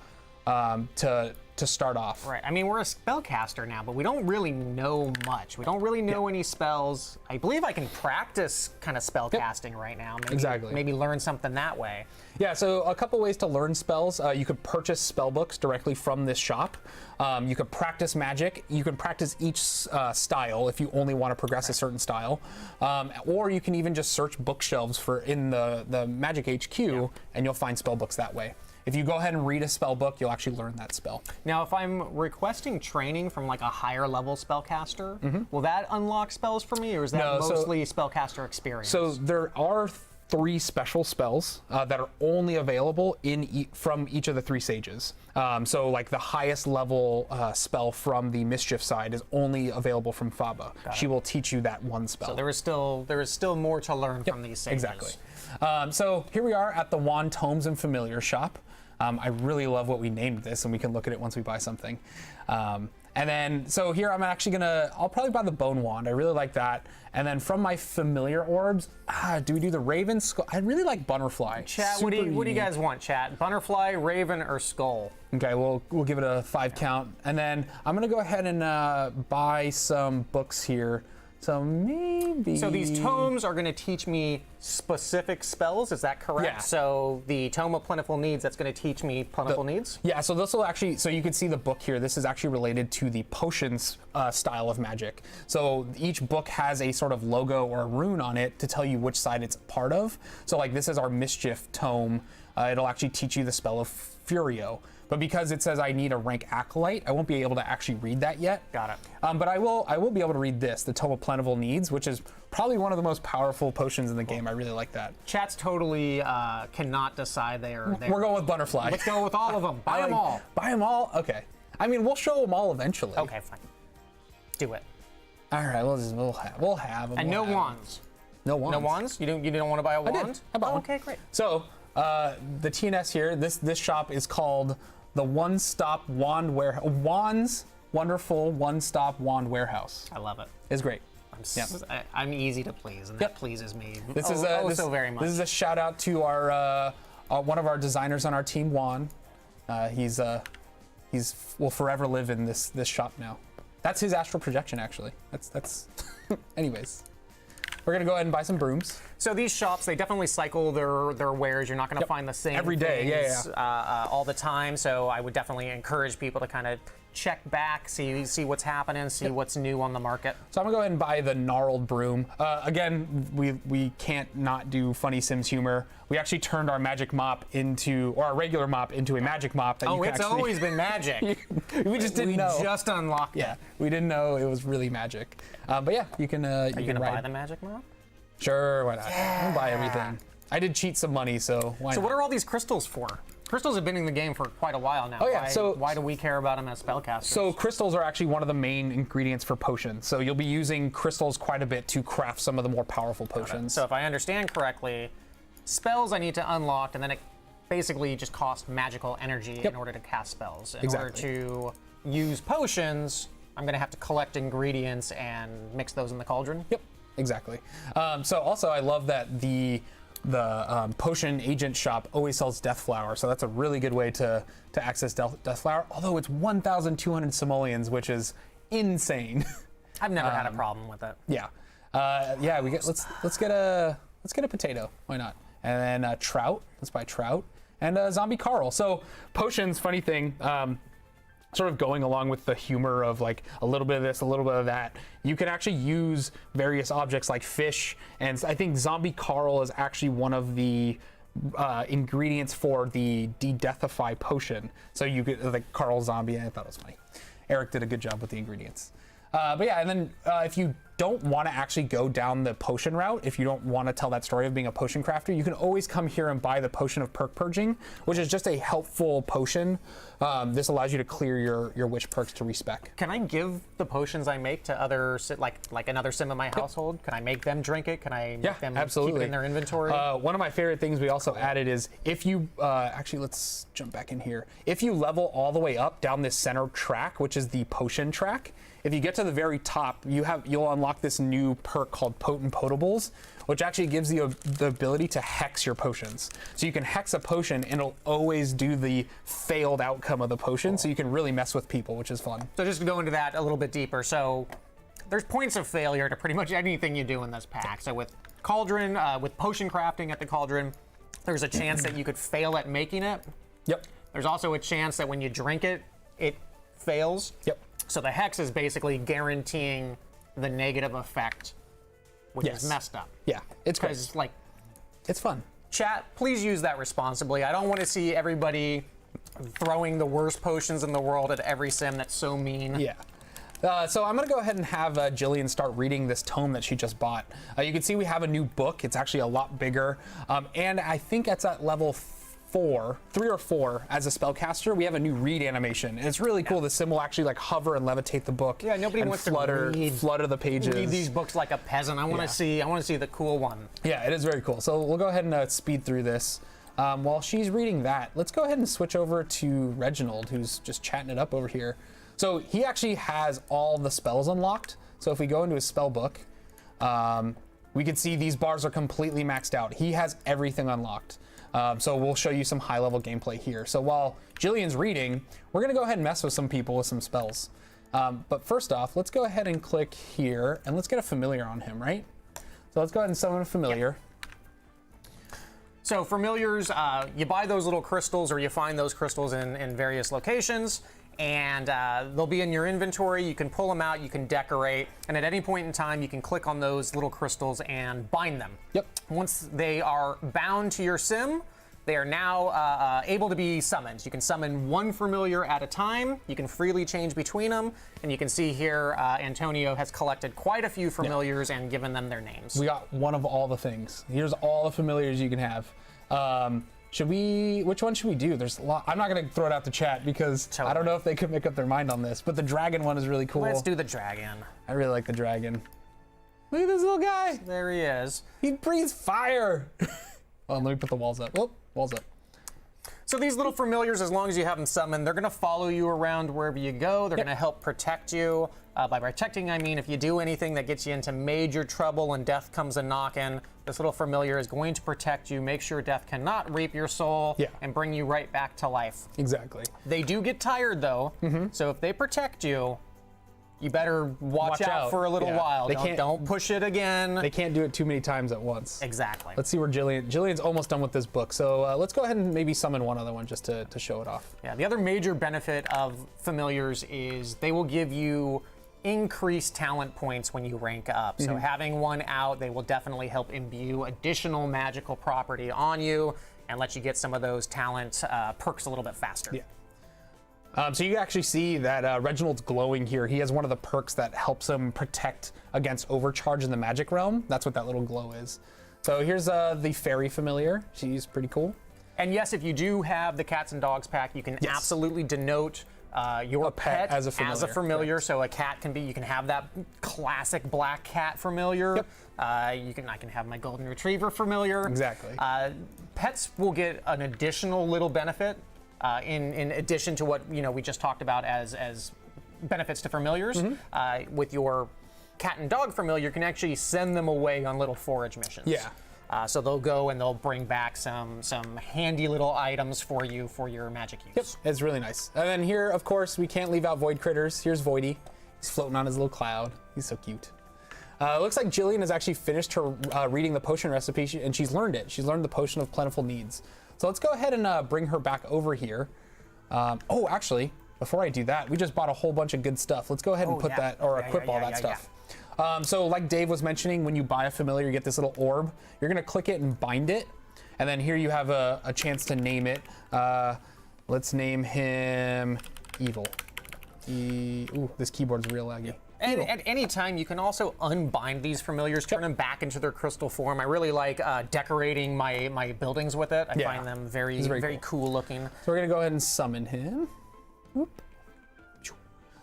[SPEAKER 2] to start off.
[SPEAKER 1] Right. I mean, we're a spellcaster now, but we don't really know much. We don't really know any spells. I believe I can practice kind of spellcasting right now. Maybe learn something that way.
[SPEAKER 2] Yeah, so a couple ways to learn spells. You could purchase spellbooks directly from this shop. You could practice magic. You can practice each style if you only want to progress a certain style. Or you can even just search bookshelves in the Magic HQ, and you'll find spellbooks that way. If you go ahead and read a spell book, you'll actually learn that spell.
[SPEAKER 1] Now, if I'm requesting training from like a higher level spellcaster, will that unlock spells for me, or is that mostly spellcaster experience?
[SPEAKER 2] So there are 3 special spells that are only available from each of the 3 sages. So like the highest level spell from the mischief side is only available from Faba. She will teach you that one spell.
[SPEAKER 1] So there is still more to learn from these sages.
[SPEAKER 2] Exactly. So here we are at the Wand Tomes and Familiar shop. I really love what we named this, and we can look at it once we buy something. And then, so here I'm actually I'll probably buy the Bone Wand. I really like that. And then from my familiar orbs, do we do the Raven, Skull? I really like Butterfly.
[SPEAKER 1] Chat, what do you guys want, chat? Butterfly, Raven, or Skull?
[SPEAKER 2] Okay, we'll give it a 5 count. And then I'm gonna go ahead and buy some books here. So maybe...
[SPEAKER 1] So these tomes are going to teach me specific spells, is that correct?
[SPEAKER 2] Yeah.
[SPEAKER 1] So the Tome of Plentiful Needs, that's going to teach me Plentiful Needs?
[SPEAKER 2] Yeah, so this will actually... So you can see the book here. This is actually related to the potions style of magic. So each book has a sort of logo or a rune on it to tell you which side it's part of. So like this is our Mischief tome. It'll actually teach you the spell of Furio. But because it says I need a rank Acolyte, I won't be able to actually read that yet.
[SPEAKER 1] Got it.
[SPEAKER 2] But I will be able to read this, the Tome of Plentiful Needs, which is probably one of the most powerful potions in the game. I really like that.
[SPEAKER 1] Chat's totally cannot decide there.
[SPEAKER 2] We're going with Butterfly.
[SPEAKER 1] Let's go with all of them. Buy them all.
[SPEAKER 2] Buy them all? Okay. I mean, we'll show them all eventually.
[SPEAKER 1] Okay, fine. Do it.
[SPEAKER 2] All right, we'll have them.
[SPEAKER 1] And no wands.
[SPEAKER 2] No wands.
[SPEAKER 1] No wands? You don't want to buy a wand?
[SPEAKER 2] I bought one.
[SPEAKER 1] Okay, great.
[SPEAKER 2] So the TNS here, this shop is called the One-Stop Wand Warehouse. Wands Wonderful One-Stop Wand Warehouse.
[SPEAKER 1] I love it.
[SPEAKER 2] It's great.
[SPEAKER 1] I'm easy to please, and that pleases me
[SPEAKER 2] so
[SPEAKER 1] very much.
[SPEAKER 2] This is a shout out to our one of our designers on our team, Juan. He will forever live in this shop now. That's his astral projection, actually. That's anyways. We're gonna go ahead and buy some brooms.
[SPEAKER 1] So these shops, they definitely cycle their wares. You're not gonna find the same
[SPEAKER 2] every day,
[SPEAKER 1] things, all the time. So I would definitely encourage people to kind of check back, see what's happening, see what's new on the market.
[SPEAKER 2] So I'm gonna go ahead and buy the gnarled broom. Again, we can't not do funny Sims humor. We actually turned our magic mop or our regular mop into a magic mop. That
[SPEAKER 1] it's always been magic.
[SPEAKER 2] we just didn't know.
[SPEAKER 1] We just unlocked it.
[SPEAKER 2] Yeah, we didn't know it was really magic. But yeah, you can.
[SPEAKER 1] Are you gonna buy the magic mop?
[SPEAKER 2] Sure, why not? We'll buy everything. I did cheat some money, so why
[SPEAKER 1] So
[SPEAKER 2] not?
[SPEAKER 1] what are all these crystals for? Crystals have been in the game for quite a while now.
[SPEAKER 2] Oh, yeah,
[SPEAKER 1] Why do we care about them as spellcasters?
[SPEAKER 2] So crystals are actually one of the main ingredients for potions. So you'll be using crystals quite a bit to craft some of the more powerful potions.
[SPEAKER 1] So if I understand correctly, spells I need to unlock, and then it basically just costs magical energy in order to cast spells. In order to use potions, I'm going to have to collect ingredients and mix those in the cauldron.
[SPEAKER 2] Yep, exactly. So also I love that the potion agent shop always sells death flower, so that's a really good way to access death flower, although it's 1,200 simoleons, which is insane.
[SPEAKER 1] I've never had a problem with it.
[SPEAKER 2] Yeah. Yeah, let's get a potato. Why not? And then trout. Let's buy trout. And zombie Carl. So potions, funny thing, sort of going along with the humor of like a little bit of this, a little bit of that, you can actually use various objects like fish, and I think zombie Carl is actually one of the ingredients for the de-deathify potion. So you get the Carl zombie, and I thought it was funny. Eric did a good job with the ingredients. But yeah, and then if you don't want to actually go down the potion route, if you don't want to tell that story of being a potion crafter, you can always come here and buy the Potion of Perk Purging, which is just a helpful potion. This allows you to clear your witch perks to respec.
[SPEAKER 1] Can I give the potions I make to other, like another sim in my household? Can I make them drink it? Can I make them
[SPEAKER 2] absolutely.
[SPEAKER 1] keep it in their inventory?
[SPEAKER 2] One of my favorite things we also added is if you, actually let's jump back in here. If you level all the way up down this center track, which is the potion track, if you get to the very top, you'll unlock this new perk called Potent Potables, which actually gives you the ability to hex your potions. So you can hex a potion and it'll always do the failed outcome of the potion, so you can really mess with people, which is fun.
[SPEAKER 1] So just to go into that a little bit deeper, so there's points of failure to pretty much anything you do in this pack. So with Cauldron, with potion crafting at the Cauldron, there's a chance that you could fail at making it.
[SPEAKER 2] Yep.
[SPEAKER 1] There's also a chance that when you drink it, it fails.
[SPEAKER 2] Yep.
[SPEAKER 1] So the hex is basically guaranteeing the negative effect, which is messed up.
[SPEAKER 2] Yeah, it's great.
[SPEAKER 1] Because, like,
[SPEAKER 2] it's fun.
[SPEAKER 1] Chat, please use that responsibly. I don't want to see everybody throwing the worst potions in the world at every sim. That's so mean.
[SPEAKER 2] Yeah. So I'm going to go ahead and have Jillian start reading this tome that she just bought. You can see we have a new book. It's actually a lot bigger. And I think it's at level 3 or 4 as a spellcaster. We have a new read animation, and it's really cool. The sim will actually like hover and levitate the book.
[SPEAKER 1] Yeah, nobody wants to
[SPEAKER 2] flutter the pages.
[SPEAKER 1] Read these books like a peasant. I want to see the cool one.
[SPEAKER 2] Yeah, it is very cool. So we'll go ahead and speed through this. While she's reading that, let's go ahead and switch over to Reginald, who's just chatting it up over here. So he actually has all the spells unlocked. So if we go into his spell book, we can see these bars are completely maxed out. He has everything unlocked. So we'll show you some high-level gameplay here. So while Jillian's reading, we're going to go ahead and mess with some people with some spells. But first off, let's go ahead and click here, and let's get a familiar on him, right? So let's go ahead and summon a familiar.
[SPEAKER 1] So familiars, you buy those little crystals, or you find those crystals in various locations, and they'll be in your inventory. You can pull them out, you can decorate, and at any point in time, you can click on those little crystals and bind them.
[SPEAKER 2] Yep.
[SPEAKER 1] Once they are bound to your sim, they are now able to be summoned. You can summon one familiar at a time. You can freely change between them, and you can see here Antonio has collected quite a few familiars and given them their names.
[SPEAKER 2] We got one of all the things. Here's all the familiars you can have. Which one should we do? There's a lot. I'm not going to throw it out to chat because I don't know if they could make up their mind on this, but the dragon one is really cool.
[SPEAKER 1] Let's do the dragon.
[SPEAKER 2] I really like the dragon. Look at this little guy.
[SPEAKER 1] There he is.
[SPEAKER 2] He breathes fire. Oh, let me put the walls up. Oh, walls up.
[SPEAKER 1] So these little familiars, as long as you have them summoned, they're going to follow you around wherever you go. They're going to help protect you. By protecting, I mean if you do anything that gets you into major trouble and death comes a knocking, this little familiar is going to protect you, make sure death cannot reap your soul, and bring you right back to life.
[SPEAKER 2] Exactly.
[SPEAKER 1] They do get tired, though, so if they protect you, you better watch out for a little while. Don't push it again.
[SPEAKER 2] They can't do it too many times at once.
[SPEAKER 1] Exactly.
[SPEAKER 2] Let's see where Jillian's almost done with this book. So let's go ahead and maybe summon one other one just to show it off.
[SPEAKER 1] Yeah, the other major benefit of familiars is they will give you increased talent points when you rank up. So having one out, they will definitely help imbue additional magical property on you and let you get some of those talent perks a little bit faster.
[SPEAKER 2] Yeah. So you actually see that Reginald's glowing here. He has one of the perks that helps him protect against overcharge in the magic realm. That's what that little glow is. So here's the fairy familiar. She's pretty cool.
[SPEAKER 1] And yes, if you do have the cats and dogs pack, you can absolutely denote your pet
[SPEAKER 2] as a familiar.
[SPEAKER 1] So a cat can be, you can have that classic black cat familiar.
[SPEAKER 2] Yep.
[SPEAKER 1] I can have my golden retriever familiar.
[SPEAKER 2] Exactly.
[SPEAKER 1] Pets will get an additional little benefit in addition to what we just talked about as benefits to familiars. With your cat and dog familiar, you can actually send them away on little forage missions.
[SPEAKER 2] Yeah.
[SPEAKER 1] So they'll go and they'll bring back some handy little items for you for your magic use.
[SPEAKER 2] Yep, it's really nice. And then here, of course, we can't leave out Void Critters. Here's Voidy. He's floating on his little cloud. He's so cute. It looks like Jillian has actually finished her reading the potion recipe, and she's learned it. She's learned the Potion of Plentiful Needs. So let's go ahead and bring her back over here. Oh, actually, before I do that, we just bought a whole bunch of good stuff. Let's go ahead and put that, or equip all that stuff. So like Dave was mentioning, when you buy a familiar, you get this little orb. You're gonna click it and bind it. And then here you have a chance to name it. Let's name him Evil. Ooh, this keyboard's real laggy.
[SPEAKER 1] And at any time, you can also unbind these familiars, turn them back into their crystal form. I really like decorating my buildings with it. I find them very cool looking.
[SPEAKER 2] So we're gonna go ahead and summon him. Whoop.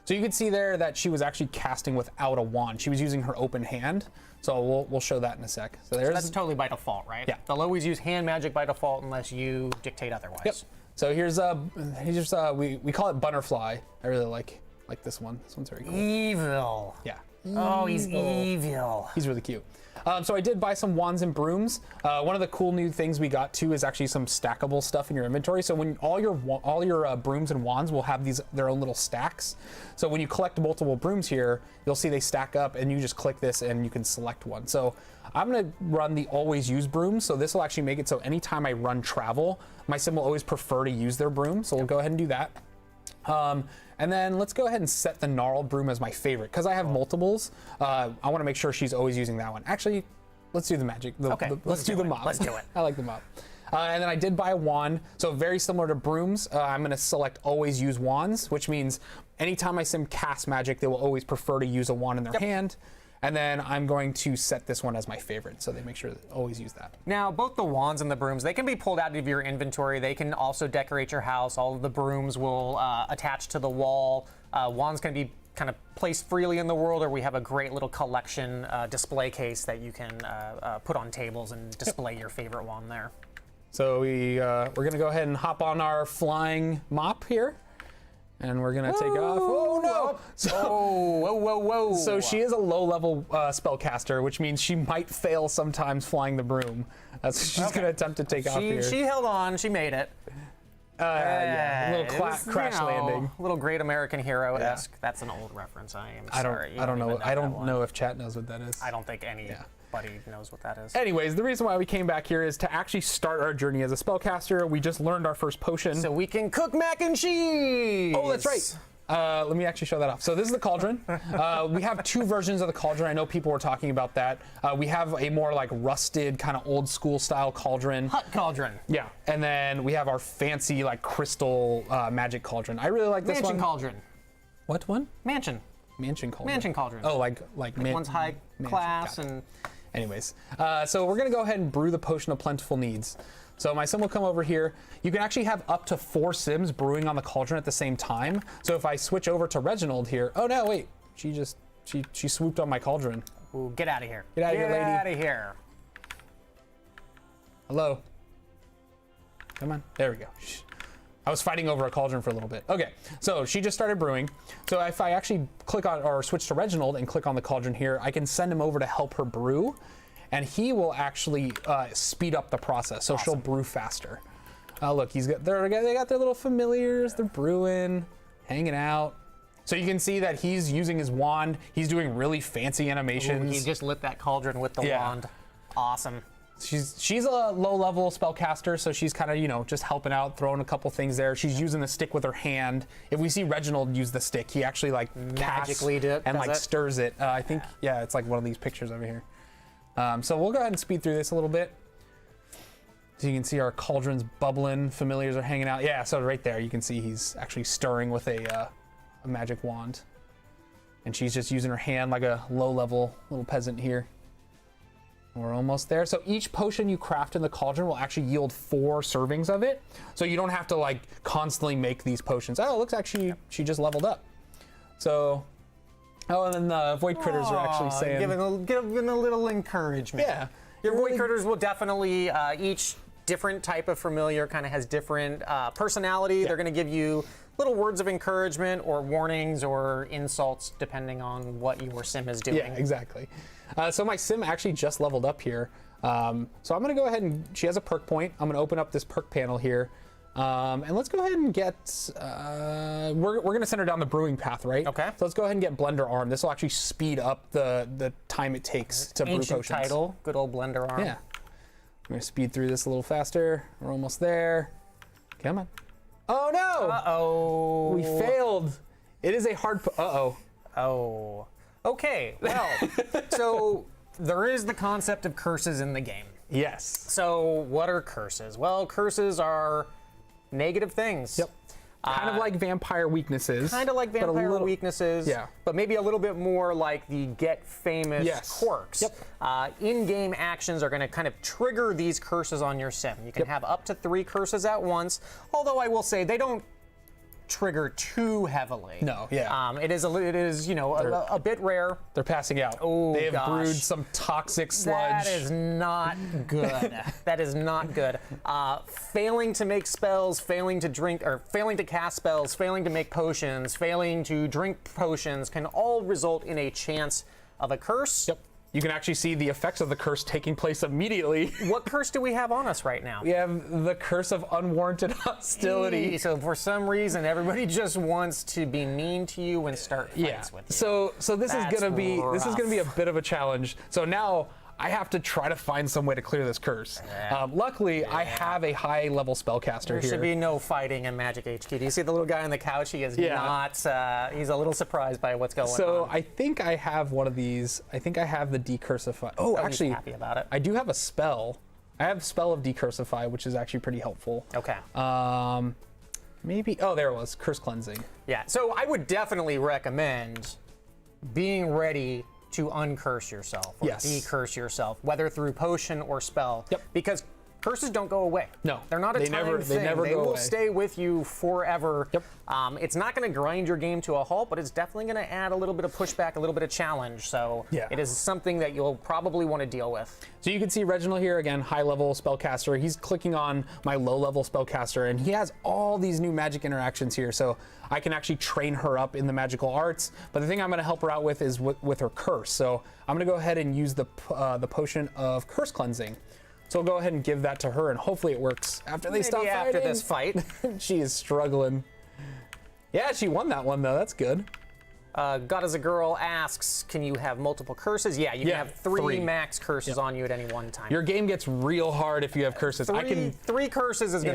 [SPEAKER 2] So you can see there that she was actually casting without a wand. She was using her open hand. So we'll show that in a sec. So
[SPEAKER 1] that's totally by default, right?
[SPEAKER 2] Yeah.
[SPEAKER 1] They'll always use hand magic by default unless you dictate otherwise.
[SPEAKER 2] Yep. So here's we call it Butterfly. I really like this one. This one's very cool.
[SPEAKER 1] Evil.
[SPEAKER 2] Yeah.
[SPEAKER 1] Oh, he's evil.
[SPEAKER 2] He's really cute. So I did buy some wands and brooms. One of the cool new things we got too is actually some stackable stuff in your inventory. So when all your brooms and wands will have their own little stacks. So when you collect multiple brooms here, you'll see they stack up, and you just click this and you can select one. So I'm gonna run the always use broom. So this will actually make it so anytime I run travel, my sim will always prefer to use their broom. So we'll go ahead and do that. And then let's go ahead and set the gnarled broom as my favorite. Because I have multiples, I want to make sure she's always using that one. Actually, let's do the magic. Let's do the mop.
[SPEAKER 1] Let's do it.
[SPEAKER 2] I like the mop. And then I did buy a wand. So very similar to brooms, I'm going to select always use wands, which means anytime my sim casts magic, they will always prefer to use a wand in their hand. And then I'm going to set this one as my favorite, so they make sure to always use that.
[SPEAKER 1] Now, both the wands and the brooms, they can be pulled out of your inventory. They can also decorate your house. All of the brooms will attach to the wall. Wands can be kind of placed freely in the world, or we have a great little collection display case that you can put on tables and display your favorite wand there.
[SPEAKER 2] So we're going to go ahead and hop on our flying mop here. And we're gonna take off. Oh no!
[SPEAKER 1] Whoa!
[SPEAKER 2] So she is a low-level spellcaster, which means she might fail sometimes flying the broom. She's gonna attempt to take off here.
[SPEAKER 1] She held on. She made it.
[SPEAKER 2] Yeah, a little crash landing.
[SPEAKER 1] A little Great American Hero-esque. That's an old reference. I am sorry.
[SPEAKER 2] I don't know. I don't know if chat knows what that is.
[SPEAKER 1] I don't think anybody knows what that is.
[SPEAKER 2] Anyways, the reason why we came back here is to actually start our journey as a spellcaster. We just learned our first potion.
[SPEAKER 1] So we can cook mac and cheese!
[SPEAKER 2] Oh, that's right. Let me actually show that off. So this is the cauldron. We have two versions of the cauldron. I know people were talking about that. We have a more like rusted, kind of old school style cauldron.
[SPEAKER 1] Hut cauldron.
[SPEAKER 2] Yeah. And then we have our fancy like crystal magic cauldron. I really like this one.
[SPEAKER 1] Mansion cauldron.
[SPEAKER 2] What one?
[SPEAKER 1] Mansion.
[SPEAKER 2] Mansion cauldron.
[SPEAKER 1] Mansion cauldron.
[SPEAKER 2] Oh, like
[SPEAKER 1] one's high class and...
[SPEAKER 2] Anyways, so we're gonna go ahead and brew the Potion of Plentiful Needs. So my sim will come over here. You can actually have up to 4 sims brewing on the cauldron at the same time. So if I switch over to Reginald here, oh no, wait, she swooped on my cauldron.
[SPEAKER 1] Ooh, get out of here.
[SPEAKER 2] Get out of here, lady.
[SPEAKER 1] Get out of here.
[SPEAKER 2] Hello. Come on, there we go. I was fighting over a cauldron for a little bit. Okay, so she just started brewing. So if I actually click on or switch to Reginald and click on the cauldron here, I can send him over to help her brew, and he will actually speed up the process. So she'll brew faster. Look, they got their little familiars. They're brewing, hanging out. So you can see that he's using his wand. He's doing really fancy animations.
[SPEAKER 1] Ooh, he just lit that cauldron with the wand. Awesome.
[SPEAKER 2] She's a low-level spellcaster, so she's kind of, just helping out, throwing a couple things there. She's using the stick with her hand. If we see Reginald use the stick, he actually
[SPEAKER 1] magically
[SPEAKER 2] stirs it. I think, it's like one of these pictures over here. So we'll go ahead and speed through this a little bit. So you can see our cauldron's bubbling, familiars are hanging out. Yeah, so right there you can see he's actually stirring with a magic wand. And she's just using her hand like a low-level little peasant here. We're almost there. So each potion you craft in the cauldron will actually yield 4 servings of it. So you don't have to like constantly make these potions. Oh, it looks like she just leveled up. So, oh, and then the void critters are actually saying,
[SPEAKER 1] giving a little encouragement.
[SPEAKER 2] yeah,
[SPEAKER 1] Your void critters will definitely each different type of familiar kind of has different personality. They're going to give you little words of encouragement or warnings or insults depending on what your sim is doing.
[SPEAKER 2] Yeah, exactly. So my sim actually just leveled up here. So I'm going to go ahead and, she has a perk point. I'm going to open up this perk panel here. And let's go ahead and get, we're going to send her down the brewing path, right?
[SPEAKER 1] Okay.
[SPEAKER 2] So let's go ahead and get Blender Arm. This will actually speed up the time it takes to brew
[SPEAKER 1] Ancient
[SPEAKER 2] potions.
[SPEAKER 1] title, good old Blender Arm.
[SPEAKER 2] Yeah. I'm going to speed through this a little faster. We're almost there. Come on. Oh no!
[SPEAKER 1] Uh-oh.
[SPEAKER 2] We failed. It is a hard, uh-oh.
[SPEAKER 1] Oh. Okay, well, so there is the concept of curses in the game.
[SPEAKER 2] Yes.
[SPEAKER 1] So what are curses? Well, curses are negative things.
[SPEAKER 2] Yep. Kind of like vampire weaknesses.
[SPEAKER 1] Kind of like
[SPEAKER 2] but a
[SPEAKER 1] vampire
[SPEAKER 2] little-
[SPEAKER 1] weaknesses,
[SPEAKER 2] Yeah.
[SPEAKER 1] but maybe a little bit more like the get famous
[SPEAKER 2] Yes.
[SPEAKER 1] quirks.
[SPEAKER 2] Yep.
[SPEAKER 1] In-game actions are going to kind of trigger these curses on your sim. You can have up to 3 curses at once, although I will say they don't trigger too heavily.
[SPEAKER 2] No, yeah.
[SPEAKER 1] It is you know a bit rare.
[SPEAKER 2] They're passing out.
[SPEAKER 1] Oh,
[SPEAKER 2] they have
[SPEAKER 1] gosh.
[SPEAKER 2] brewed some toxic sludge.
[SPEAKER 1] That is not good. That is not good. Failing to make spells, failing to drink, or failing to cast spells, failing to make potions, failing to drink potions can all result in a chance of a curse.
[SPEAKER 2] Yep. You can actually see the effects of the curse taking place immediately.
[SPEAKER 1] What curse do we have on us right now?
[SPEAKER 2] We have the curse of unwarranted hostility.
[SPEAKER 1] So for some reason, everybody just wants to be mean to you and start fights with you.
[SPEAKER 2] So this
[SPEAKER 1] That's
[SPEAKER 2] is gonna be a
[SPEAKER 1] rough.
[SPEAKER 2] bit of a challenge. So now I have to try to find some way to clear this curse. Luckily, I have a high level spellcaster
[SPEAKER 1] There
[SPEAKER 2] here.
[SPEAKER 1] should be no fighting in Magic HQ. Do you see the little guy on the couch? He is not, he's a little surprised by what's going
[SPEAKER 2] So
[SPEAKER 1] on.
[SPEAKER 2] I think I have one of these. I think I have the decursify. Oh,
[SPEAKER 1] He's
[SPEAKER 2] actually,
[SPEAKER 1] happy about it.
[SPEAKER 2] I do have a spell. I have spell of decursify, which is actually pretty helpful.
[SPEAKER 1] Okay.
[SPEAKER 2] Maybe. Oh, there it was. Curse cleansing.
[SPEAKER 1] Yeah, so I would definitely recommend being ready to uncurse yourself or
[SPEAKER 2] Yes.
[SPEAKER 1] decurse yourself, whether through potion or spell.
[SPEAKER 2] Yep.
[SPEAKER 1] Because curses don't go away.
[SPEAKER 2] No,
[SPEAKER 1] they're not a
[SPEAKER 2] they
[SPEAKER 1] time
[SPEAKER 2] never-
[SPEAKER 1] thing.
[SPEAKER 2] they never
[SPEAKER 1] They
[SPEAKER 2] go
[SPEAKER 1] will
[SPEAKER 2] away.
[SPEAKER 1] stay with you forever.
[SPEAKER 2] Yep.
[SPEAKER 1] It's not going to grind your game to a halt, but it's definitely going to add a little bit of pushback, a little bit of challenge. So
[SPEAKER 2] Yeah.
[SPEAKER 1] it is something that you'll probably want to deal with.
[SPEAKER 2] So you can see Reginald here again, high level spellcaster. He's clicking on my low level spellcaster, and he has all these new magic interactions here. So I can actually train her up in the magical arts. But the thing I'm going to help her out with is with her curse. So I'm going to go ahead and use the potion of curse cleansing. So I'll go ahead and give that to her, and hopefully it works after they stop
[SPEAKER 1] Maybe
[SPEAKER 2] fighting.
[SPEAKER 1] after this fight.
[SPEAKER 2] She is struggling. Yeah, she won that one though. That's good.
[SPEAKER 1] God as a Girl asks, can you have multiple curses? Yeah, you can
[SPEAKER 2] Yeah,
[SPEAKER 1] have three
[SPEAKER 2] 3
[SPEAKER 1] max curses on you at any one time.
[SPEAKER 2] Your game gets real hard if you have curses.
[SPEAKER 1] Three curses is
[SPEAKER 2] Yeah.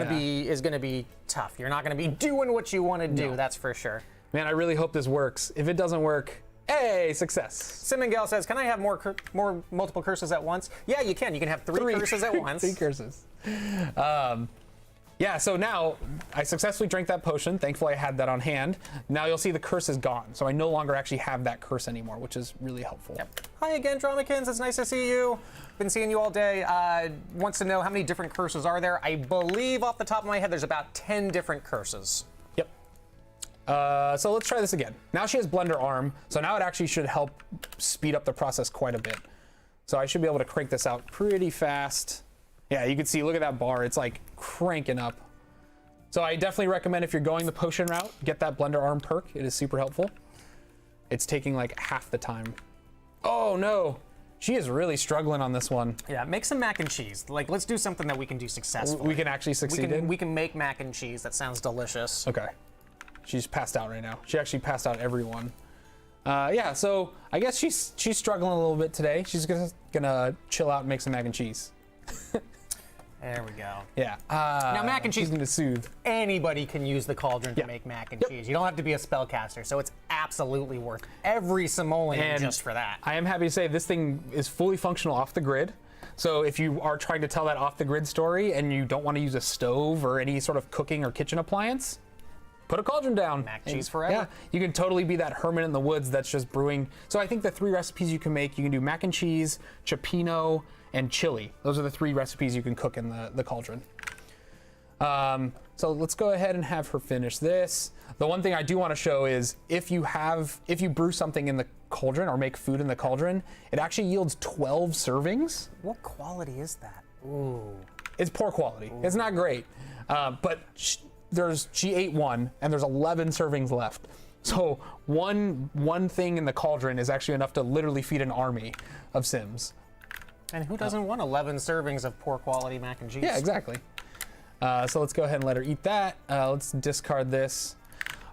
[SPEAKER 1] gonna be tough. You're not gonna be doing what you want to do.
[SPEAKER 2] No.
[SPEAKER 1] That's for sure.
[SPEAKER 2] Man, I really hope this works. If it doesn't work, hey, success.
[SPEAKER 1] Simongale says, "Can I have more multiple curses at once?" Yeah, you can. You can have three curses at once.
[SPEAKER 2] 3 curses. Yeah, so now I successfully drank that potion. Thankfully, I had that on hand. Now you'll see the curse is gone. So I no longer actually have that curse anymore, which is really helpful.
[SPEAKER 1] Yep. Hi again, Dramikins. It's nice to see you. Been seeing you all day. Wants to know how many different curses are there. I believe off the top of my head, there's about 10 different curses.
[SPEAKER 2] Yep. So let's try this again. Now she has Blender Arm, so now it actually should help speed up the process quite a bit. So I should be able to crank this out pretty fast. Yeah, you can see, look at that bar. It's like cranking up. So I definitely recommend if you're going the potion route, get that Blender Arm perk. It is super helpful. It's taking like half the time. Oh no, she is really struggling on this one.
[SPEAKER 1] Yeah, make some mac and cheese. Like, let's do something that we can do successfully.
[SPEAKER 2] We can actually succeed in?
[SPEAKER 1] We can make mac and cheese. That sounds delicious.
[SPEAKER 2] Okay. She's passed out right now. She actually passed out everyone. Yeah, so I guess she's struggling a little bit today. She's gonna chill out and make some mac and cheese.
[SPEAKER 1] There we go.
[SPEAKER 2] Yeah.
[SPEAKER 1] Now, mac and cheese,
[SPEAKER 2] She's gonna soothe.
[SPEAKER 1] anybody can use the cauldron
[SPEAKER 2] Yeah.
[SPEAKER 1] to make mac and cheese. You don't have to be a spellcaster, so it's absolutely worth every simoleon
[SPEAKER 2] And
[SPEAKER 1] just for that.
[SPEAKER 2] I am happy to say this thing is fully functional off the grid. So if you are trying to tell that off the grid story and you don't want to use a stove or any sort of cooking or kitchen appliance, put a cauldron down.
[SPEAKER 1] Mac cheese forever.
[SPEAKER 2] Yeah, you can totally be that hermit in the woods that's just brewing. So I think the 3 recipes you can make, you can do mac and cheese, cioppino, and chili. Those are the 3 recipes you can cook in the cauldron. So let's go ahead and have her finish this. The one thing I do want to show is if you brew something in the cauldron or make food in the cauldron, it actually yields 12 servings.
[SPEAKER 1] What quality is that? Ooh.
[SPEAKER 2] It's poor quality. Ooh. It's not great. But she ate 1 and there's 11 servings left. So one thing in the cauldron is actually enough to literally feed an army of Sims.
[SPEAKER 1] And who doesn't want 11 servings of poor quality mac and cheese?
[SPEAKER 2] Yeah, exactly. So let's go ahead and let her eat that. Let's discard this.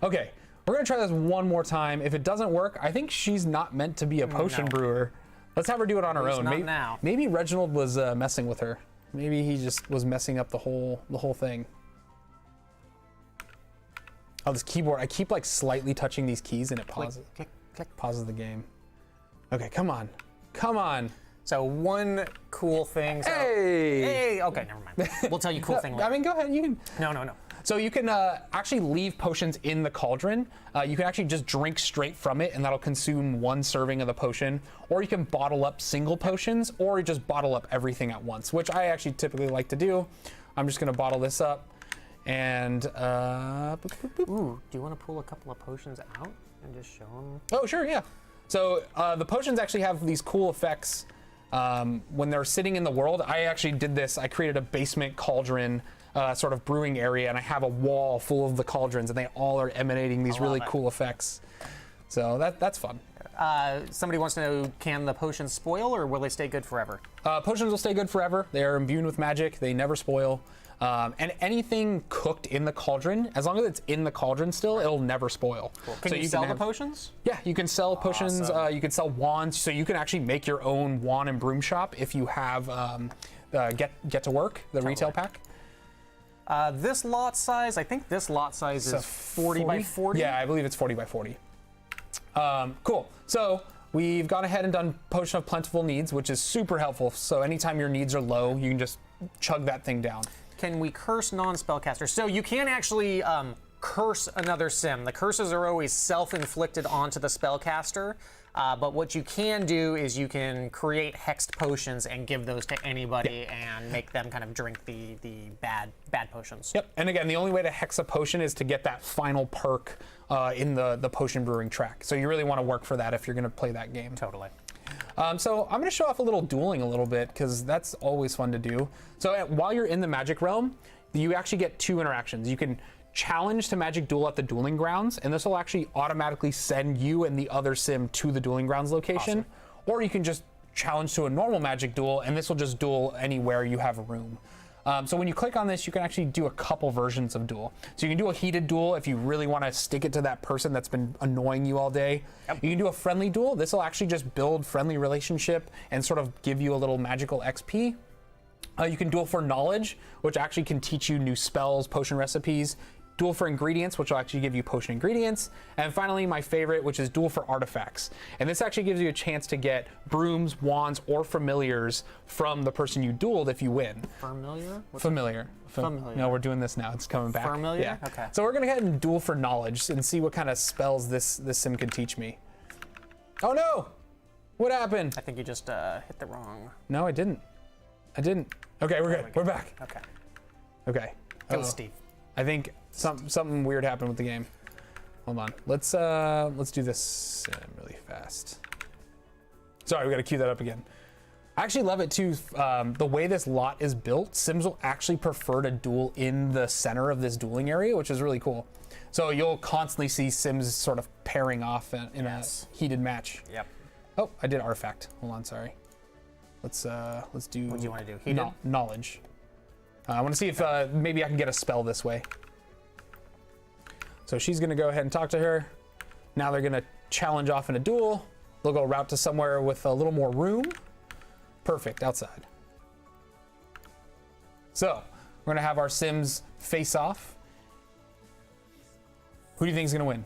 [SPEAKER 2] Okay, we're gonna try this one more time. If it doesn't work, I think she's not meant to be a potion brewer. Let's have her do it on her own. Maybe Reginald was messing with her. Maybe he just was messing up the whole thing. Oh, this keyboard! I keep like slightly touching these keys and it pauses.
[SPEAKER 1] Click.
[SPEAKER 2] Pauses the game. Okay, come on, come on.
[SPEAKER 1] So one cool thing. So, hey. Okay, never mind. We'll tell you cool thing later.
[SPEAKER 2] I mean, go ahead. You can.
[SPEAKER 1] No.
[SPEAKER 2] So you can actually leave potions in the cauldron. You can actually just drink straight from it, and that'll consume 1 serving of the potion. Or you can bottle up single potions, or you just bottle up everything at once, which I actually typically like to do. I'm just gonna bottle this up, and
[SPEAKER 1] Ooh, do you want to pull a couple of potions out and just show them?
[SPEAKER 2] Oh, sure, yeah. So the potions actually have these cool effects when they're sitting in the world. I actually did this. I created a basement cauldron sort of brewing area, and I have a wall full of the cauldrons, and they all are emanating these really cool effects. So that's fun.
[SPEAKER 1] Somebody wants to know, can the potions spoil, or will they stay good forever?
[SPEAKER 2] Potions will stay good forever. They are imbued with magic. They never spoil. And anything cooked in the cauldron, as long as it's in the cauldron still, it'll never spoil.
[SPEAKER 1] Cool. Can you sell the potions?
[SPEAKER 2] Yeah, you can sell potions. You can sell wands. So you can actually make your own wand and broom shop if you have Get to Work, the retail pack.
[SPEAKER 1] This lot size, I think this lot size is 40 by 40?
[SPEAKER 2] Yeah, I believe it's 40 by 40. Cool. So we've gone ahead and done Potion of Plentiful Needs, which is super helpful. So anytime your needs are low, you can just chug that thing down.
[SPEAKER 1] Can we curse non-spellcasters? So you can't actually curse another sim. The curses are always self-inflicted onto the spellcaster. But what you can do is you can create hexed potions and give those to anybody and make them kind of drink the bad potions.
[SPEAKER 2] Yep. And again, the only way to hex a potion is to get that final perk in the potion brewing track. So you really want to work for that if you're going to play that game.
[SPEAKER 1] Totally.
[SPEAKER 2] So I'm going to show off a little dueling a little bit because that's always fun to do. So while you're in the magic realm, you actually get 2 interactions. You can challenge to magic duel at the Dueling Grounds, and this will actually automatically send you and the other sim to the Dueling Grounds location. Awesome. Or you can just challenge to a normal magic duel, and this will just duel anywhere you have room. So when you click on this, you can actually do a couple versions of duel. So you can do a heated duel if you really want to stick it to that person that's been annoying you all day. Yep. You can do a friendly duel. This will actually just build friendly relationship and sort of give you a little magical XP. You can duel for knowledge, which actually can teach you new spells, potion recipes. Duel for ingredients, which will actually give you potion ingredients. And finally, my favorite, which is duel for artifacts. And this actually gives you a chance to get brooms, wands, or familiars from the person you dueled if you win.
[SPEAKER 1] Familiar?
[SPEAKER 2] Familiar. No, we're doing this now. It's coming back.
[SPEAKER 1] Familiar?
[SPEAKER 2] Yeah.
[SPEAKER 1] Okay.
[SPEAKER 2] So we're going to go ahead and duel for knowledge and see what kind of spells this sim can teach me. Oh no! What happened?
[SPEAKER 1] I think you just hit the wrong...
[SPEAKER 2] No, I didn't. Okay, we're good. We're back. Okay.
[SPEAKER 1] Go, Steve.
[SPEAKER 2] I think something weird happened with the game. Hold on. Let's do this really fast. Sorry, we got to cue that up again. I actually love it too. The way this lot is built, Sims will actually prefer to duel in the center of this dueling area, which is really cool. So you'll constantly see Sims sort of pairing off in a heated match.
[SPEAKER 1] Yep.
[SPEAKER 2] Oh, I did artifact. Hold on, sorry. Let's do.
[SPEAKER 1] What do you want to do? Heated?
[SPEAKER 2] Knowledge. I want to see if maybe I can get a spell this way. So she's going to go ahead and talk to her. Now they're going to challenge off in a duel. They'll go route to somewhere with a little more room. Perfect, outside. So we're going to have our Sims face off. Who do you think is going to win?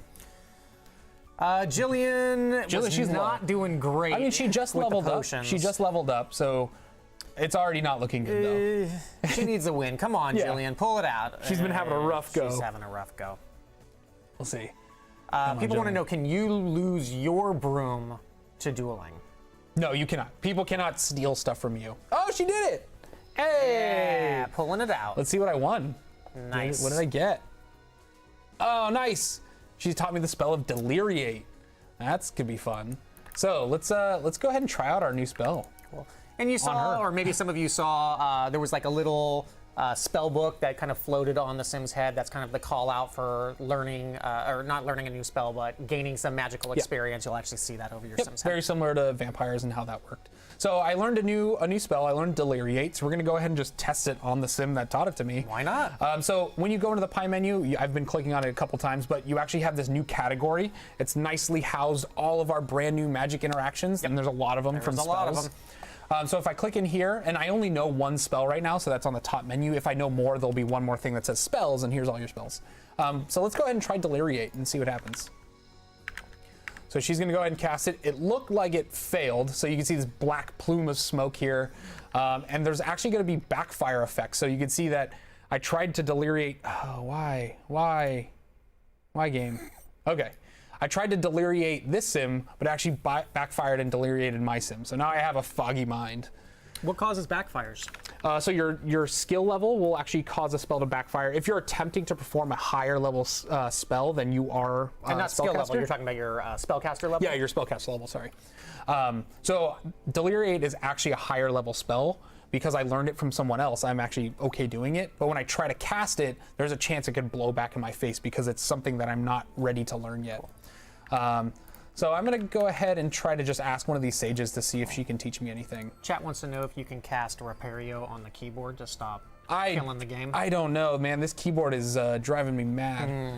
[SPEAKER 1] Jillian, she's not doing great.
[SPEAKER 2] I mean, she just leveled up. She just leveled up, so it's already not looking good, though.
[SPEAKER 1] She needs a win. Come on, Jillian, pull it out.
[SPEAKER 2] She's been having a rough go.
[SPEAKER 1] She's having a rough go.
[SPEAKER 2] We'll see.
[SPEAKER 1] People want to know, can you lose your broom to dueling?
[SPEAKER 2] No, you cannot. People cannot steal stuff from you. Oh, she did it! Hey!
[SPEAKER 1] Yeah, pulling it out.
[SPEAKER 2] Let's see what I won.
[SPEAKER 1] Nice.
[SPEAKER 2] What did I get? Oh, nice. She taught me the spell of Deliriate. That's could be fun. So let's go ahead and try out our new spell.
[SPEAKER 1] Cool. And you saw, or maybe some of you saw, there was like a little spell book that kind of floated on the Sim's head. That's kind of the call out for learning, or not learning a new spell, but gaining some magical experience. You'll actually see that over your Sim's head.
[SPEAKER 2] Very similar to vampires and how that worked. So I learned a new spell. I learned Deliriate. So we're gonna go ahead and just test it on the Sim that taught it to me.
[SPEAKER 1] Why not?
[SPEAKER 2] So when you go into the pie menu, I've been clicking on it a couple times, but you actually have this new category. It's nicely housed all of our brand new magic interactions, and there's a lot of them from spells.
[SPEAKER 1] Lot of them.
[SPEAKER 2] So if I click in here, and I only know one spell right now, so that's on the top menu. If I know more, there'll be one more thing that says spells, and here's all your spells. So let's go ahead and try Deliriate and see what happens. So she's gonna go ahead and cast it. It looked like it failed, so you can see this black plume of smoke here. And there's actually gonna be backfire effects. So you can see that I tried to Deliriate. Oh, why game? Okay. I tried to Deliriate this Sim, but actually backfired and Deliriated my Sim. So now I have a foggy mind.
[SPEAKER 1] What causes backfires?
[SPEAKER 2] So your skill level will actually cause a spell to backfire. If you're attempting to perform a higher level spell than you are
[SPEAKER 1] and not skill level, you're talking about your spellcaster level?
[SPEAKER 2] Yeah, your spellcaster level, sorry. So Deliriate is actually a higher level spell. Because I learned it from someone else, I'm actually okay doing it. But when I try to cast it, there's a chance it could blow back in my face because it's something that I'm not ready to learn yet. So I'm gonna go ahead and try to just ask one of these sages to see if she can teach me anything.
[SPEAKER 1] Chat wants to know if you can cast Repario on the keyboard to stop killing the game.
[SPEAKER 2] I don't know, man. This keyboard is driving me mad.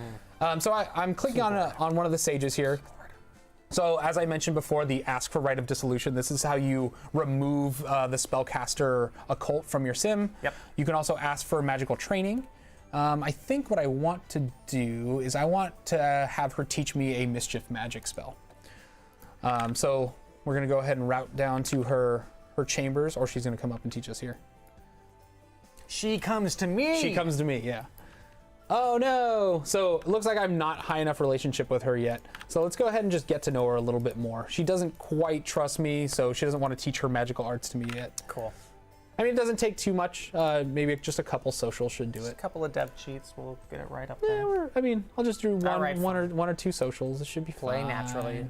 [SPEAKER 2] So I'm clicking on one of the sages here. So as I mentioned before, the ask for Rite of Dissolution, this is how you remove the Spellcaster occult from your Sim.
[SPEAKER 1] Yep.
[SPEAKER 2] You can also ask for magical training. I think what I want to do is I want to have her teach me a mischief magic spell. So we're gonna go ahead and route down to her chambers, or she's gonna come up and teach us here.
[SPEAKER 1] She comes to me.
[SPEAKER 2] She comes to me, yeah. Oh no! So it looks like I'm not high enough relationship with her yet. So let's go ahead and just get to know her a little bit more. She doesn't quite trust me, so she doesn't want to teach her magical arts to me yet.
[SPEAKER 1] Cool.
[SPEAKER 2] I mean, it doesn't take too much. Maybe just a couple socials should do it.
[SPEAKER 1] A couple of dev cheats, we'll get it right up
[SPEAKER 2] Yeah,
[SPEAKER 1] there.
[SPEAKER 2] I mean, I'll just do one or two socials. It should be
[SPEAKER 1] Play
[SPEAKER 2] fine.
[SPEAKER 1] naturally.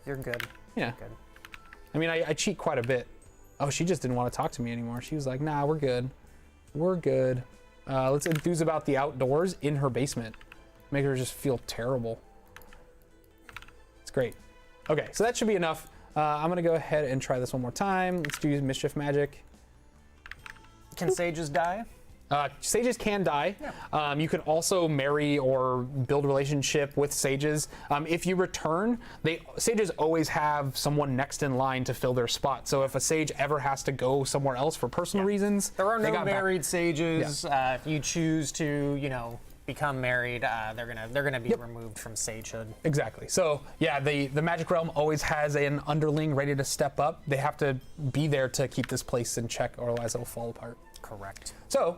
[SPEAKER 1] You're good.
[SPEAKER 2] Yeah.
[SPEAKER 1] You're good.
[SPEAKER 2] I mean, I cheat quite a bit. Oh, she just didn't want to talk to me anymore. She was like, nah, we're good. We're good. Let's enthuse about the outdoors in her basement. Make her just feel terrible. It's great. Okay, so that should be enough. I'm gonna go ahead and try this one more time. Let's do mischief magic.
[SPEAKER 1] Can sages die?
[SPEAKER 2] Sages can die.
[SPEAKER 1] Yeah.
[SPEAKER 2] You can also marry or build a relationship with sages. If you return, sages always have someone next in line to fill their spot. So if a sage ever has to go somewhere else for personal reasons,
[SPEAKER 1] there are no married sages. Yeah. If you choose to, become married, they're gonna be removed from sagehood.
[SPEAKER 2] Exactly. So yeah, the magic realm always has an underling ready to step up. They have to be there to keep this place in check, or otherwise it'll fall apart.
[SPEAKER 1] Correct.
[SPEAKER 2] So.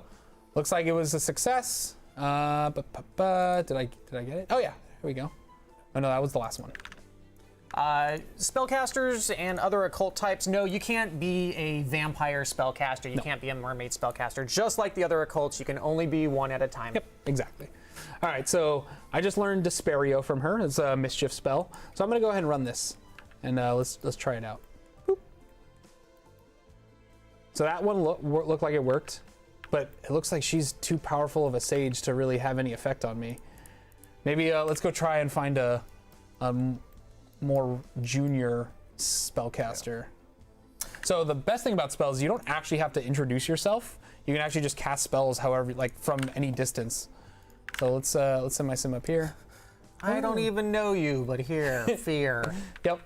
[SPEAKER 2] Looks like it was a success. Did I get it? Oh yeah, here we go. Oh no, that was the last one.
[SPEAKER 1] Spellcasters and other occult types, no, you can't be a vampire spellcaster. You can't be a mermaid spellcaster. Just like the other occults, you can only be one at a time.
[SPEAKER 2] Yep, exactly. All right, so I just learned Desperio from her. It's a mischief spell. So I'm gonna go ahead and run this, and let's try it out. Boop. So that one looked like it worked. But it looks like she's too powerful of a sage to really have any effect on me. Maybe let's go try and find a more junior spellcaster. So the best thing about spells is you don't actually have to introduce yourself. You can actually just cast spells however, like from any distance. So let's send my Sim up here.
[SPEAKER 1] I don't even know you, but here, fear.
[SPEAKER 2] Yep.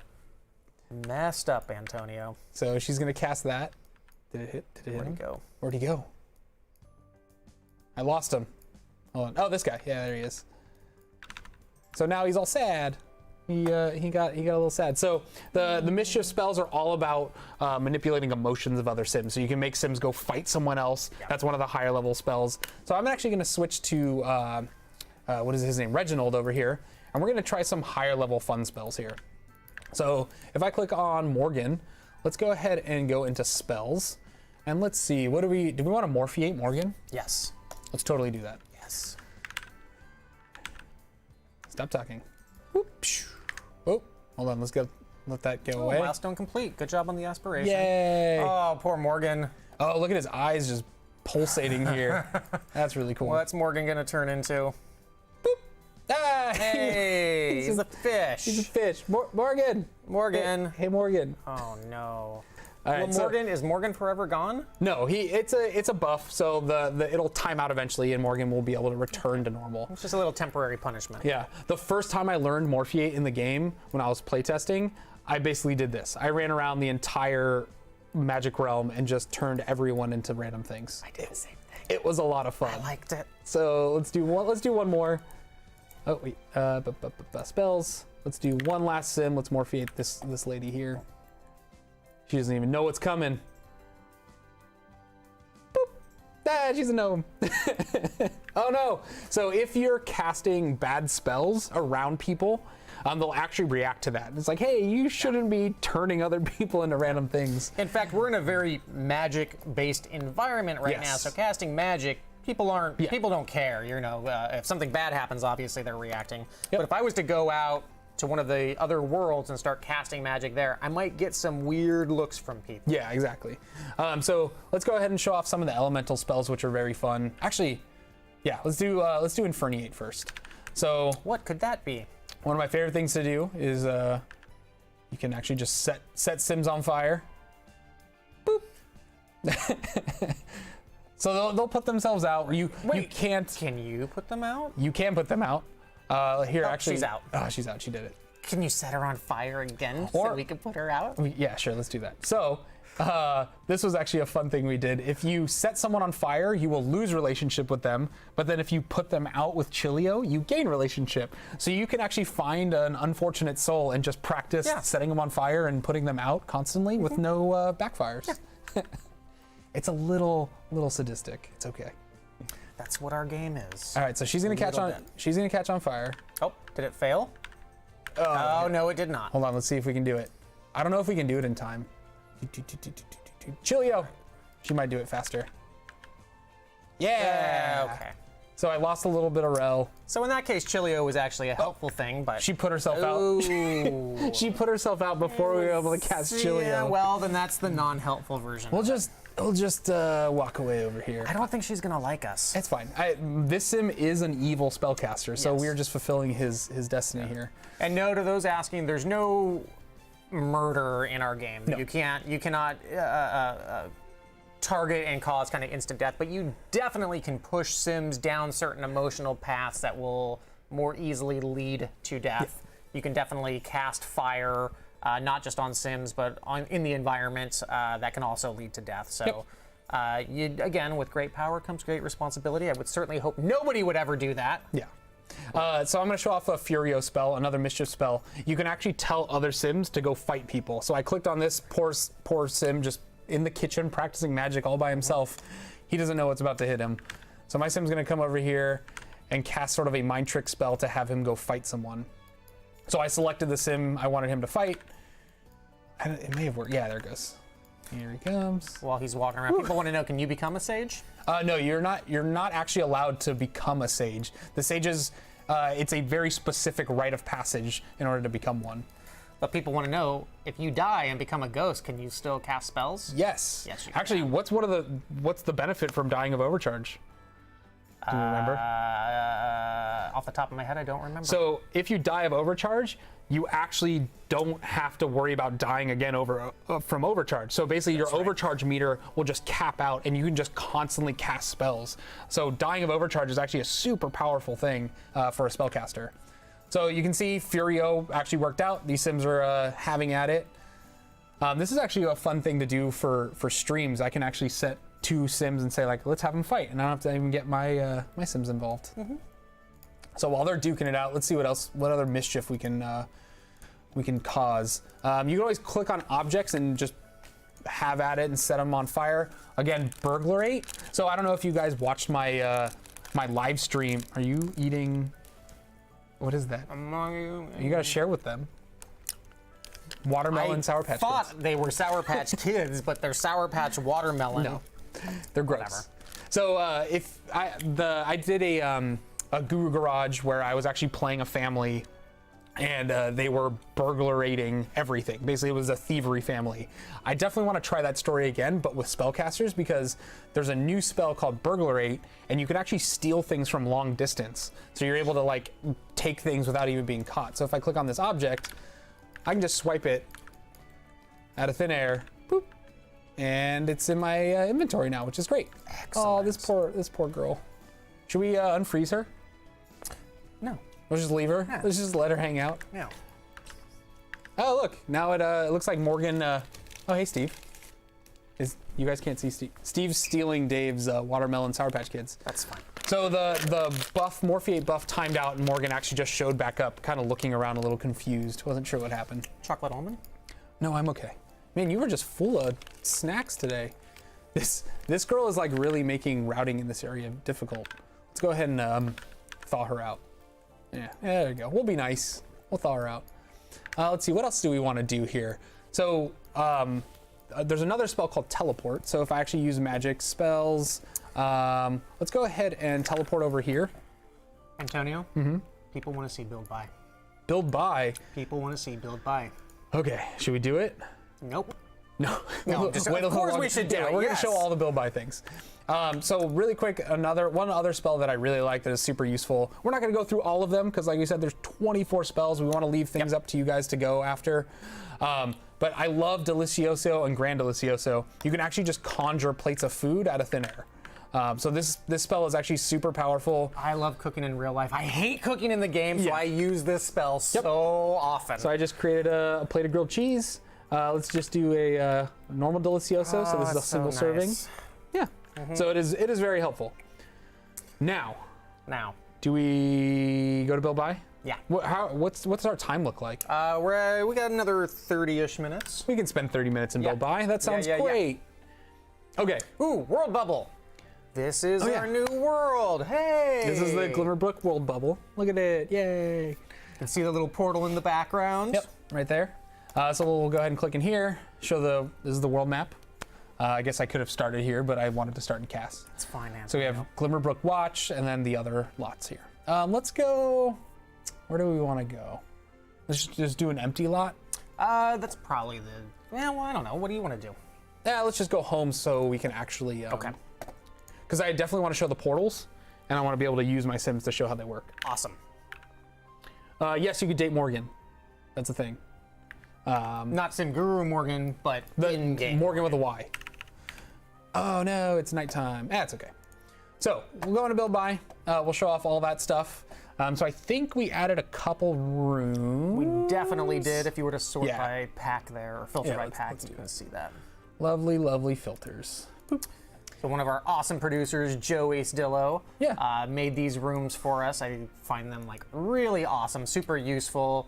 [SPEAKER 1] Messed up, Antonio.
[SPEAKER 2] So she's gonna cast that. Did it hit? Did it hit him?
[SPEAKER 1] Where'd he go?
[SPEAKER 2] Where'd he go? I lost him. Hold on. Oh, this guy. Yeah, there he is. So now he's all sad. He got a little sad. So the mischief spells are all about manipulating emotions of other Sims. So you can make Sims go fight someone else. Yeah. That's one of the higher level spells. So I'm actually going to switch to what is his name? Reginald over here. And we're gonna try some higher level fun spells here. So if I click on Morgan, let's go ahead and go into spells. And let's see, do we want to Morpheate Morgan?
[SPEAKER 1] Yes.
[SPEAKER 2] Let's totally do that.
[SPEAKER 1] Yes.
[SPEAKER 2] Stop talking. Whoop. Oh, hold on, let that go away.
[SPEAKER 1] Milestone complete. Good job on the aspiration.
[SPEAKER 2] Yay.
[SPEAKER 1] Oh, poor Morgan.
[SPEAKER 2] Oh, look at his eyes just pulsating here. That's really cool.
[SPEAKER 1] What's Morgan gonna turn into?
[SPEAKER 2] Ah,
[SPEAKER 1] Hey, he's a fish.
[SPEAKER 2] He's a fish. Morgan.
[SPEAKER 1] Morgan.
[SPEAKER 2] Hey, Morgan.
[SPEAKER 1] Oh no.
[SPEAKER 2] All right,
[SPEAKER 1] Well, Morgan, is Morgan forever gone?
[SPEAKER 2] No, it's a buff, so it'll time out eventually, and Morgan will be able to return to normal.
[SPEAKER 1] It's just a little temporary punishment.
[SPEAKER 2] Yeah. The first time I learned Morpheate in the game, when I was playtesting, I basically did this. I ran around the entire Magic realm and just turned everyone into random things.
[SPEAKER 1] I did the same thing.
[SPEAKER 2] It was a lot of fun.
[SPEAKER 1] I liked it.
[SPEAKER 2] So let's do one more. Oh wait, spells. Let's do one last sim. Let's Morpheate this lady here. She doesn't even know what's coming. Boop. Ah, she's a gnome. Oh no. So if you're casting bad spells around people, they'll actually react to that. It's like, hey, you shouldn't be turning other people into random things.
[SPEAKER 1] In fact, we're in a very magic-based environment right now, so casting magic, people don't care. You know, if something bad happens, obviously they're reacting. But if I was to go out to one of the other worlds and start casting magic there, I might get some weird looks from people.
[SPEAKER 2] Yeah, exactly. So let's go ahead and show off some of the elemental spells, which are very fun. Actually, yeah, let's do Inferniate first. So
[SPEAKER 1] what could that be?
[SPEAKER 2] One of my favorite things to do is you can actually just set Sims on fire. Boop. So they'll put themselves out. You can't.
[SPEAKER 1] Can you put them out?
[SPEAKER 2] You can put them out. Here, actually.
[SPEAKER 1] She's out.
[SPEAKER 2] Oh, she's out. She did it.
[SPEAKER 1] Can you set her on fire again so we can put her out?
[SPEAKER 2] Yeah, sure. Let's do that. So this was actually a fun thing we did. If you set someone on fire, you will lose relationship with them. But then if you put them out with Chilio, you gain relationship. So you can actually find an unfortunate soul and just practice setting them on fire and putting them out constantly with no backfires. Yeah. It's a little sadistic. It's okay.
[SPEAKER 1] That's what our game is.
[SPEAKER 2] All right, so she's gonna catch on. She's gonna catch on fire.
[SPEAKER 1] Oh, did it fail? Oh no, it did not.
[SPEAKER 2] Hold on, let's see if we can do it. I don't know if we can do it in time. Chilio, she might do it faster. Yeah.
[SPEAKER 1] Okay.
[SPEAKER 2] So I lost a little bit of rel.
[SPEAKER 1] So in that case, Chilio was actually a helpful thing, but
[SPEAKER 2] she put herself out. She put herself out before we were able to cast Chilio.
[SPEAKER 1] Yeah, well, then that's the non-helpful version.
[SPEAKER 2] We'll just walk away over here.
[SPEAKER 1] I don't think she's gonna like us.
[SPEAKER 2] It's fine. This sim is an evil spellcaster, so we're just fulfilling his destiny here.
[SPEAKER 1] And no, to those asking, there's no murder in our game.
[SPEAKER 2] No.
[SPEAKER 1] You cannot target and cause kind of instant death, but you definitely can push Sims down certain emotional paths that will more easily lead to death. You can definitely cast fire, not just on Sims, but in the environment that can also lead to death. So, again, with great power comes great responsibility. I would certainly hope nobody would ever do that.
[SPEAKER 2] Yeah. So I'm going to show off a Furio spell, another mischief spell. You can actually tell other Sims to go fight people. So I clicked on this poor Sim just in the kitchen practicing magic all by himself. He doesn't know what's about to hit him. So my Sim's going to come over here and cast sort of a mind trick spell to have him go fight someone. So I selected the Sim I wanted him to fight. It may have worked. Yeah, there it goes. Here he comes.
[SPEAKER 1] While he's walking around, people want to know, can you become a sage?
[SPEAKER 2] No, you're not actually allowed to become a sage. The sages, it's a very specific rite of passage in order to become one.
[SPEAKER 1] But people want to know, if you die and become a ghost, can you still cast spells?
[SPEAKER 2] Yes.
[SPEAKER 1] Yes, you can.
[SPEAKER 2] Actually, what's the benefit from dying of overcharge? Do you remember?
[SPEAKER 1] Off the top of my head, I don't remember.
[SPEAKER 2] So if you die of overcharge, you actually don't have to worry about dying again from overcharge. So basically your overcharge meter will just cap out and you can just constantly cast spells. So dying of overcharge is actually a super powerful thing for a spellcaster. So you can see Furio actually worked out. These Sims are having at it. This is actually a fun thing to do for streams. I can actually set 2 Sims and say, like, let's have them fight, and I don't have to even get my my Sims involved. So while they're duking it out, let's see what other mischief we can cause. You can always click on objects and just have at it and set them on fire. Again, burglarate. So I don't know if you guys watched my my live stream. Are you eating What is that?
[SPEAKER 1] You
[SPEAKER 2] You gotta share with them. Watermelon Sour Patch
[SPEAKER 1] thought
[SPEAKER 2] Kids.
[SPEAKER 1] they were Sour Patch Kids, but they're Sour Patch Watermelon.
[SPEAKER 2] No, they're gross.
[SPEAKER 1] Whatever.
[SPEAKER 2] So I did a Guru Garage where I was actually playing a family, and they were burglaring everything. Basically, it was a thievery family. I definitely want to try that story again, but with spellcasters, because there's a new spell called Burglarate, and you can actually steal things from long distance. So you're able to like take things without even being caught. So if I click on this object, I can just swipe it out of thin air, boop, and it's in my inventory now, which is great.
[SPEAKER 1] Excellent.
[SPEAKER 2] Oh, this poor girl. Should we unfreeze her?
[SPEAKER 1] No.
[SPEAKER 2] Let's just leave her.
[SPEAKER 1] Yeah.
[SPEAKER 2] Let's just let her hang out.
[SPEAKER 1] No.
[SPEAKER 2] Oh, look. Now it looks like Morgan. Oh, hey, Steve. You guys can't see Steve. Steve's stealing Dave's Watermelon Sour Patch Kids.
[SPEAKER 1] That's fine.
[SPEAKER 2] So the buff, Morpheate buff timed out, and Morgan actually just showed back up, kind of looking around a little confused. Wasn't sure what happened.
[SPEAKER 1] Chocolate almond?
[SPEAKER 2] No, I'm okay. Man, you were just full of snacks today. This girl is like really making routing in this area difficult. Let's go ahead and thaw her out. Yeah, there you go. We'll be nice. We'll thaw her out. Let's see, what else do we want to do here? So there's another spell called Teleport. So if I actually use magic spells, let's go ahead and teleport over here.
[SPEAKER 1] Antonio? People want to see build by.
[SPEAKER 2] Build by.
[SPEAKER 1] People want to see build by.
[SPEAKER 2] Okay, should we do it?
[SPEAKER 1] Nope.
[SPEAKER 2] No.
[SPEAKER 1] No, just of course we should do
[SPEAKER 2] yeah,
[SPEAKER 1] it,
[SPEAKER 2] we're
[SPEAKER 1] yes.
[SPEAKER 2] gonna show all the build by things. So really quick, one other spell that I really like that is super useful. We're not gonna go through all of them because like we said, there's 24 spells. We wanna leave things up to you guys to go after. But I love Delicioso and Grand Delicioso. You can actually just conjure plates of food out of thin air. So this spell is actually super powerful.
[SPEAKER 1] I love cooking in real life. I hate cooking in the game, so
[SPEAKER 2] Yeah.
[SPEAKER 1] I use this spell so often.
[SPEAKER 2] So I just created a plate of grilled cheese. Let's just do a normal Delicioso. So this is a
[SPEAKER 1] that's so
[SPEAKER 2] single serving.
[SPEAKER 1] nice.
[SPEAKER 2] Yeah. So it is very helpful. Now,
[SPEAKER 1] Now,
[SPEAKER 2] do we go to build by?
[SPEAKER 1] yeah.
[SPEAKER 2] What's our time look like?
[SPEAKER 1] We got another 30-ish minutes.
[SPEAKER 2] We can spend 30 minutes in build by. That sounds
[SPEAKER 1] yeah.
[SPEAKER 2] great. Okay.
[SPEAKER 1] Ooh, world bubble. This is
[SPEAKER 2] Oh, yeah.
[SPEAKER 1] our new world. Hey.
[SPEAKER 2] This is the Glimmer Brook world bubble. Look at it. Yay.
[SPEAKER 1] You can see the little portal in the background.
[SPEAKER 2] Yep. Right there. So we'll go ahead and click in here. This is the world map. I guess I could have started here, but I wanted to start in CAS.
[SPEAKER 1] It's fine, Anthony.
[SPEAKER 2] So we have Glimmer Brook Watch and then the other lots here. Let's go. Where do we want to go? Let's just do an empty lot.
[SPEAKER 1] That's probably well, I don't know. What do you want to do?
[SPEAKER 2] Yeah, let's just go home so we can actually.
[SPEAKER 1] Okay.
[SPEAKER 2] Because I definitely want to show the portals, and I want to be able to use my Sims to show how they work.
[SPEAKER 1] Awesome.
[SPEAKER 2] Yes, you could date Morgan. That's the thing.
[SPEAKER 1] Not Sim Guru Morgan, but in-game.
[SPEAKER 2] Morgan with a Y. Oh no, it's nighttime. It's okay. So we'll go into build by. We'll show off all that stuff. So I think we added a couple rooms.
[SPEAKER 1] We definitely did. If you were to sort
[SPEAKER 2] Yeah.
[SPEAKER 1] by pack there, or filter
[SPEAKER 2] Yeah,
[SPEAKER 1] by
[SPEAKER 2] let's
[SPEAKER 1] pack,
[SPEAKER 2] do
[SPEAKER 1] you can
[SPEAKER 2] that.
[SPEAKER 1] see that.
[SPEAKER 2] Lovely, lovely filters. Boop.
[SPEAKER 1] So one of our awesome producers, Joe Acedillo,
[SPEAKER 2] Yeah.
[SPEAKER 1] made these rooms for us. I find them like really awesome, super useful,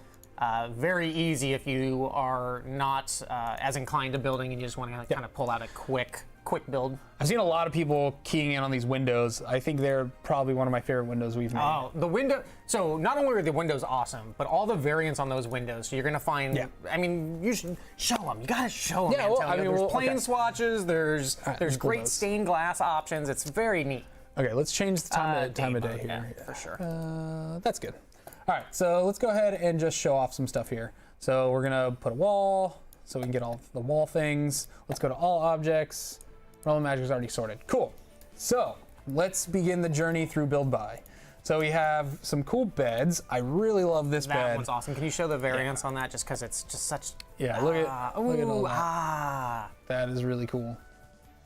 [SPEAKER 1] very easy if you are not as inclined to building and you just want to kind of pull out a quick build.
[SPEAKER 2] I've seen a lot of people keying in on these windows. I think they're probably one of my favorite windows we've made.
[SPEAKER 1] Oh, the window. So not only are the windows awesome, but all the variants on those windows. So you're gonna find.
[SPEAKER 2] Yeah.
[SPEAKER 1] I mean, you should show them. You gotta show them.
[SPEAKER 2] Yeah, well, I mean,
[SPEAKER 1] there's plain
[SPEAKER 2] okay.
[SPEAKER 1] swatches. There's
[SPEAKER 2] let's pull
[SPEAKER 1] great
[SPEAKER 2] those.
[SPEAKER 1] stained glass options. It's very neat.
[SPEAKER 2] Okay, let's change the time of day
[SPEAKER 1] mode,
[SPEAKER 2] here.
[SPEAKER 1] yeah, for sure.
[SPEAKER 2] That's good. All right, so let's go ahead and just show off some stuff here. So we're gonna put a wall so we can get all the wall things. Let's go to all objects. Realm of Magic is already sorted. Cool. So let's begin the journey through build by. So we have some cool beds. I really love this
[SPEAKER 1] That
[SPEAKER 2] bed.
[SPEAKER 1] one's awesome. Can you show the variants on that? Just because it's just such.
[SPEAKER 2] Yeah, look at all
[SPEAKER 1] Ooh,
[SPEAKER 2] that. That is really cool.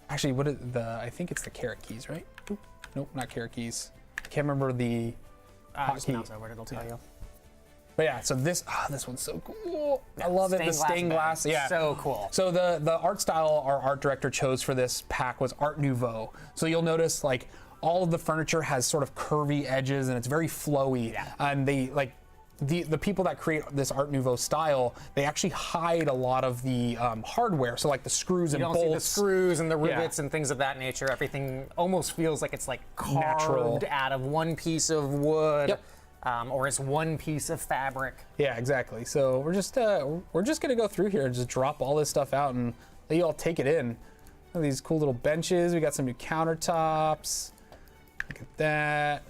[SPEAKER 2] Actually, what is I think it's the carrot keys, right? Oop. Nope, not carrot keys. I can't remember the
[SPEAKER 1] Just
[SPEAKER 2] hotkey.
[SPEAKER 1] mouse over it. It'll tell you.
[SPEAKER 2] But yeah, so this one's so cool. I love it. The stained glass. Yeah.
[SPEAKER 1] So cool.
[SPEAKER 2] So the art style our art director chose for this pack was Art Nouveau. So you'll notice like all of the furniture has sort of curvy edges and it's very flowy.
[SPEAKER 1] Yeah.
[SPEAKER 2] And they like the people that create this Art Nouveau style, they actually hide a lot of the hardware. So like the screws and
[SPEAKER 1] You don't
[SPEAKER 2] bolts.
[SPEAKER 1] see the screws and the
[SPEAKER 2] Yeah.
[SPEAKER 1] rivets and things of that nature. Everything almost feels like it's like carved
[SPEAKER 2] Natural.
[SPEAKER 1] out of one piece of wood.
[SPEAKER 2] Yep.
[SPEAKER 1] or it's one piece of fabric.
[SPEAKER 2] Yeah, exactly. So we're just gonna go through here and just drop all this stuff out and let you all take it in. Look at these cool little benches. We got some new countertops. Look at that.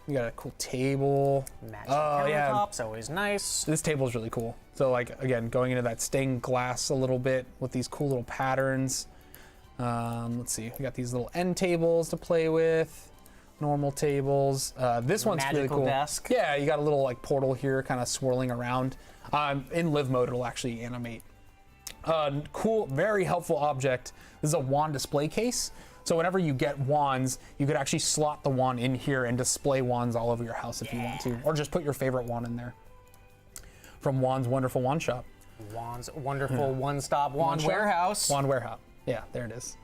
[SPEAKER 2] We got a cool table.
[SPEAKER 1] Matching countertops, always nice.
[SPEAKER 2] This table is really cool. So like, again, going into that stained glass a little bit with these cool little patterns. Let's see, we got these little end tables to play with. Normal tables. This one's really cool.
[SPEAKER 1] Desk.
[SPEAKER 2] Yeah, you got a little like portal here kind of swirling around. In live mode, it'll actually animate. Cool, very helpful object. This is a wand display case. So whenever you get wands, you could actually slot the wand in here and display wands all over your house if you want to. Or just put your favorite wand in there. From Wand's Wonderful Wand Shop.
[SPEAKER 1] Wand's Wonderful One-Stop Wand Warehouse.
[SPEAKER 2] Wand Warehouse. Yeah, there it is.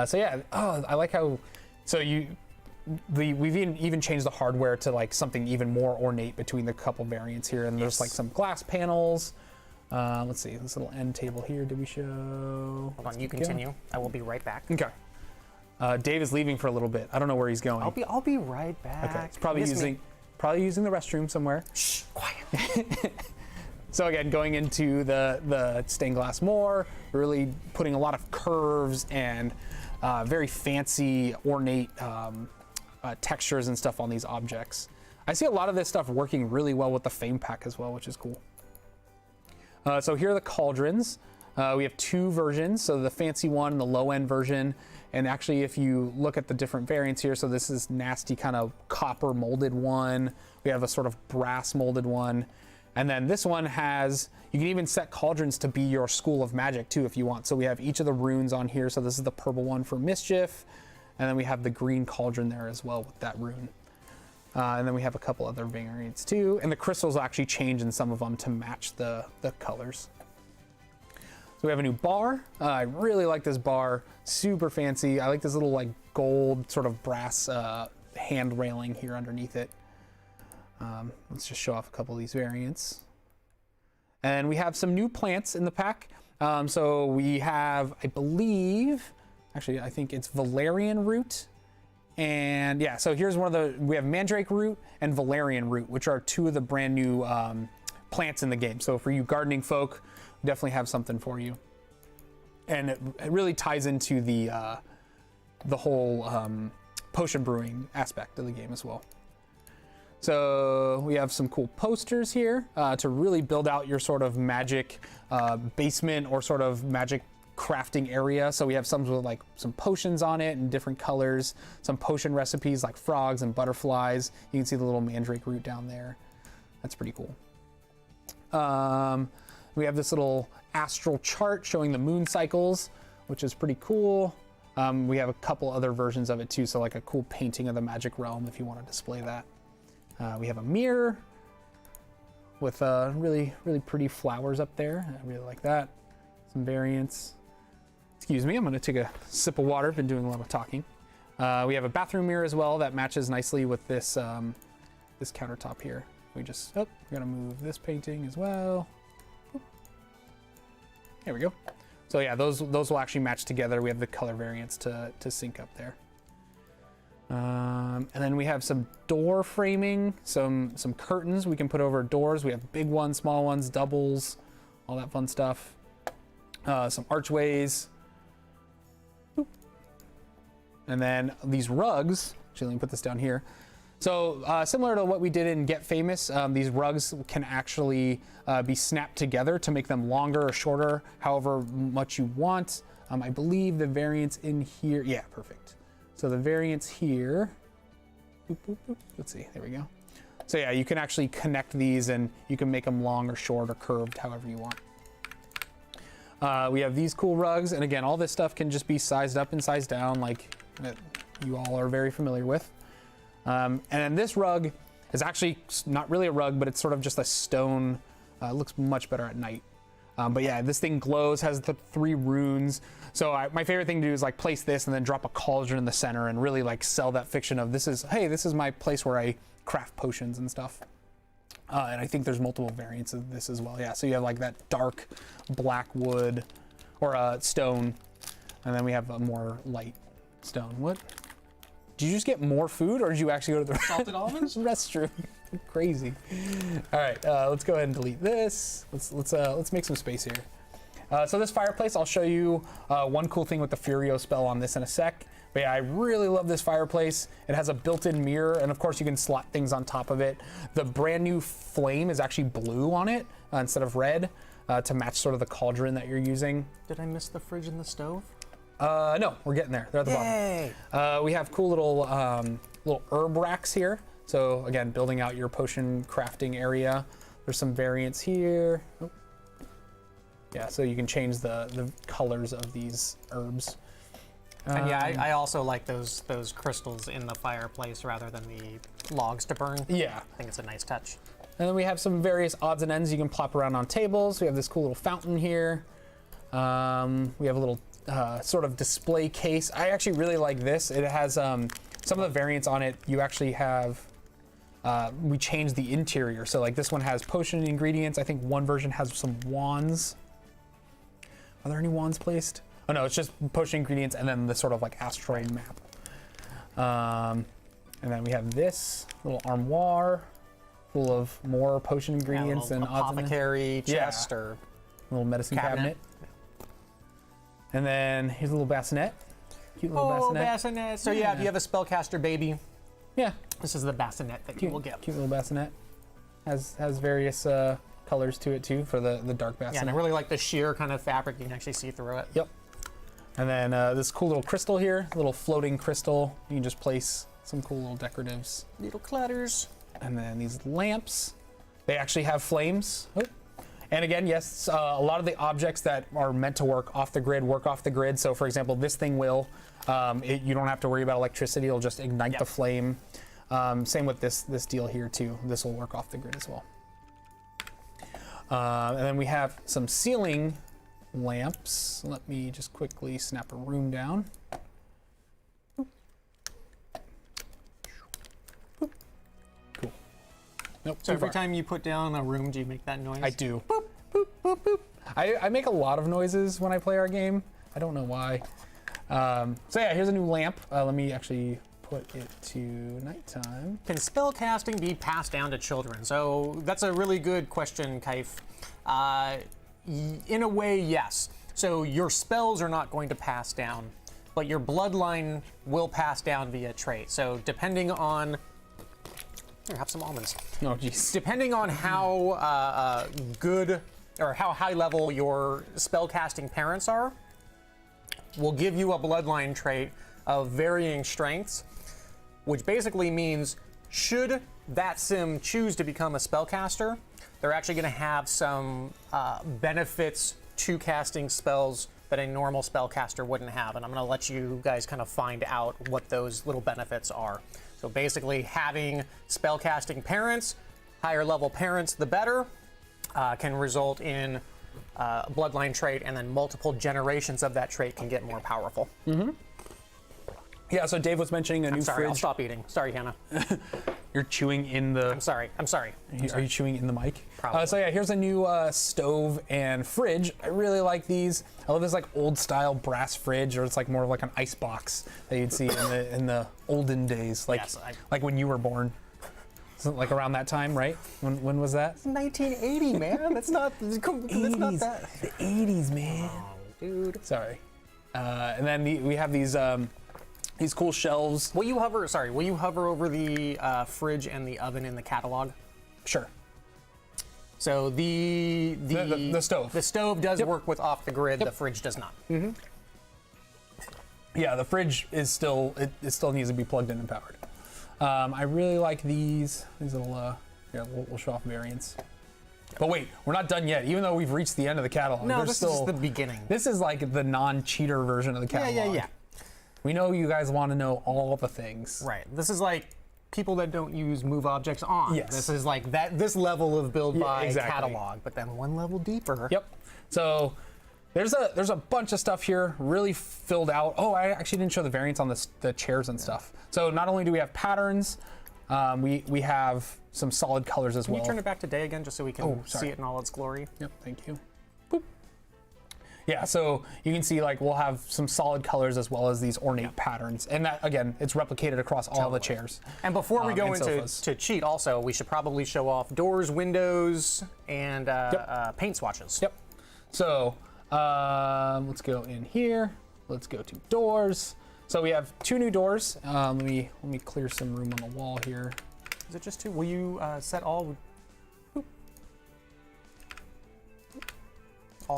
[SPEAKER 2] So yeah, I like how, so we've even changed the hardware to like something even more ornate between the couple variants here. And there's like some glass panels. Let's see, this little end table here, did we show?
[SPEAKER 1] Hold on, you continue. I will be right back.
[SPEAKER 2] Okay. Dave is leaving for a little bit. I don't know where he's going.
[SPEAKER 1] I'll be right back.
[SPEAKER 2] Okay, he's probably using the restroom somewhere.
[SPEAKER 1] Shh, quiet.
[SPEAKER 2] So again, going into the stained glass more, really putting a lot of curves and very fancy, ornate textures and stuff on these objects. I see a lot of this stuff working really well with the Fame Pack as well, which is cool. So here are the cauldrons. We have two versions, so the fancy one and the low-end version. And actually, if you look at the different variants here, so this is nasty kind of copper molded one. We have a sort of brass molded one. And then this one has, you can even set cauldrons to be your school of magic too if you want. So we have each of the runes on here. So this is the purple one for mischief. And then we have the green cauldron there as well with that rune. And then we have a couple other variants too. And the crystals actually change in some of them to match the colors. So we have a new bar. I really like this bar, super fancy. I like this little like gold sort of brass hand railing here underneath it. Let's just show off a couple of these variants. And we have some new plants in the pack. So we have, I believe, actually I think it's valerian root. And yeah, so here's one of we have mandrake root and valerian root, which are two of the brand new plants in the game. So for you gardening folk, we definitely have something for you. And it really ties into the whole potion brewing aspect of the game as well. So we have some cool posters here to really build out your sort of magic basement or sort of magic crafting area. So we have some with like some potions on it in different colors, some potion recipes like frogs and butterflies. You can see the little mandrake root down there. That's pretty cool. We have this little astral chart showing the moon cycles, which is pretty cool. We have a couple other versions of it too. So like a cool painting of the magic realm if you want to display that. We have a mirror with really, really pretty flowers up there. I really like that. Some variants. Excuse me, I'm gonna take a sip of water. I've been doing a lot of talking. We have a bathroom mirror as well that matches nicely with this this countertop here. We're gonna move this painting as well. There we go. So yeah, those will actually match together. We have the color variants to sync up there. And then we have some door framing, some curtains we can put over doors. We have big ones, small ones, doubles, all that fun stuff. Some archways. Boop. And then these rugs, actually let me put this down here. So similar to what we did in Get Famous, these rugs can actually be snapped together to make them longer or shorter, however much you want. I believe the variants in here, yeah, perfect. So the variants here, boop, boop, boop. Let's see, there we go. So yeah, you can actually connect these and you can make them long or short or curved, however you want. We have these cool rugs, and again, all this stuff can just be sized up and sized down like you all are very familiar with. And then this rug is actually not really a rug, but it's sort of just a stone. It looks much better at night. But yeah, this thing glows, has the 3 runes. So my favorite thing to do is like place this and then drop a cauldron in the center and really like sell that fiction of this is my place where I craft potions and stuff. And I think there's multiple variants of this as well. Yeah, so you have like that dark black wood or stone, and then we have a more light stone. What? Did you just get more food, or did you actually go to the
[SPEAKER 1] salted almonds
[SPEAKER 2] restroom? Crazy. All right, let's go ahead and delete this. Let's make some space here. So this fireplace, I'll show you one cool thing with the Furio spell on this in a sec. But yeah, I really love this fireplace. It has a built-in mirror, and of course you can slot things on top of it. The brand new flame is actually blue on it instead of red to match sort of the cauldron that you're using.
[SPEAKER 1] Did I miss the fridge and the stove?
[SPEAKER 2] No, we're getting there. They're at the
[SPEAKER 1] Yay.
[SPEAKER 2] bottom. We have cool little herb racks here. So again, building out your potion crafting area. There's some variants here. Oh. Yeah, so you can change the colors of these herbs.
[SPEAKER 1] And yeah, I also like those crystals in the fireplace rather than the logs to burn.
[SPEAKER 2] Yeah.
[SPEAKER 1] I think it's a nice touch.
[SPEAKER 2] And then we have some various odds and ends you can plop around on tables. We have this cool little fountain here. We have a little sort of display case. I actually really like this. It has some of the variants on it. You actually have, we changed the interior. So like this one has potion ingredients. I think one version has some wands. Are there any wands placed? Oh no, it's just potion ingredients and then the sort of like asteroid map. And then we have this little armoire full of more potion ingredients and odds and
[SPEAKER 1] apothecary chest or
[SPEAKER 2] little medicine cabinet. And then here's a little bassinet. Cute little bassinet.
[SPEAKER 1] So yeah, if you have a spellcaster baby,
[SPEAKER 2] yeah,
[SPEAKER 1] this is the bassinet that you will get.
[SPEAKER 2] Cute little bassinet. Has various colors to it too for the dark bassinet.
[SPEAKER 1] Yeah, and I really like the sheer kind of fabric. You can actually see through it.
[SPEAKER 2] Yep. And then this cool little crystal here, little floating crystal. You can just place some cool little decoratives.
[SPEAKER 1] Little clutters.
[SPEAKER 2] And then these lamps, they actually have flames. Oh. And again, yes, a lot of the objects that are meant to work off the grid. So for example, this thing will, you don't have to worry about electricity. It'll just ignite the flame. Same with this deal here too. This will work off the grid as well. And then we have some ceiling lamps. Let me just quickly snap a room down. Cool. Nope.
[SPEAKER 1] So every time you put down a room, do you make that noise?
[SPEAKER 2] I do. Boop, boop, boop, boop. I make a lot of noises when I play our game. I don't know why. So yeah, here's a new lamp. Let me actually put it to nighttime.
[SPEAKER 1] Can spellcasting be passed down to children? So that's a really good question, Kaif. In a way, yes. So your spells are not going to pass down, but your bloodline will pass down via trait. So depending on, here, have some almonds.
[SPEAKER 2] Oh, geez.
[SPEAKER 1] Depending on how good or how high level your spellcasting parents are, will give you a bloodline trait of varying strengths, which basically means should that sim choose to become a spellcaster, they're actually going to have some benefits to casting spells that a normal spellcaster wouldn't have. And I'm going to let you guys kind of find out what those little benefits are. So basically having spellcasting parents, higher level parents, the better, can result in bloodline trait, and then multiple generations of that trait can get more powerful.
[SPEAKER 2] Mm-hmm. Yeah, so Dave was mentioning a new
[SPEAKER 1] Sorry,
[SPEAKER 2] fridge.
[SPEAKER 1] I'll stop eating. Sorry, Hannah.
[SPEAKER 2] You're chewing in the...
[SPEAKER 1] I'm sorry.
[SPEAKER 2] Are you chewing in the mic?
[SPEAKER 1] Probably.
[SPEAKER 2] So yeah, here's a new stove and fridge. I really like these. I love this like old style brass fridge, or it's like more of like an ice box that you'd see in the olden days, like
[SPEAKER 1] Yes,
[SPEAKER 2] like when you were born. Like around that time, right? When was that?
[SPEAKER 1] 1980, man. That's not that.
[SPEAKER 2] The 80s, man.
[SPEAKER 1] Oh, dude.
[SPEAKER 2] Sorry. And then we have these cool shelves.
[SPEAKER 1] Will you hover over the fridge and the oven in the catalog?
[SPEAKER 2] Sure.
[SPEAKER 1] So the
[SPEAKER 2] stove.
[SPEAKER 1] The stove does work with off the grid. The fridge does not.
[SPEAKER 2] Mm-hmm. Yeah, the fridge is still it still needs to be plugged in and powered. I really like these little. Yeah, we'll show off variants. But wait, we're not done yet. Even though we've reached the end of the catalog,
[SPEAKER 1] No, this is the beginning.
[SPEAKER 2] This is like the non-cheater version of the catalog.
[SPEAKER 1] Yeah.
[SPEAKER 2] We know you guys want to know all the things.
[SPEAKER 1] Right. This is like people that don't use move objects on.
[SPEAKER 2] Yes.
[SPEAKER 1] This is like this level of build by
[SPEAKER 2] exactly.
[SPEAKER 1] catalog, but then one level deeper.
[SPEAKER 2] Yep. So there's a bunch of stuff here, really filled out. Oh, I actually didn't show the variants on the chairs and stuff. So not only do we have patterns, we have some solid colors as well.
[SPEAKER 1] Can you turn it back to day again, just so we can see it in all its glory?
[SPEAKER 2] Yep. Thank you. Boop. Yeah, so you can see like we'll have some solid colors as well as these ornate patterns. And that, again, it's replicated across all the chairs.
[SPEAKER 1] And before we go
[SPEAKER 2] and
[SPEAKER 1] into
[SPEAKER 2] sofas.
[SPEAKER 1] cheat also, we should probably show off doors, windows, and paint swatches.
[SPEAKER 2] Yep. So let's go in here. Let's go to doors. So we have 2 new doors. Let me clear some room on the wall here.
[SPEAKER 1] Is it just 2? Will you set all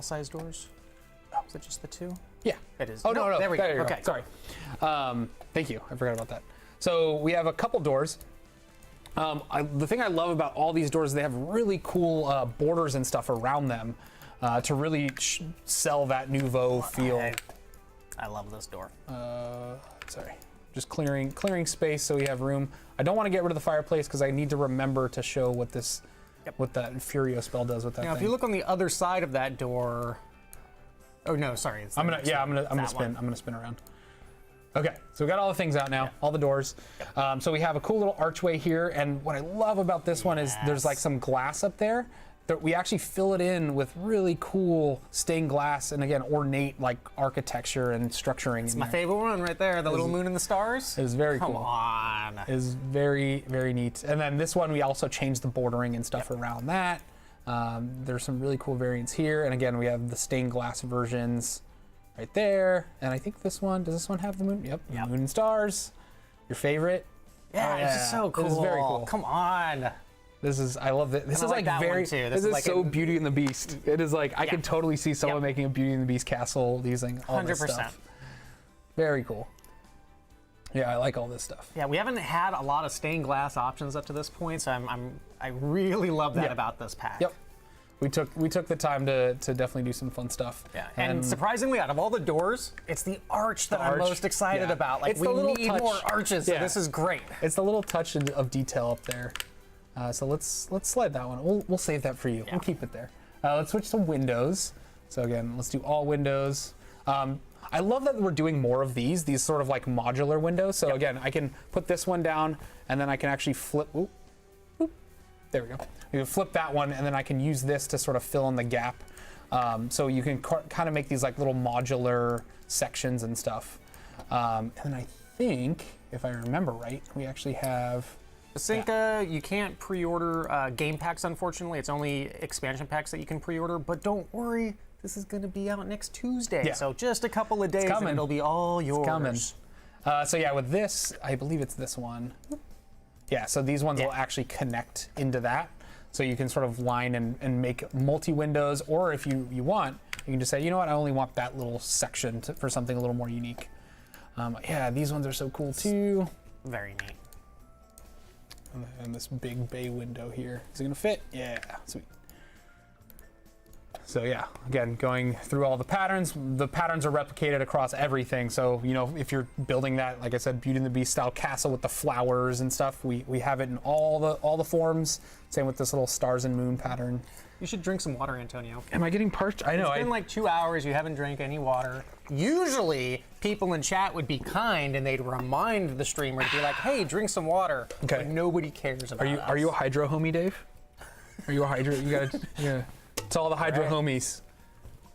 [SPEAKER 1] size doors? Is it just the 2?
[SPEAKER 2] Yeah.
[SPEAKER 1] It is.
[SPEAKER 2] Oh, no.
[SPEAKER 1] There we go.
[SPEAKER 2] You
[SPEAKER 1] Okay.
[SPEAKER 2] Sorry. Thank you. I forgot about that. So we have a couple doors. The thing I love about all these doors is they have really cool borders and stuff around them to really sell that nouveau feel.
[SPEAKER 1] I love this door.
[SPEAKER 2] Sorry. Just clearing space so we have room. I don't want to get rid of the fireplace because I need to remember to show what what that Furio spell does with that
[SPEAKER 1] Now,
[SPEAKER 2] thing.
[SPEAKER 1] if you look on the other side of that door. Oh no, sorry.
[SPEAKER 2] I'm gonna spin. I'm gonna spin around. Okay, so we got all the things out now, all the doors. So we have a cool little archway here, and what I love about this one is there's like some glass up there. That we actually fill it in with really cool stained glass and again ornate like architecture and structuring. It's
[SPEAKER 1] my favorite one right there, the little moon and the stars.
[SPEAKER 2] It was very cool.
[SPEAKER 1] Come on.
[SPEAKER 2] It was very, very neat. And then this one we also changed the bordering and stuff around that. There's some really cool variants here, and again we have the stained glass versions right there. And I think does this one have the moon? Yep. Moon and stars. Your favorite?
[SPEAKER 1] Yeah, it's just so cool.
[SPEAKER 2] This is very cool.
[SPEAKER 1] Come on.
[SPEAKER 2] I love it. This is like
[SPEAKER 1] that
[SPEAKER 2] very,
[SPEAKER 1] one too.
[SPEAKER 2] this is
[SPEAKER 1] like
[SPEAKER 2] so Beauty and the Beast. It is like, I could totally see someone making a Beauty and the Beast castle using all this
[SPEAKER 1] 100%.
[SPEAKER 2] stuff. Very cool. Yeah, I like all this stuff.
[SPEAKER 1] Yeah, we haven't had a lot of stained glass options up to this point, so I really love that about this pack.
[SPEAKER 2] Yep. We took the time to definitely do some fun stuff.
[SPEAKER 1] Yeah, and surprisingly, out of all the doors, it's the arch that I'm most excited about. Like,
[SPEAKER 2] It's
[SPEAKER 1] we
[SPEAKER 2] the little
[SPEAKER 1] need
[SPEAKER 2] touch.
[SPEAKER 1] more arches, so this is great.
[SPEAKER 2] It's the little touch of detail up there. So let's slide that one. We'll save that for you. We'll keep it there. Let's switch to windows. So again, let's do all windows. I love that we're doing more of these sort of like modular windows. So again, I can put this one down and then I can actually flip. Oop, oop, there we go. You can flip that one and then I can use this to sort of fill in the gap. So you can kind of make these like little modular sections and stuff. And then I think, if I remember right, we actually have.
[SPEAKER 1] Basinka, you can't pre-order game packs, unfortunately. It's only expansion packs that you can pre-order, but don't worry, this is going to be out next Tuesday.
[SPEAKER 2] Yeah.
[SPEAKER 1] So just a couple of days and it'll be all yours.
[SPEAKER 2] It's coming. So yeah, with this, I believe it's this one. Yeah, so these ones will actually connect into that. So you can sort of line and make multi-windows, or if you want, you can just say, you know what, I only want that little section for something a little more unique. Yeah, these ones are so cool too.
[SPEAKER 1] Very neat.
[SPEAKER 2] And this big bay window here. Is it gonna fit? Yeah, sweet. So yeah, again, going through all the patterns are replicated across everything. So, you know, if you're building that, like I said, Beauty and the Beast style castle with the flowers and stuff, we have it in all the forms. Same with this little stars and moon pattern.
[SPEAKER 1] You should drink some water, Antonio.
[SPEAKER 2] Am I getting parched? I know.
[SPEAKER 1] It's been like 2 hours, you haven't drank any water. Usually, people in chat would be kind and they'd remind the streamer to be like, hey, drink some water.
[SPEAKER 2] Okay.
[SPEAKER 1] But nobody cares about us.
[SPEAKER 2] Are you a Hydro homie, Dave? Are you a Hydro? You gotta, yeah. To all the Hydro homies.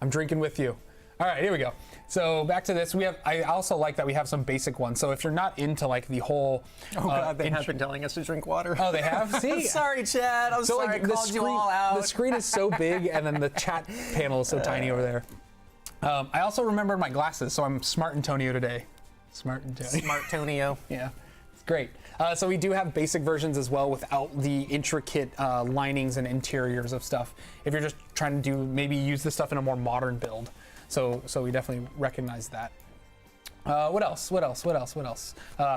[SPEAKER 2] I'm drinking with you. All right, here we go. So back to this, I also like that we have some basic ones. So if you're not into like the whole,
[SPEAKER 1] oh god, they have been telling us to drink water.
[SPEAKER 2] Oh, they have. See,
[SPEAKER 1] I'm sorry, Chad. I'm sorry,
[SPEAKER 2] like
[SPEAKER 1] I called you all out.
[SPEAKER 2] The screen is so big, and then the chat panel is so tiny over there. I also remembered my glasses, so I'm Smart Antonio today. Smart Antonio.
[SPEAKER 1] Smart Tonio.
[SPEAKER 2] Yeah, it's great. So we do have basic versions as well without the intricate linings and interiors of stuff. If you're just trying to maybe use this stuff in a more modern build. So we definitely recognize that. What else?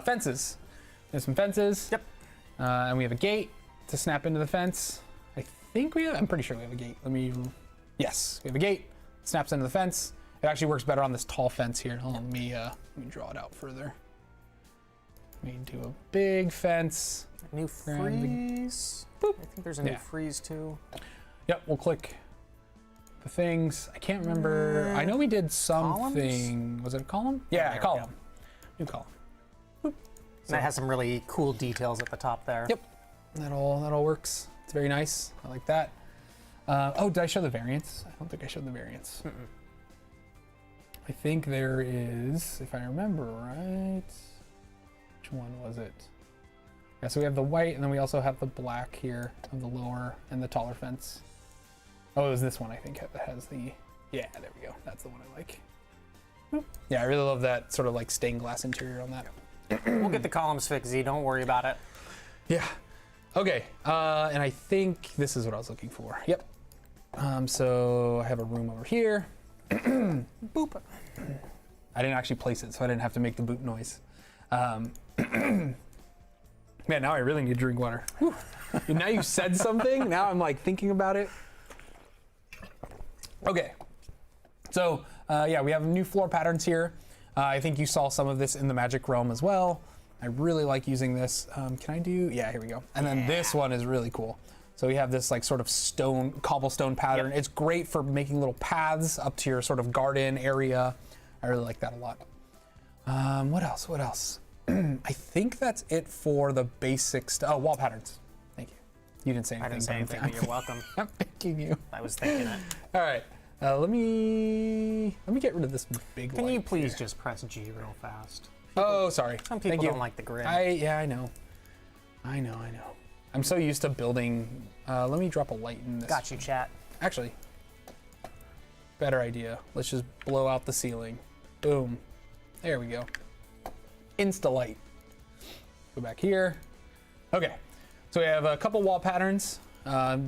[SPEAKER 2] Fences. There's some fences.
[SPEAKER 1] Yep.
[SPEAKER 2] And we have a gate to snap into the fence. I'm pretty sure we have a gate. Yes, we have a gate. Snaps into the fence. It actually works better on this tall fence here. Hold on, let me draw it out further. We do a big fence.
[SPEAKER 1] New freeze.
[SPEAKER 2] Boop.
[SPEAKER 1] I think there's a new freeze too.
[SPEAKER 2] Yep, we'll click the things. I can't remember. I know we did something.
[SPEAKER 1] Columns?
[SPEAKER 2] Was it a column? Yeah, a column. New column. Boop.
[SPEAKER 1] So that has some really cool details at the top there.
[SPEAKER 2] Yep, that all works. It's very nice. I like that. Oh, did I show the variants? I don't think I showed the variants. I think there is, if I remember right, which one was it? Yeah, so we have the white, and then we also have the black here of the lower and the taller fence. Oh, it was this one, I think, that has the, yeah, there we go. That's the one I like. Yeah, I really love that sort of like stained glass interior on that.
[SPEAKER 1] We'll get the columns fixed, Z. Don't worry about it.
[SPEAKER 2] Yeah. Okay, and I think this is what I was looking for. Yep. So I have a room over here.
[SPEAKER 1] Boop.
[SPEAKER 2] I didn't actually place it, so I didn't have to make the boop noise. Man, now I really need to drink water. Now you said something, now I'm like thinking about it. Okay, so yeah, we have new floor patterns here. I think you saw some of this in the Magic Realm as well. I really like using this. Can I do, yeah, here we go. And then this one is really cool. So we have this like sort of stone, cobblestone pattern. Yep. It's great for making little paths up to your sort of garden area. I really like that a lot. What else? What else? I think that's it for the basic stuff. Oh, wall patterns. Thank you. You didn't say anything.
[SPEAKER 1] I didn't say anything, but you're welcome.
[SPEAKER 2] I'm thanking you.
[SPEAKER 1] I was thinking it.
[SPEAKER 2] All right. Let me get rid of this big
[SPEAKER 1] Can
[SPEAKER 2] light
[SPEAKER 1] you please
[SPEAKER 2] here.
[SPEAKER 1] just press G real fast?
[SPEAKER 2] Oh, sorry.
[SPEAKER 1] Some people
[SPEAKER 2] Thank you.
[SPEAKER 1] don't like the grid.
[SPEAKER 2] Yeah, I know. I know. I'm so used to building. Let me drop a light in this.
[SPEAKER 1] Got you, chat.
[SPEAKER 2] Actually, better idea. Let's just blow out the ceiling. Boom. There we go. Insta light. Go back here. Okay. So we have a couple wall patterns.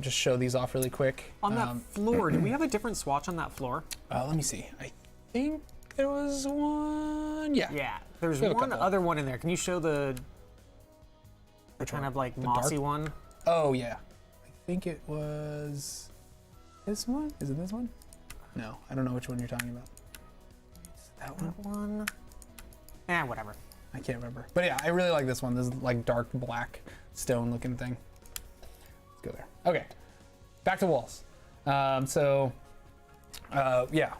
[SPEAKER 2] Just show these off really quick.
[SPEAKER 1] On that floor, do we have a different swatch on that floor?
[SPEAKER 2] Let me see. I think there was one. Yeah.
[SPEAKER 1] Yeah. There's
[SPEAKER 2] We have a
[SPEAKER 1] one
[SPEAKER 2] couple.
[SPEAKER 1] other one in there. Can you show the kind of like mossy
[SPEAKER 2] dark?
[SPEAKER 1] one?
[SPEAKER 2] Oh, yeah. I think it was this one. Is it this one? No, I don't know which one you're talking about. Is it that one?
[SPEAKER 1] That one? Whatever.
[SPEAKER 2] I can't remember. But yeah, I really like this one. This is like dark black stone looking thing. Let's go there. Okay, back to walls. Yeah,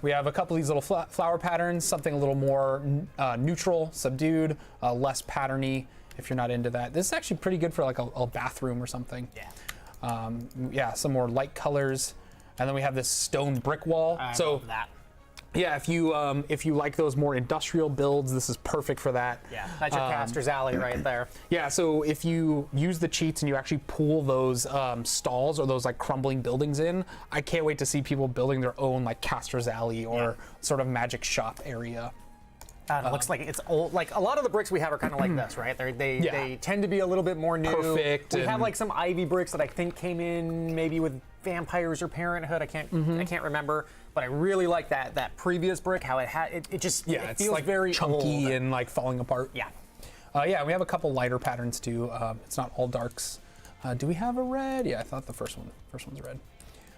[SPEAKER 2] we have a couple of these little flower patterns, something a little more neutral, subdued, less patterny if you're not into that. This is actually pretty good for like a bathroom or something.
[SPEAKER 1] Yeah.
[SPEAKER 2] Yeah, some more light colors. And then we have this stone brick wall.
[SPEAKER 1] I
[SPEAKER 2] So
[SPEAKER 1] love that.
[SPEAKER 2] yeah, if you like those more industrial builds, this is perfect for that.
[SPEAKER 1] Yeah, that's your caster's alley right there.
[SPEAKER 2] Yeah, so if you use the cheats and you actually pull those stalls or those like crumbling buildings in, I can't wait to see people building their own like caster's alley or sort of magic shop area.
[SPEAKER 1] It looks like it's old. Like a lot of the bricks we have are kind of like this, right? They tend to be a little bit more new.
[SPEAKER 2] Perfect.
[SPEAKER 1] We have like some ivy bricks that I think came in maybe with Vampires or Parenthood. I can't remember, but I really like that previous brick. How it had it just
[SPEAKER 2] Yeah,
[SPEAKER 1] it
[SPEAKER 2] it's
[SPEAKER 1] feels
[SPEAKER 2] like
[SPEAKER 1] very
[SPEAKER 2] chunky
[SPEAKER 1] old.
[SPEAKER 2] and like falling apart.
[SPEAKER 1] Yeah.
[SPEAKER 2] Yeah, we have a couple lighter patterns too. It's not all darks. Do we have a red? Yeah, I thought the first one's red.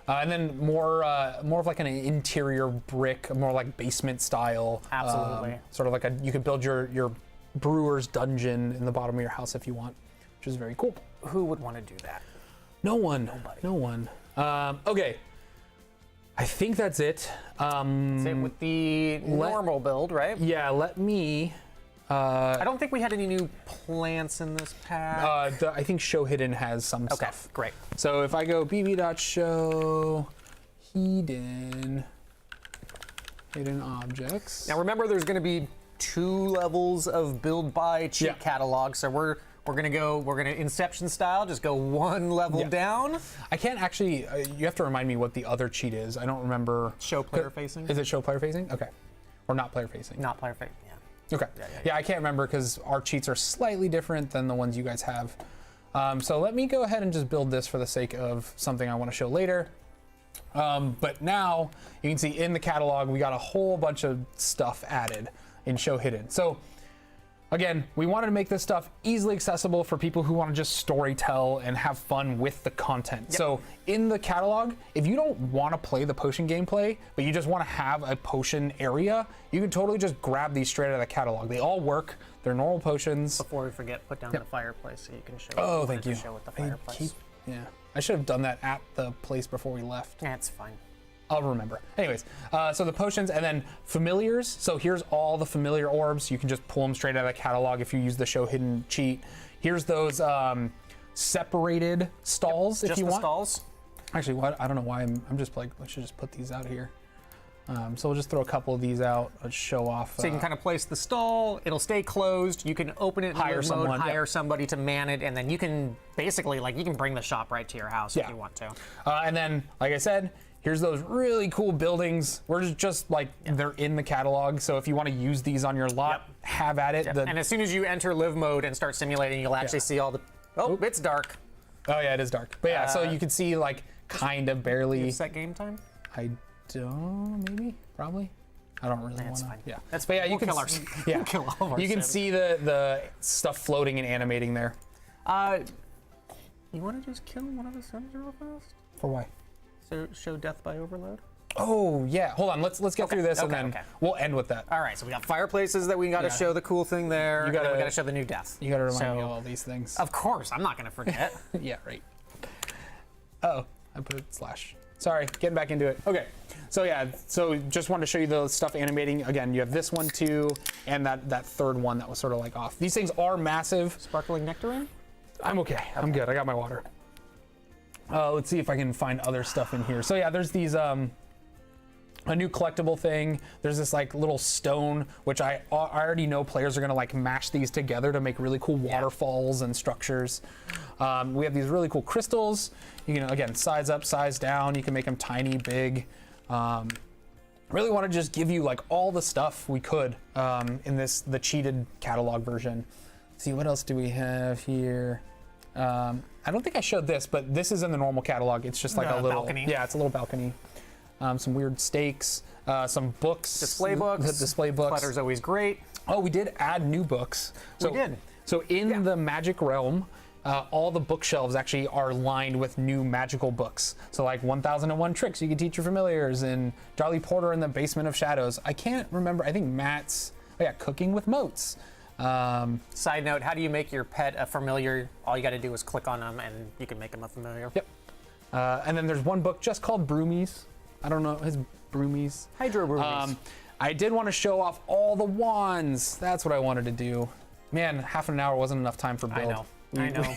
[SPEAKER 2] And then more of like an interior brick, more like basement style.
[SPEAKER 1] Absolutely.
[SPEAKER 2] Sort of like you could build your brewer's dungeon in the bottom of your house if you want, which is very cool.
[SPEAKER 1] Who would want to do that?
[SPEAKER 2] No one.
[SPEAKER 1] Nobody.
[SPEAKER 2] No one. Okay. I think that's it.
[SPEAKER 1] Same with the normal build, right?
[SPEAKER 2] Yeah, let me.
[SPEAKER 1] I don't think we had any new plants in this pack.
[SPEAKER 2] I think Show Hidden has some
[SPEAKER 1] Okay,
[SPEAKER 2] stuff.
[SPEAKER 1] great.
[SPEAKER 2] So if I go bb.show hidden objects.
[SPEAKER 1] Now remember, there's going to be 2 levels of build by cheat catalog, so we're gonna Inception style, just go 1 level down.
[SPEAKER 2] I can't actually. You have to remind me what the other cheat is. I don't remember.
[SPEAKER 1] Show player facing.
[SPEAKER 2] Is it show player facing? Okay, or not player facing?
[SPEAKER 1] Not player facing. Yeah.
[SPEAKER 2] Okay. Yeah, I can't remember because our cheats are slightly different than the ones you guys have. So let me go ahead and just build this for the sake of something I want to show later. But now you can see in the catalog we got a whole bunch of stuff added in Show Hidden. So again, we wanted to make this stuff easily accessible for people who want to just story tell and have fun with the content.
[SPEAKER 1] Yep.
[SPEAKER 2] So in the catalog, if you don't want to play the potion gameplay, but you just want to have a potion area, you can totally just grab these straight out of the catalog. They all work. They're normal potions.
[SPEAKER 1] Before we forget, put down the fireplace so you can show.
[SPEAKER 2] Oh,
[SPEAKER 1] what you
[SPEAKER 2] thank
[SPEAKER 1] wanted
[SPEAKER 2] you.
[SPEAKER 1] to show with the fireplace.
[SPEAKER 2] Yeah, I should have done that at the place before we left.
[SPEAKER 1] Yeah, it's fine.
[SPEAKER 2] I'll remember. Anyways, so the potions and then familiars. So here's all the familiar orbs. You can just pull them straight out of the catalog if you use the Show Hidden cheat. Here's those separated stalls if
[SPEAKER 1] Just
[SPEAKER 2] you
[SPEAKER 1] the
[SPEAKER 2] want.
[SPEAKER 1] stalls.
[SPEAKER 2] Actually, what? I don't know why I'm just like, I should just put these out here. So we'll just throw a couple of these out, show off.
[SPEAKER 1] So you can kind of place the stall, it'll stay closed, you can open it in
[SPEAKER 2] Hire
[SPEAKER 1] live
[SPEAKER 2] someone,
[SPEAKER 1] mode, hire
[SPEAKER 2] yep.
[SPEAKER 1] somebody to man it, and then you can basically, like, you can bring the shop right to your house if you want to.
[SPEAKER 2] And then, like I said, here's those really cool buildings. We're just like, they're in the catalog, so if you want to use these on your lot, have at it.
[SPEAKER 1] And as soon as you enter live mode and start simulating, you'll actually see all the, it's dark.
[SPEAKER 2] Oh yeah, it is dark. But yeah, so you can see like kind of barely.
[SPEAKER 1] Set game time?
[SPEAKER 2] I don't, maybe, probably. I don't really want to.
[SPEAKER 1] Fine.
[SPEAKER 2] Yeah,
[SPEAKER 1] That's
[SPEAKER 2] but yeah,
[SPEAKER 1] we'll
[SPEAKER 2] you can
[SPEAKER 1] kill our,
[SPEAKER 2] yeah,
[SPEAKER 1] we'll kill all of our
[SPEAKER 2] you can
[SPEAKER 1] Sims.
[SPEAKER 2] see the stuff floating and animating there.
[SPEAKER 1] You want to just kill one of the Sims real fast?
[SPEAKER 2] For why?
[SPEAKER 1] So show death by overload.
[SPEAKER 2] Oh yeah, hold on. Let's get through this and then we'll end with that.
[SPEAKER 1] All right, so we got fireplaces that we got to show the cool thing there.
[SPEAKER 2] You gotta-
[SPEAKER 1] and then we got to show the new death.
[SPEAKER 2] You got to remind me of all these things.
[SPEAKER 1] Of course, I'm not going to forget.
[SPEAKER 2] Yeah, right. Oh, I put a slash. Sorry, getting back into it. Okay, so yeah, so just wanted to show you the stuff animating. Again, you have this one too, and that third one that was sort of like off. These things are massive.
[SPEAKER 1] Sparkling nectarine?
[SPEAKER 2] I'm okay. I'm good. I got my water. Let's see if I can find other stuff in here. So yeah, there's these a new collectible thing. There's this like little stone, which I already know players are gonna like mash these together to make really cool waterfalls and structures. We have these really cool crystals. You can, again, size up, size down. You can make them tiny, big. Really want to just give you like all the stuff we could in the cheated catalog version. Let's see, what else do we have here? I don't think I showed this, but this is in the normal catalog. It's just like a little
[SPEAKER 1] balcony.
[SPEAKER 2] Yeah, it's a little balcony. Some weird stakes, some books.
[SPEAKER 1] Display books.
[SPEAKER 2] Display books.
[SPEAKER 1] Clutter's always great.
[SPEAKER 2] Oh, we did add new books. So,
[SPEAKER 1] We did.
[SPEAKER 2] So in the Magic realm, all the bookshelves actually are lined with new magical books. So like 1001 Tricks You Can Teach Your Familiars and Darlie Porter in the Basement of Shadows. I can't remember. I think Matt's, Cooking with Moats.
[SPEAKER 1] Side note, how do you make your pet a familiar? All you got to do is click on them and you can make them a familiar.
[SPEAKER 2] Yep. And then there's one book just called Broomies. I don't know, his Broomies.
[SPEAKER 1] Hydro Broomies.
[SPEAKER 2] I did want to show off all the wands. That's what I wanted to do. Man, half an hour wasn't enough time for build.
[SPEAKER 1] I know.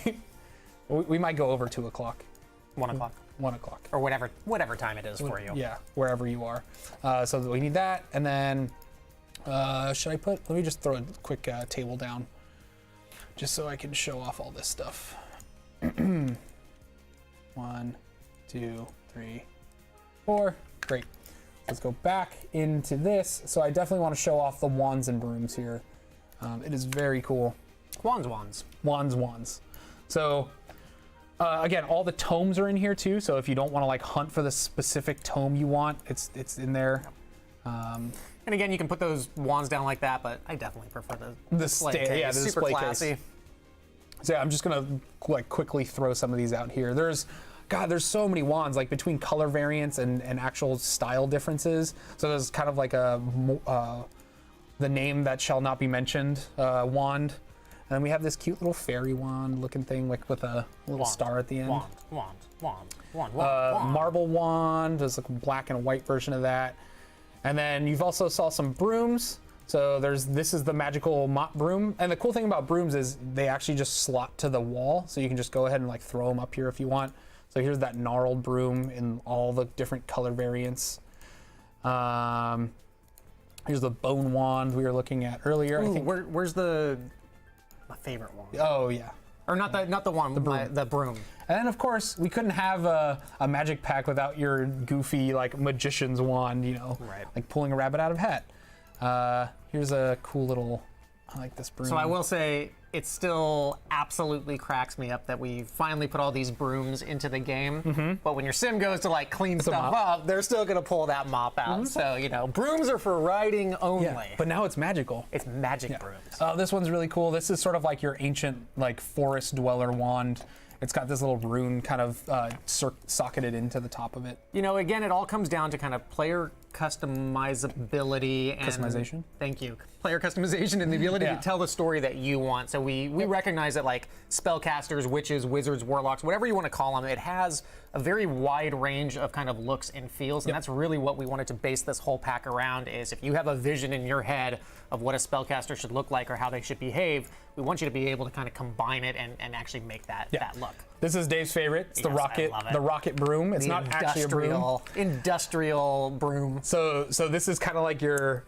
[SPEAKER 2] We might go over 2 o'clock.
[SPEAKER 1] 1 o'clock.
[SPEAKER 2] 1 o'clock.
[SPEAKER 1] Or whatever time it is for you.
[SPEAKER 2] Yeah, wherever you are. So we need that, and then should I put? Let me just throw a quick table down, just so I can show off all this stuff. 1, 2, 3, 4. Great. Let's go back into this. So I definitely want to show off the wands and brooms here. It is very cool.
[SPEAKER 1] Wands.
[SPEAKER 2] Wands. So again, all the tomes are in here too. So if you don't want to like hunt for the specific tome you want, it's in there.
[SPEAKER 1] And again, you can put those wands down like that, but I definitely prefer the display case.
[SPEAKER 2] Yeah, the
[SPEAKER 1] Super
[SPEAKER 2] display
[SPEAKER 1] classy.
[SPEAKER 2] case. So yeah, I'm just gonna like quickly throw some of these out here. There's so many wands, like between color variants and actual style differences. So there's kind of like a the name that shall not be mentioned wand. And then we have this cute little fairy wand looking thing, like with a little star at the end.
[SPEAKER 1] Wand.
[SPEAKER 2] Marble wand, there's like a black and white version of that. And then you've also saw some brooms. So this is the magical mop broom. And the cool thing about brooms is they actually just slot to the wall. So you can just go ahead and like throw them up here if you want. So here's that gnarled broom in all the different color variants. Here's the bone wand we were looking at earlier.
[SPEAKER 1] Ooh,
[SPEAKER 2] I think.
[SPEAKER 1] where's my favorite one?
[SPEAKER 2] Oh yeah.
[SPEAKER 1] Or not the one, the broom.
[SPEAKER 2] And then of course we couldn't have a magic pack without your goofy like magician's wand,
[SPEAKER 1] Right.
[SPEAKER 2] like pulling a rabbit out of a hat. Here's a cool little, I like this broom.
[SPEAKER 1] So I will say, it still absolutely cracks me up that we finally put all these brooms into the game. But when your sim goes to like clean stuff up, they're still gonna pull that mop out. So brooms are for riding only.
[SPEAKER 2] Yeah, but now it's magical.
[SPEAKER 1] It's magic brooms.
[SPEAKER 2] Oh, this one's really cool. This is sort of like your ancient like forest dweller wand. It's got this little rune kind of socketed into the top of it.
[SPEAKER 1] Again, it all comes down to kind of player customizability and
[SPEAKER 2] Customization?
[SPEAKER 1] Thank you. Player customization and the ability to tell the story that you want. So we recognize that like spellcasters, witches, wizards, warlocks, whatever you want to call them, it has a very wide range of kind of looks and feels, and that's really what we wanted to base this whole pack around. Is if you have a vision in your head of what a spellcaster should look like or how they should behave, we want you to be able to kind of combine it and actually make that look.
[SPEAKER 2] This is Dave's favorite. It's
[SPEAKER 1] Yes, I love it.
[SPEAKER 2] the rocket broom. It's not actually a broom.
[SPEAKER 1] Industrial broom.
[SPEAKER 2] So this is kind of like your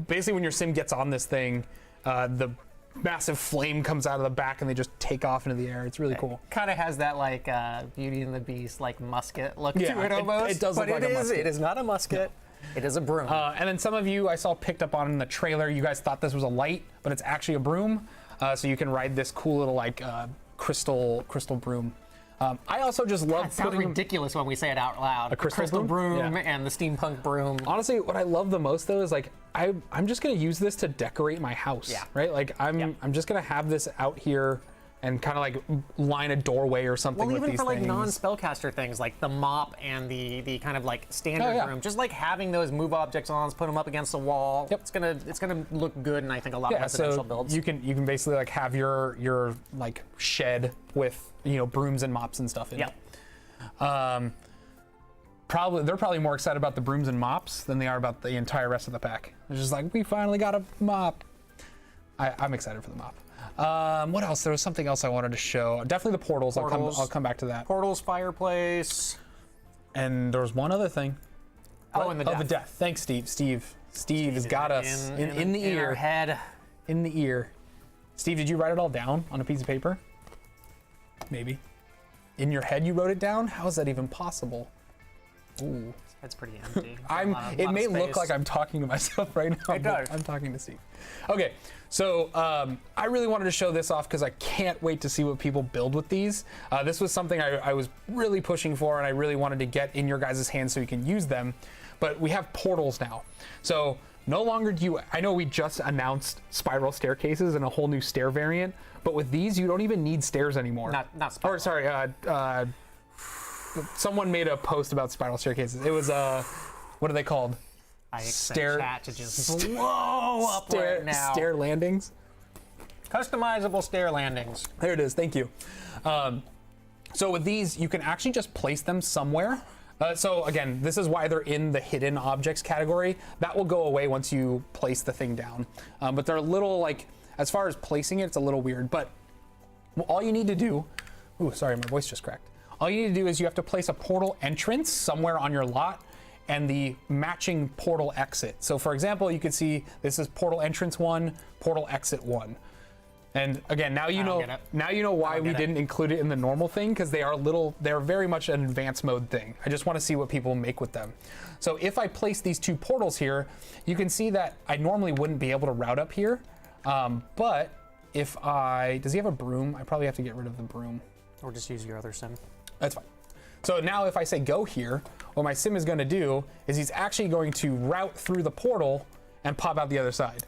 [SPEAKER 2] basically when your sim gets on this thing, the massive flame comes out of the back and they just take off into the air. It's really cool.
[SPEAKER 1] Kind of has that like Beauty and the Beast like musket look
[SPEAKER 2] Yeah,
[SPEAKER 1] to it almost.
[SPEAKER 2] it does look like a musket.
[SPEAKER 1] It is not a musket. It is a broom.
[SPEAKER 2] And then some of you I saw picked up on in the trailer. You guys thought this was a light, but it's actually a broom. So you can ride this cool little like crystal broom. I also just love
[SPEAKER 1] It sounds
[SPEAKER 2] putting
[SPEAKER 1] ridiculous when we say it out loud.
[SPEAKER 2] A crystal broom? Yeah.
[SPEAKER 1] And the steampunk broom.
[SPEAKER 2] Honestly, what I love the most though is like I'm just gonna use this to decorate my house.
[SPEAKER 1] Yeah.
[SPEAKER 2] Right? Like I'm just gonna have this out here and kind of like line a doorway or something
[SPEAKER 1] Well,
[SPEAKER 2] with
[SPEAKER 1] even
[SPEAKER 2] these
[SPEAKER 1] for like
[SPEAKER 2] things.
[SPEAKER 1] non-spellcaster things like the mop and the kind of like standard broom, just like having those move objects on, put them up against the wall.
[SPEAKER 2] Yep.
[SPEAKER 1] It's gonna look good, and I think a lot of residential builds.
[SPEAKER 2] You can basically like have your like shed with brooms and mops and stuff in it. They're probably more excited about the brooms and mops than they are about the entire rest of the pack. It's just like, we finally got a mop. I'm excited for the mop. What else? There was something else I wanted to show. Definitely the portals. I'll come back to that.
[SPEAKER 1] Portals, fireplace.
[SPEAKER 2] And there was one other thing.
[SPEAKER 1] Oh, and the death.
[SPEAKER 2] the death. Thanks, Steve. Steve has got us in the ear.
[SPEAKER 1] our head.
[SPEAKER 2] In the ear. Steve, did you write it all down on a piece of paper? Maybe. In your head you wrote it down? How is that even possible? Ooh.
[SPEAKER 1] It's pretty empty.
[SPEAKER 2] It may look like I'm talking to myself right now.
[SPEAKER 1] It does.
[SPEAKER 2] I'm talking to Steve. Okay, so I really wanted to show this off because I can't wait to see what people build with these. This was something I was really pushing for, and I really wanted to get in your guys' hands so you can use them. But we have portals now. So no longer do you, I know we just announced spiral staircases and a whole new stair variant, but with these you don't even need stairs anymore.
[SPEAKER 1] Not spiral.
[SPEAKER 2] Or sorry, someone made a post about spiral staircases. It was what are they called?
[SPEAKER 1] I expect chat to just blow up right now.
[SPEAKER 2] Stair landings.
[SPEAKER 1] Customizable stair landings.
[SPEAKER 2] There it is. Thank you. So with these, you can actually just place them somewhere. So again, this is why they're in the hidden objects category. That will go away once you place the thing down. But they're a little like, as far as placing it, it's a little weird. But all you need to do, ooh, sorry, my voice just cracked. All you need to do is you have to place a portal entrance somewhere on your lot and the matching portal exit. So for example, you can see this is portal entrance 1, portal exit 1. And again, now you know why we didn't include it in the normal thing, because they're very much an advanced mode thing. I just want to see what people make with them. So if I place these two portals here, you can see that I normally wouldn't be able to route up here. But if does he have a broom? I probably have to get rid of the broom.
[SPEAKER 1] Or just use your other sim.
[SPEAKER 2] That's fine. So now if I say go here, what my sim is going to do is he's actually going to route through the portal and pop out the other side.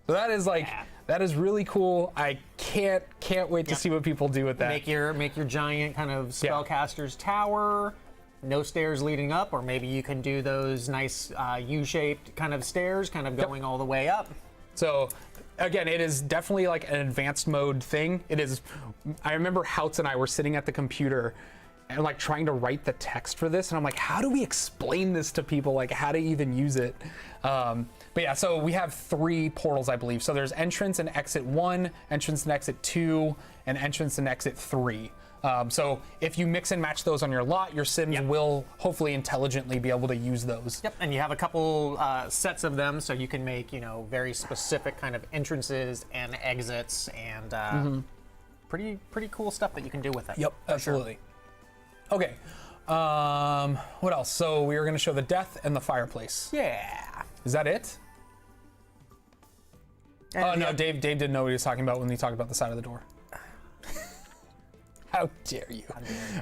[SPEAKER 2] So that is like, that is really cool. I can't wait to see what people do with that.
[SPEAKER 1] Make your giant kind of spellcaster's tower, no stairs leading up, or maybe you can do those nice U-shaped kind of stairs, kind of going all the way up.
[SPEAKER 2] So again, it is definitely like an advanced mode thing. It is. I remember Houts and I were sitting at the computer and like trying to write the text for this, and I'm like, how do we explain this to people? Like how to even use it? But yeah, so we have 3 portals, I believe. So there's entrance and exit 1, entrance and exit 2, and entrance and exit 3. So if you mix and match those on your lot, your sims will hopefully intelligently be able to use those.
[SPEAKER 1] Yep, and you have a couple sets of them, so you can make very specific kind of entrances and exits, and pretty cool stuff that you can do with it.
[SPEAKER 2] Yep, absolutely. Okay, what else? So we were going to show the death and the fireplace.
[SPEAKER 1] Yeah.
[SPEAKER 2] Is that it? Oh no, Dave didn't know what he was talking about when he talked about the side of the door. How dare you?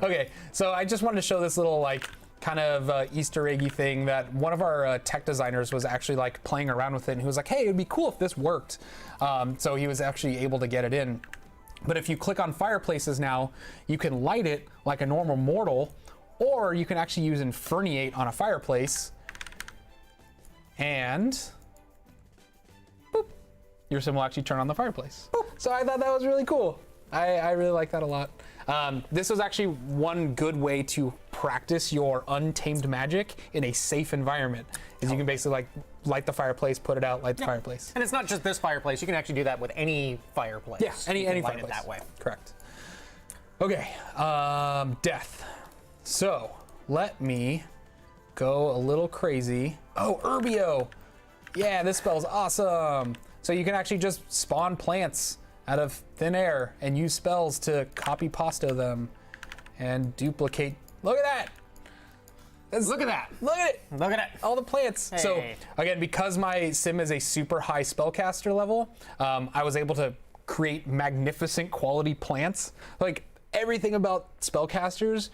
[SPEAKER 2] Okay, so I just wanted to show this little like kind of Easter eggy thing that one of our tech designers was actually like playing around with it, and he was like, hey, it'd be cool if this worked. So he was actually able to get it in. But if you click on fireplaces now, you can light it like a normal mortal, or you can actually use Inferniate on a fireplace, and boop, your sim will actually turn on the fireplace. Boop. So I thought that was really cool. I really like that a lot. This was actually one good way to practice your untamed magic in a safe environment, is you can basically like light the fireplace, put it out, light the fireplace.
[SPEAKER 1] And it's not just this fireplace. You can actually do that with any fireplace.
[SPEAKER 2] Yeah, any
[SPEAKER 1] light
[SPEAKER 2] fireplace.
[SPEAKER 1] it that way.
[SPEAKER 2] Correct. Okay, death. So let me go a little crazy. Oh, Urbio. Yeah, this spell's awesome. So you can actually just spawn plants out of thin air and use spells to copy pasta them and duplicate. Look at that.
[SPEAKER 1] Look at that.
[SPEAKER 2] Look at it.
[SPEAKER 1] Look at it.
[SPEAKER 2] All the plants.
[SPEAKER 1] Hey.
[SPEAKER 2] So again, because my sim is a super high spellcaster level, I was able to create magnificent quality plants. Like everything about spellcasters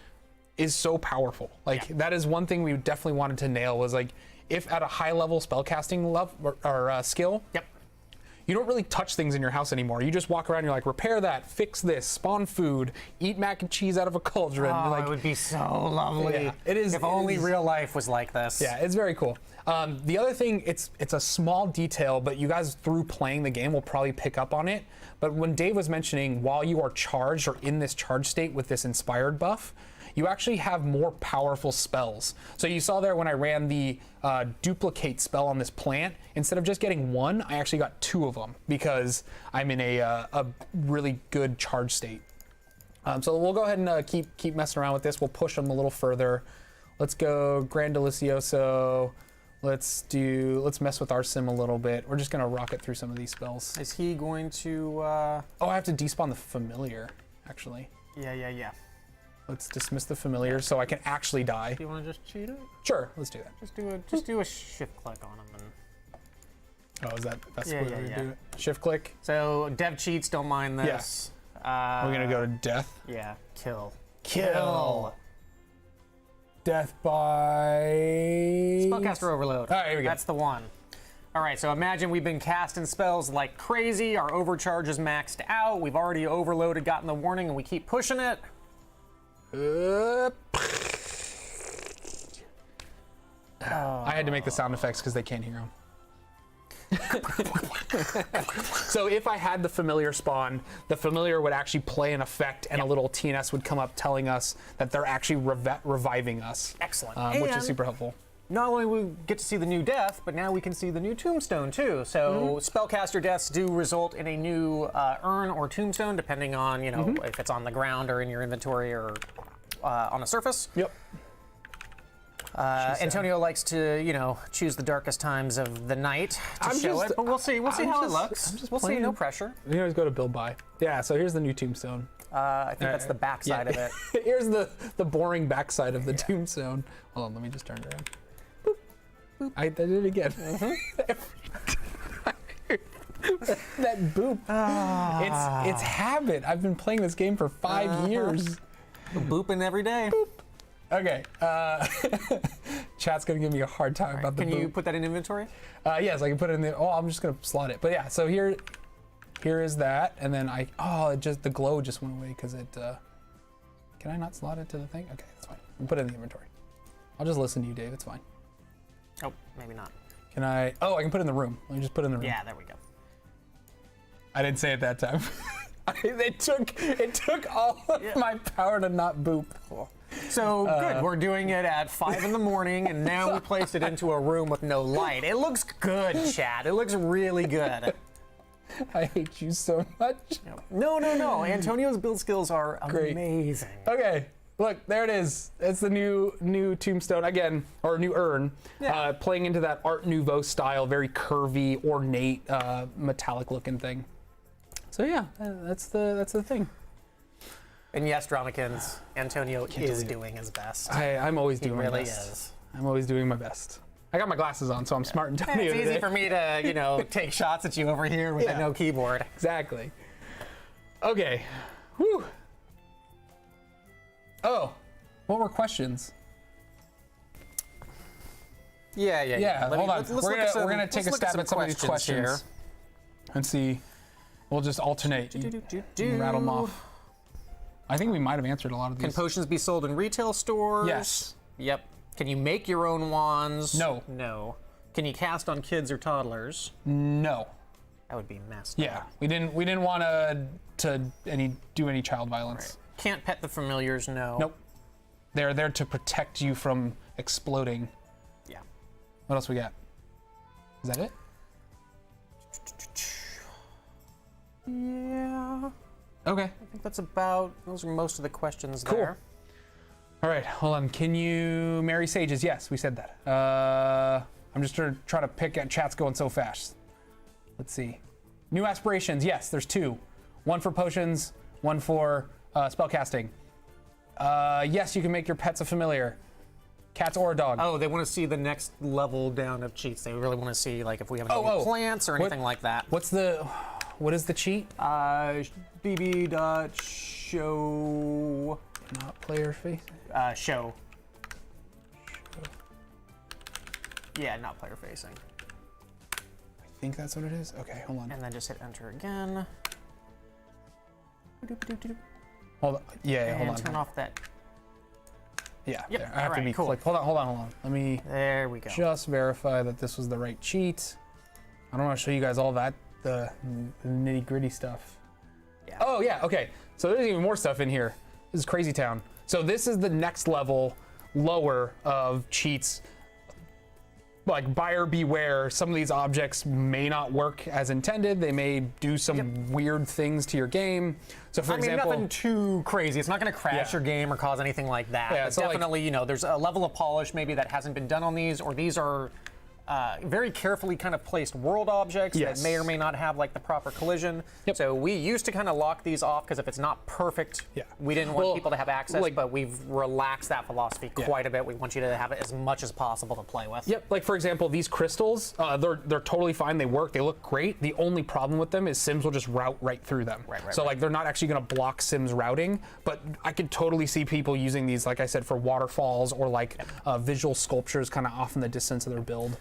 [SPEAKER 2] is so powerful. Like that is one thing we definitely wanted to nail was like, if at a high level spellcasting level or skill, you don't really touch things in your house anymore. You just walk around, you're like, repair that, fix this, spawn food, eat mac and cheese out of a cauldron.
[SPEAKER 1] Oh,
[SPEAKER 2] like,
[SPEAKER 1] it would be so lovely.
[SPEAKER 2] Yeah, it is.
[SPEAKER 1] If only real life was like this.
[SPEAKER 2] Yeah, it's very cool. The other thing, it's a small detail, but you guys through playing the game will probably pick up on it. But when Dave was mentioning while you are charged or in this charge state with this inspired buff, you actually have more powerful spells. So you saw there when I ran the duplicate spell on this plant, instead of just getting one, I actually got two of them because I'm in a really good charge state. So we'll go ahead and keep messing around with this. We'll push them a little further. Let's go Grand Delicioso. Let's mess with our sim a little bit. We're just gonna rocket through some of these spells.
[SPEAKER 1] Is he going to?
[SPEAKER 2] Oh, I have to despawn the familiar, actually.
[SPEAKER 1] Yeah.
[SPEAKER 2] Let's dismiss the familiar so I can actually die.
[SPEAKER 1] Do you want to just cheat it?
[SPEAKER 2] Sure, let's do that.
[SPEAKER 1] Just do a shift click on him. And...
[SPEAKER 2] Oh, that's
[SPEAKER 1] Yeah,
[SPEAKER 2] what
[SPEAKER 1] yeah,
[SPEAKER 2] we
[SPEAKER 1] yeah.
[SPEAKER 2] do. Shift click.
[SPEAKER 1] So dev cheats, don't mind this.
[SPEAKER 2] We're gonna go to death.
[SPEAKER 1] Yeah, kill.
[SPEAKER 2] Death by
[SPEAKER 1] Spellcaster overload.
[SPEAKER 2] All right, here we go.
[SPEAKER 1] That's the one. All right, so imagine we've been casting spells like crazy. Our overcharge is maxed out. We've already overloaded, gotten the warning, and we keep pushing it.
[SPEAKER 2] I had to make the sound effects because they can't hear them. So if I had the familiar spawn, the familiar would actually play an effect and a little TNS would come up telling us that they're actually reviving us.
[SPEAKER 1] Excellent.
[SPEAKER 2] Which is
[SPEAKER 1] And
[SPEAKER 2] super helpful.
[SPEAKER 1] not only we get to see the new death, but now we can see the new tombstone too. So spellcaster deaths do result in a new urn or tombstone, depending on if it's on the ground or in your inventory or on a surface.
[SPEAKER 2] Yep.
[SPEAKER 1] Antonio likes to choose the darkest times of the night to show it, but we'll see. We'll see how it looks. We'll see. No pressure.
[SPEAKER 2] You always go to build by. Yeah. So here's the new tombstone.
[SPEAKER 1] I think that's the backside of it.
[SPEAKER 2] Here's the boring backside of the tombstone. Hold on, let me just turn it around. Boop, boop. I did it again. That boop. It's habit. I've been playing this game for 5 years.
[SPEAKER 1] Booping every day.
[SPEAKER 2] Boop. Okay. Chat's gonna give me a hard time about the boop.
[SPEAKER 1] Can you put that in inventory?
[SPEAKER 2] Yes, I can put it in the. Oh, I'm just gonna slot it. But yeah, so here is that, and then the glow just went away because it. Can I not slot it to the thing? Okay, that's fine. I'll put it in the inventory. I'll just listen to you, Dave. It's fine.
[SPEAKER 1] Oh, maybe not.
[SPEAKER 2] Can I? Oh, I can put it in the room. Let me just put it in the room.
[SPEAKER 1] Yeah, there we go.
[SPEAKER 2] I didn't say it that time. It took all of my power to not boop.
[SPEAKER 1] Cool. So good. We're doing it at 5 in the morning, and now we placed it into a room with no light. It looks good, Chad. It looks really good.
[SPEAKER 2] I hate you so much.
[SPEAKER 1] No. Antonio's build skills are amazing.
[SPEAKER 2] Okay, look, there it is. It's the new tombstone again, or new urn, playing into that Art Nouveau style, very curvy, ornate, metallic-looking thing. So yeah, that's the thing.
[SPEAKER 1] And yes, Dramikins, Antonio is doing his best.
[SPEAKER 2] I'm always doing
[SPEAKER 1] my
[SPEAKER 2] my
[SPEAKER 1] best.
[SPEAKER 2] He really is. I'm always doing my best. I got my glasses on, so I'm smart and Antonio.
[SPEAKER 1] It's easy for me to, take shots at you over here with no keyboard.
[SPEAKER 2] Exactly. Okay. Whew. Oh, what were questions?
[SPEAKER 1] Yeah.
[SPEAKER 2] Hold on. We're gonna take a stab at some of these questions here and see. We'll just alternate. Rattle them off. I think we might have answered a lot of these.
[SPEAKER 1] Can potions be sold in retail stores?
[SPEAKER 2] Yes.
[SPEAKER 1] Yep. Can you make your own wands?
[SPEAKER 2] No.
[SPEAKER 1] Can you cast on kids or toddlers?
[SPEAKER 2] No.
[SPEAKER 1] That would be messed up.
[SPEAKER 2] Yeah, we didn't want to do any child violence.
[SPEAKER 1] Right. Can't pet the familiars, no.
[SPEAKER 2] Nope. They're there to protect you from exploding.
[SPEAKER 1] Yeah.
[SPEAKER 2] What else we got? Is that it?
[SPEAKER 1] Yeah.
[SPEAKER 2] Okay.
[SPEAKER 1] I think those are most of the questions
[SPEAKER 2] Cool.
[SPEAKER 1] there.
[SPEAKER 2] All right, hold on. Can you marry sages? Yes, we said that. I'm just trying to pick at chat's going so fast. Let's see. New aspirations. Yes, there's 2. One for potions, one for spellcasting. Yes, you can make your pets a familiar. Cats or a dog.
[SPEAKER 1] Oh, they want to see the next level down of cheats. They really want to see like if we have any new plants or anything like that.
[SPEAKER 2] What is the cheat?
[SPEAKER 1] bb.show.
[SPEAKER 2] Not player face.
[SPEAKER 1] Show. Yeah, not player facing.
[SPEAKER 2] I think that's what it is. Okay, hold on.
[SPEAKER 1] And then just hit enter again.
[SPEAKER 2] Hold on. Yeah, hold on.
[SPEAKER 1] And turn off that.
[SPEAKER 2] Yeah,
[SPEAKER 1] Yep,
[SPEAKER 2] there. I have to be
[SPEAKER 1] cool.
[SPEAKER 2] clicked. Hold on. Let me
[SPEAKER 1] There we go.
[SPEAKER 2] just verify that this was the right cheat. I don't want to show you guys all that, the nitty gritty stuff.
[SPEAKER 1] Yeah.
[SPEAKER 2] Oh yeah, okay. So there's even more stuff in here. This is Crazy Town. So this is the next level lower of cheats. Like buyer beware, some of these objects may not work as intended. They may do some weird things to your game. So for example,
[SPEAKER 1] nothing too crazy. It's not going to crash your game or cause anything like that.
[SPEAKER 2] Yeah,
[SPEAKER 1] but
[SPEAKER 2] so
[SPEAKER 1] definitely, there's a level of polish maybe that hasn't been done on these, or these are very carefully kind of placed world objects that may or may not have like the proper collision.
[SPEAKER 2] Yep.
[SPEAKER 1] So we used to kind of lock these off because if it's not perfect, we didn't want people to have access, but we've relaxed that philosophy quite a bit. We want you to have it as much as possible to play with.
[SPEAKER 2] Yep, like for example, these crystals, they're totally fine. They work, they look great. The only problem with them is Sims will just route right through them. So like they're not actually gonna block Sims routing, but I could totally see people using these, like I said, for waterfalls or like visual sculptures kind of off in the distance of their build.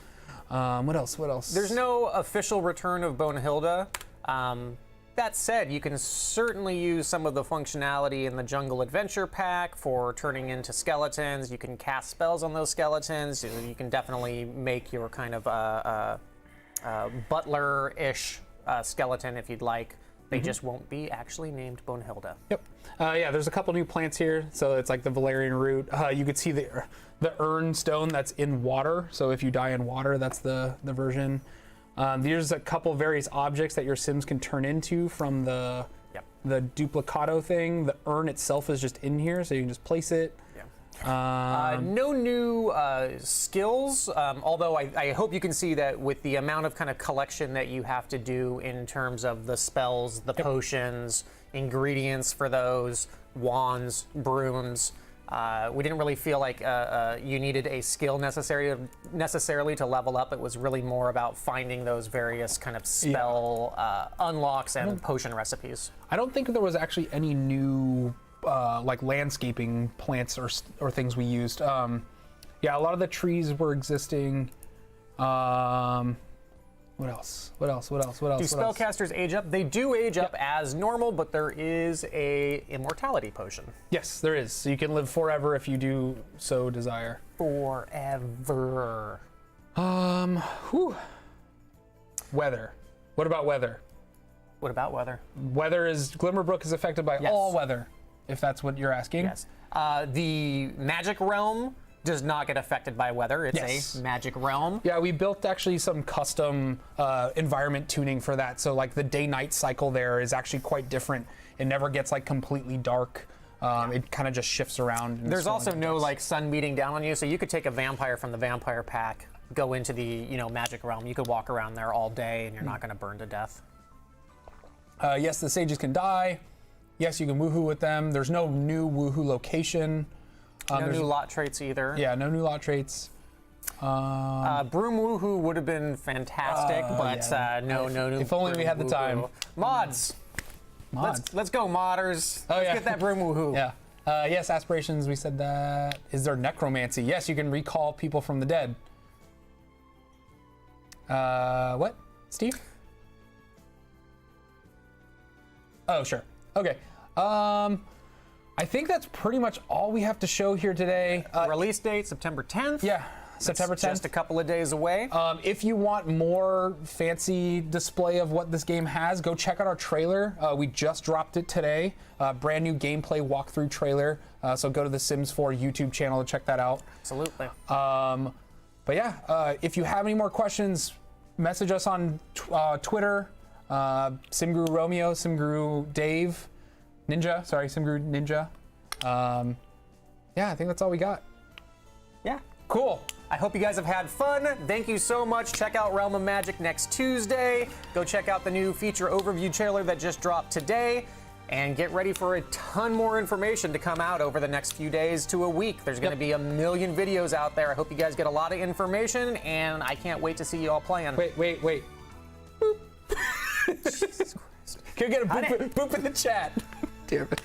[SPEAKER 2] What else?
[SPEAKER 1] There's no official return of Bonehilda. That said, you can certainly use some of the functionality in the Jungle Adventure Pack for turning into skeletons. You can cast spells on those skeletons. You can definitely make your kind of butler-ish skeleton if you'd like. They just won't be actually named Bonehilda.
[SPEAKER 2] Yep. Yeah, there's a couple new plants here. So it's like the valerian root. You could see the urn stone that's in water. So if you die in water, that's the version. There's a couple various objects that your Sims can turn into from the duplicado thing. The urn itself is just in here, so you can just place it. No new skills, although I hope you can see that with the amount of kind of collection that you have to do in terms of the spells, the potions, ingredients for those, wands, brooms. We didn't really feel like you needed a skill necessarily to level up. It was really more about finding those various kind of spell unlocks and potion recipes. I don't think there was actually any new like landscaping plants or things we used. Yeah, a lot of the trees were existing. What else? Do
[SPEAKER 1] spellcasters age up? They do age up as normal, but there is a immortality potion.
[SPEAKER 2] Yes, there is. So you can live forever if you do so desire.
[SPEAKER 1] Forever.
[SPEAKER 2] Weather. What about weather?
[SPEAKER 1] What about weather?
[SPEAKER 2] Weather is Glimmer Brook is affected by all weather, if that's what you're asking.
[SPEAKER 1] Yes. The magic realm does not get affected by weather. It's a magic realm.
[SPEAKER 2] Yeah, we built actually some custom environment tuning for that. So like the day-night cycle there is actually quite different. It never gets like completely dark. It kind of just shifts around.
[SPEAKER 1] There's also no like sun beating down on you, so you could take a vampire from the vampire pack, go into the magic realm. You could walk around there all day, and you're not going to burn to death.
[SPEAKER 2] Yes, the sages can die. Yes, you can woohoo with them. There's no new woohoo location.
[SPEAKER 1] No new lot traits either.
[SPEAKER 2] Yeah, no new lot traits.
[SPEAKER 1] Broom woohoo would have been fantastic, but no new.
[SPEAKER 2] If only we had the time.
[SPEAKER 1] Mods. Let's go, modders. Let's get that broom woohoo.
[SPEAKER 2] Yeah. Yes, aspirations. We said that. Is there necromancy? Yes, you can recall people from the dead. What? Steve? Oh, sure. Okay. I think that's pretty much all we have to show here today.
[SPEAKER 1] Release date, September 10th.
[SPEAKER 2] Yeah, September 10th.
[SPEAKER 1] Just a couple of days away.
[SPEAKER 2] If you want more fancy display of what this game has, go check out our trailer. We just dropped it today. Brand new gameplay walkthrough trailer. So go to the Sims 4 YouTube channel to check that out.
[SPEAKER 1] Absolutely.
[SPEAKER 2] But yeah, if you have any more questions, message us on Twitter. Simguru Romeo, Simguru Dave. Ninja. Sorry, Simgru Ninja. Yeah, I think that's all we got.
[SPEAKER 1] Yeah.
[SPEAKER 2] Cool.
[SPEAKER 1] I hope you guys have had fun. Thank you so much. Check out Realm of Magic next Tuesday. Go check out the new feature overview trailer that just dropped today. And get ready for a ton more information to come out over the next few days to a week. There's going to be a million videos out there. I hope you guys get a lot of information, and I can't wait to see you all playing.
[SPEAKER 2] Wait. Boop. Jesus Christ. Can we get a boop in the chat? Damn it.